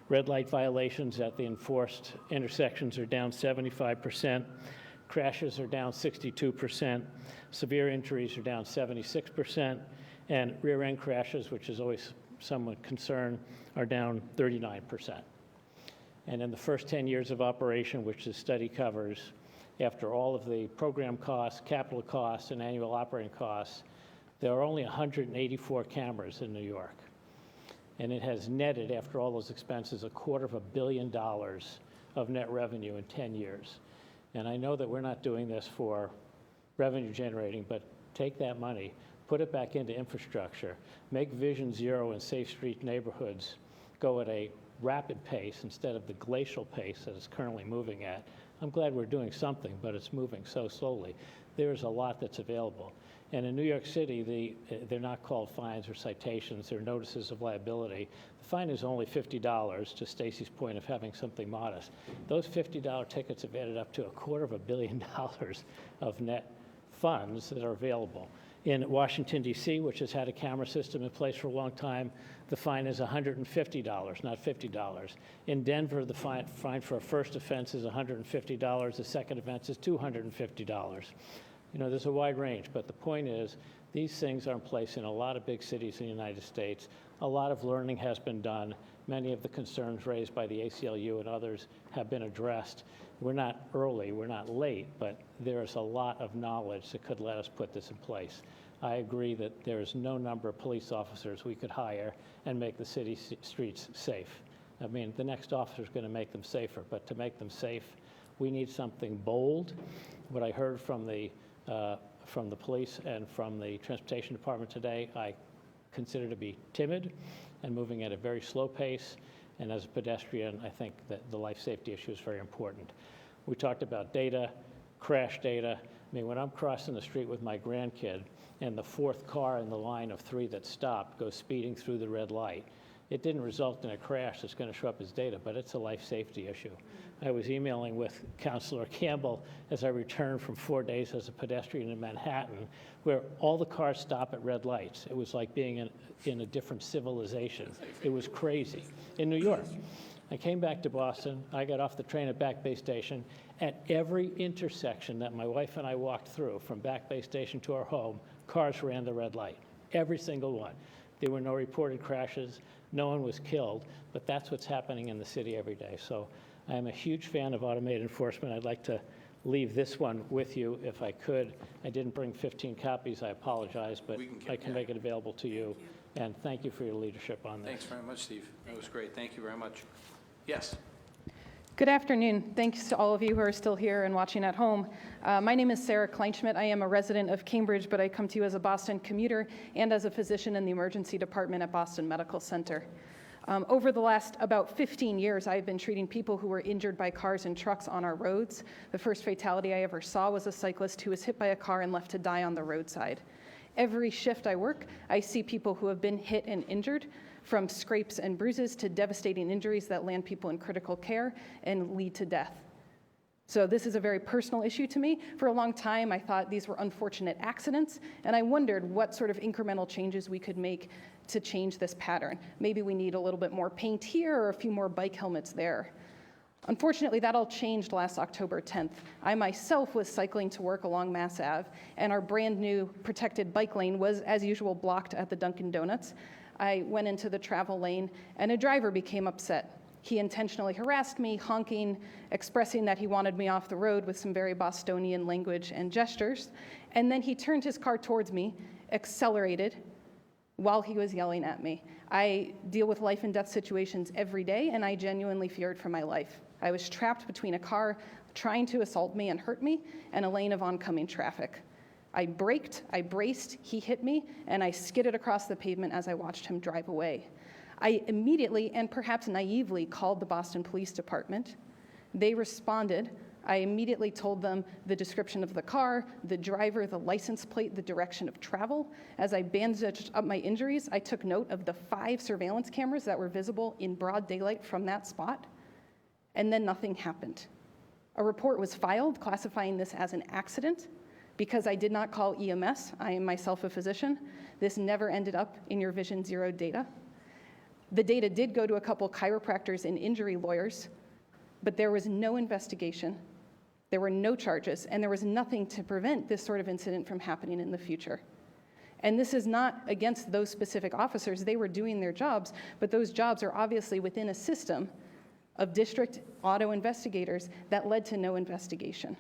Red light violations at the enforced intersections are down 75%. Crashes are down 62%. Severe injuries are down 76%. And rear-end crashes, which is always somewhat concern, are down 39%. And in the first 10 years of operation, which the study covers, after all of the program costs, capital costs, and annual operating costs, there are only 184 cameras in New York. And it has netted, after all those expenses, $250 million of net revenue in 10 years. And I know that we're not doing this for revenue generating, but take that money, put it back into infrastructure, make Vision Zero and Safe Street neighborhoods go at a rapid pace instead of the glacial pace that it's currently moving at. I'm glad we're doing something, but it's moving so slowly. There's a lot that's available. And in New York City, they're not called fines or citations, they're notices of liability. The fine is only $50, to Stacy's point of having something modest. Those $50 tickets have added up to $250 million of net funds that are available. In Washington, D.C., which has had a camera system in place for a long time, the fine is $150, not $50. In Denver, the fine for a first offense is $150. The second offense is $250. You know, there's a wide range, but the point is these things are in place in a lot of big cities in the United States. A lot of learning has been done. Many of the concerns raised by the ACLU and others have been addressed. We're not early, we're not late, but there's a lot of knowledge that could let us put this in place. I agree that there's no number of police officers we could hire and make the city streets safe. I mean, the next officer is going to make them safer, but to make them safe, we need something bold. What I heard from the police and from the transportation department today, I consider to be timid and moving at a very slow pace. And as a pedestrian, I think that the life safety issue is very important. We talked about data, crash data. I mean, when I'm crossing the street with my grandkid and the fourth car in the line of 3 that stopped goes speeding through the red light, it didn't result in a crash that's going to show up as data, but it's a life safety issue. I was emailing with Councilor Campbell as I returned from 4 days as a pedestrian in Manhattan, where all the cars stop at red lights. It was like being in a different civilization. It was crazy. In New York, I came back to Boston. I got off the train at Back Bay Station. At every intersection that my wife and I walked through, from Back Bay Station to our home, cars ran the red light. Every single one. There were no reported crashes. No one was killed, but that's what's happening in the city every day. So I'm a huge fan of automated enforcement. I'd like to leave this one with you if I could. I didn't bring 15 copies. I apologize, but I can make it available to you. And thank you for your leadership on this. Thanks very much, Steve. That was great. Thank you very much. Yes. Good afternoon. Thanks to all of you who are still here and watching at home. My name is Sarah Kleinschmidt. I am a resident of Cambridge, but I come to you as a Boston commuter and as a physician in the emergency department at Boston Medical Center. Over the last about 15 years, I've been treating people who were injured by cars and trucks on our roads. The first fatality I ever saw was a cyclist who was hit by a car and left to die on the roadside. Every shift I work, I see people who have been hit and injured, from scrapes and bruises to devastating injuries that land people in critical care and lead to death. So this is a very personal issue to me. For a long time, I thought these were unfortunate accidents, and I wondered what sort of incremental changes we could make to change this pattern. Maybe we need a little bit more paint here or a few more bike helmets there. Unfortunately, that all changed last October 10th. I myself was cycling to work along Mass Ave, and our brand new protected bike lane was, as usual, blocked at the Dunkin' Donuts. I went into the travel lane, and a driver became upset. He intentionally harassed me, honking, expressing that he wanted me off the road with some very Bostonian language and gestures, and then he turned his car towards me, accelerated, while he was yelling at me. I deal with life and death situations every day, and I genuinely feared for my life. I was trapped between a car trying to assault me and hurt me and a lane of oncoming traffic. I braked, I braced, he hit me, and I skidded across the pavement as I watched him drive away. I immediately, and perhaps naively, called the Boston Police Department. They responded. I immediately told them the description of the car, the driver, the license plate, the direction of travel. As I bandaged up my injuries, I took note of the 5 surveillance cameras that were visible in broad daylight from that spot, and then nothing happened. A report was filed classifying this as an accident. Because I did not call EMS, I am myself a physician, this never ended up in your Vision Zero data. The data did go to a couple chiropractors and injury lawyers, but there was no investigation, there were no charges, and there was nothing to prevent this sort of incident from happening in the future. And this is not against those specific officers. They were doing their jobs, but those jobs are obviously within a system of district auto investigators that led to no investigation.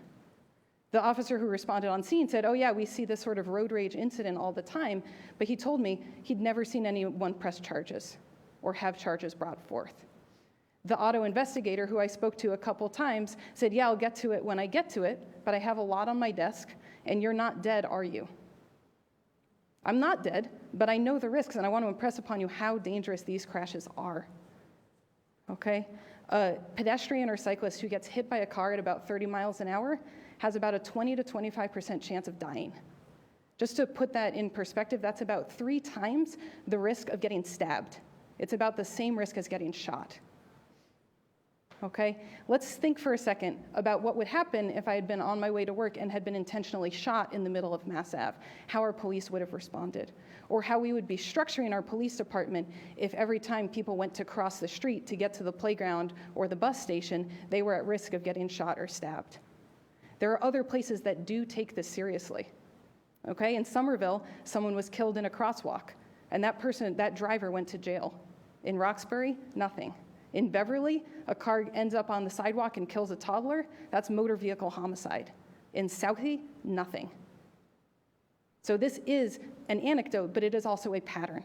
The officer who responded on scene said, oh yeah, we see this sort of road rage incident all the time, but he told me he'd never seen anyone press charges or have charges brought forth. The auto investigator, who I spoke to a couple times, said, yeah, I'll get to it when I get to it, but I have a lot on my desk, and you're not dead, are you? I'm not dead, but I know the risks, and I want to impress upon you how dangerous these crashes are. Okay? A pedestrian or cyclist who gets hit by a car at about 30 miles an hour has about a 20 to 25% chance of dying. Just to put that in perspective, that's about 3 times the risk of getting stabbed. It's about the same risk as getting shot. Okay? Let's think for a second about what would happen if I had been on my way to work and had been intentionally shot in the middle of Mass Ave, how our police would have responded, or how we would be structuring our police department if every time people went to cross the street to get to the playground or the bus station, they were at risk of getting shot or stabbed. There are other places that do take this seriously. Okay? In Somerville, someone was killed in a crosswalk, and that driver went to jail. In Roxbury, nothing. In Beverly, a car ends up on the sidewalk and kills a toddler. That's motor vehicle homicide. In Southie, nothing. So this is an anecdote, but it is also a pattern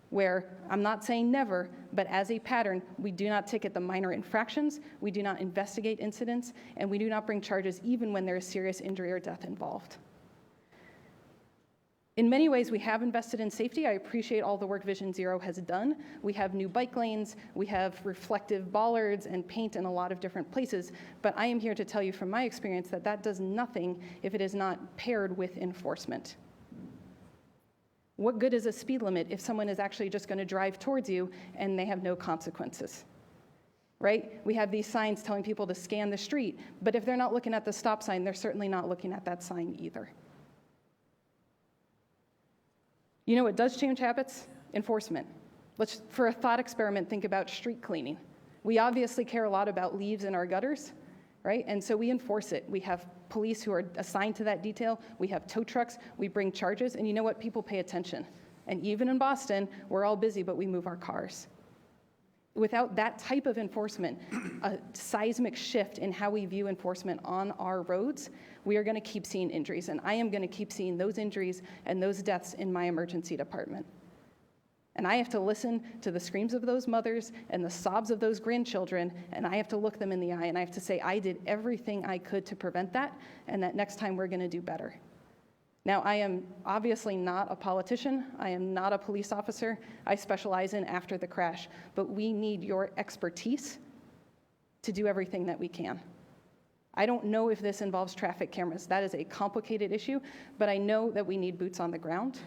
where I'm not saying never, but as a pattern, we do not ticket the minor infractions, we do not investigate incidents, and we do not bring charges even when there is serious injury or death involved. In many ways, we have invested in safety. I appreciate all the work Vision Zero has done. We have new bike lanes, we have reflective bollards and paint in a lot of different places, but I am here to tell you from my experience that that does nothing if it is not paired with enforcement. What good is a speed limit if someone is actually just going to drive towards you and they have no consequences? Right? We have these signs telling people to scan the street, but if they're not looking at the stop sign, they're certainly not looking at that sign either. You know what does change habits? Enforcement. Let's, for a thought experiment, think about street cleaning. We obviously care a lot about leaves in our gutters, right? And so we enforce it. We have police who are assigned to that detail. We have tow trucks. We bring charges. And you know what? People pay attention. And even in Boston, we're all busy, but we move our cars. Without that type of enforcement, a seismic shift in how we view enforcement on our roads, we are going to keep seeing injuries. And I am going to keep seeing those injuries and those deaths in my emergency department. And I have to listen to the screams of those mothers and the sobs of those grandchildren, and I have to look them in the eye, and I have to say, I did everything I could to prevent that, and that next time we're going to do better. Now, I am obviously not a politician. I am not a police officer. I specialize in after the crash, but we need your expertise to do everything that we can. I don't know if this involves traffic cameras. That is a complicated issue, but I know that we need boots on the ground.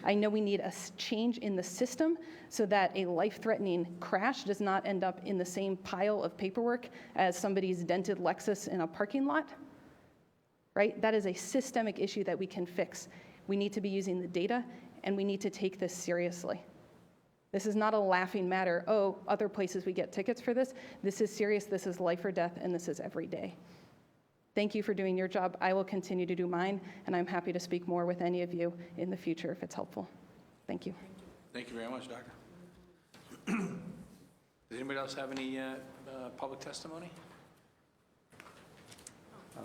I know we need a change in the system so that a life-threatening crash does not end up in the same pile of paperwork as somebody's dented Lexus in a parking lot. Right? That is a systemic issue that we can fix. We need to be using the data, and we need to take this seriously. This is not a laughing matter. Oh, other places we get tickets for this. This is serious. This is life or death, and this is every day. Thank you for doing your job. I will continue to do mine, and I'm happy to speak more with any of you in the future if it's helpful. Thank you. Thank you very much, Doctor. Does anybody else have any public testimony?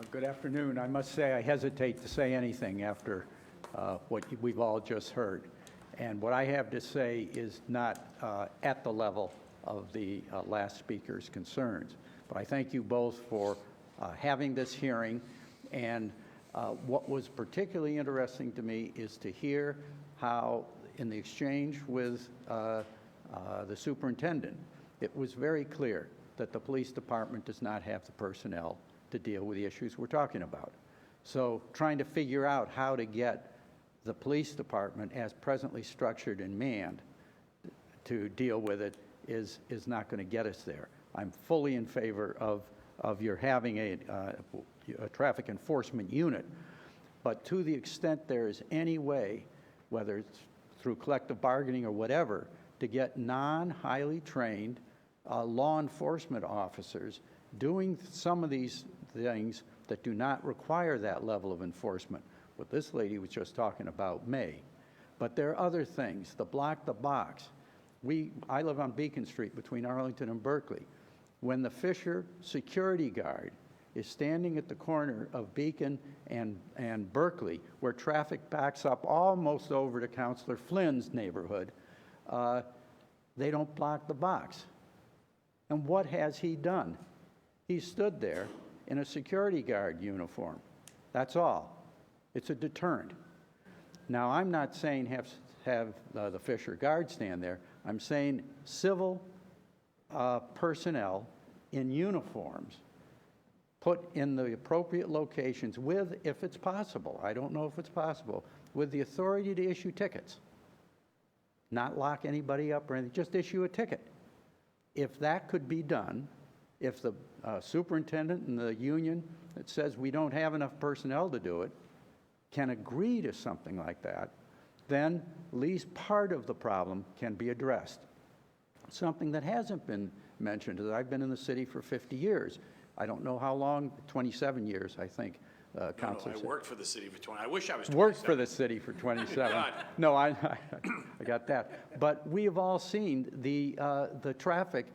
Good afternoon. I must say I hesitate to say anything after what we've all just heard. And what I have to say is not at the level of the last speaker's concerns. But I thank you both for having this hearing. And what was particularly interesting to me is to hear how, in the exchange with the superintendent, it was very clear that the police department does not have the personnel to deal with the issues we're talking about. So trying to figure out how to get the police department as presently structured and manned to deal with it is not going to get us there. I'm fully in favor of your having a traffic enforcement unit, but to the extent there is any way, whether it's through collective bargaining or whatever, to get non-highly trained law enforcement officers doing some of these things that do not require that level of enforcement. What this lady was just talking about may. But there are other things. The block the box. I live on Beacon Street between Arlington and Berkeley. When the Fisher security guard is standing at the corner of Beacon and Berkeley, where traffic backs up almost over to Councilor Flynn's neighborhood, they don't block the box. And what has he done? He stood there in a security guard uniform. That's all. It's a deterrent. Now, I'm not saying have the Fisher Guard stand there. I'm saying civil personnel in uniforms put in the appropriate locations with, if it's possible, I don't know if it's possible, with the authority to issue tickets. Not lock anybody up or anything, just issue a ticket. If that could be done, if the superintendent and the union that says we don't have enough personnel to do it can agree to something like that, then at least part of the problem can be addressed. Something that hasn't been mentioned is I've been in the city for 50 years. I don't know how long, 27 years, I think. Councilor. I worked for the city for 20. I wish I was 27. Worked for the city for 27. God. No, I got that. But we have all seen the traffic,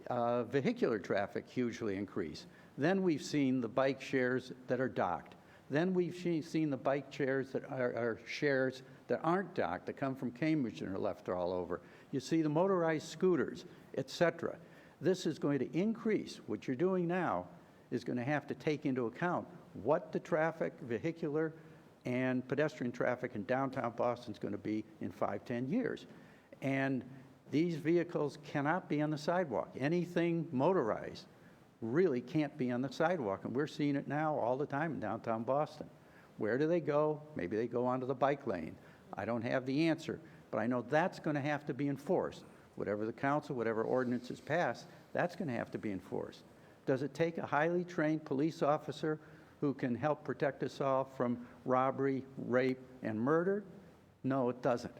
vehicular traffic hugely increase. Then we've seen the bike shares that are docked. Then we've seen the bike shares that are shares that aren't docked, that come from Cambridge and are left all over. You see the motorized scooters, et cetera. This is going to increase. What you're doing now is going to have to take into account what the traffic, vehicular, and pedestrian traffic in downtown Boston is going to be in 5-10 years. And these vehicles cannot be on the sidewalk. Anything motorized really can't be on the sidewalk, and we're seeing it now all the time in downtown Boston. Where do they go? Maybe they go onto the bike lane. I don't have the answer, but I know that's going to have to be enforced. Whatever the council, whatever ordinance is passed, that's going to have to be enforced. Does it take a highly trained police officer who can help protect us all from robbery, rape, and murder? No, it doesn't.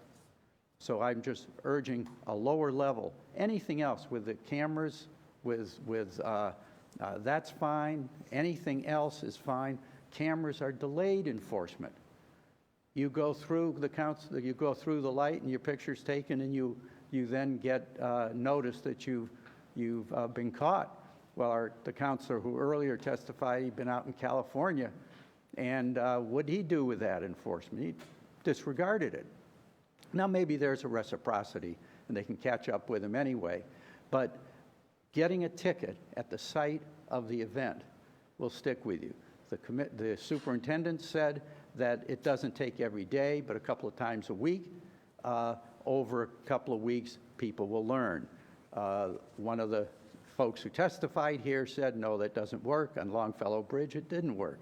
So I'm just urging a lower level. Anything else with the cameras, that's fine. Anything else is fine. Cameras are delayed enforcement. You go through the council, you go through the light, and your picture's taken, and you then get notice that you've been caught. Well, the counselor who earlier testified, he'd been out in California, and what did he do with that enforcement? He disregarded it. Now, maybe there's a reciprocity, and they can catch up with him anyway, but getting a ticket at the site of the event will stick with you. The superintendent said that it doesn't take every day, but a couple of times a week. Over a couple of weeks, people will learn. One of the folks who testified here said, no, that doesn't work. On Longfellow Bridge, it didn't work.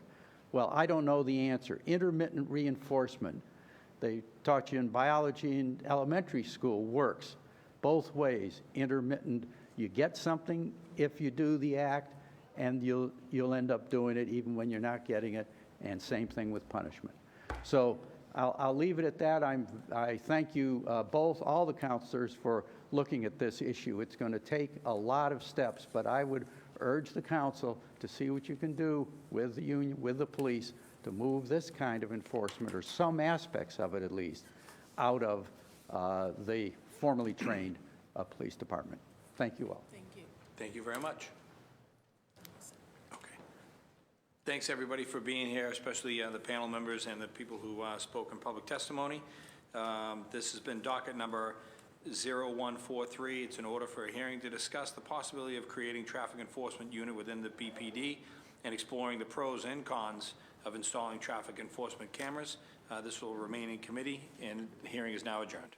Well, I don't know the answer. Intermittent reinforcement, they taught you in biology in elementary school, works both ways. Intermittent, you get something if you do the act, and you'll end up doing it even when you're not getting it, and same thing with punishment. So I'll leave it at that. I thank you both, all the counselors, for looking at this issue. It's going to take a lot of steps, but I would urge the council to see what you can do with the union, with the police, to move this kind of enforcement, or some aspects of it at least, out of the formally trained police department. Thank you all. Thank you. Thank you very much. Okay. Thanks, everybody, for being here, especially the panel members and the people who spoke in public testimony. This has been docket number 0143. It's an order for a hearing to discuss the possibility of creating traffic enforcement unit within the BPD and exploring the pros and cons of installing traffic enforcement cameras. This will remain in committee, and the hearing is now adjourned.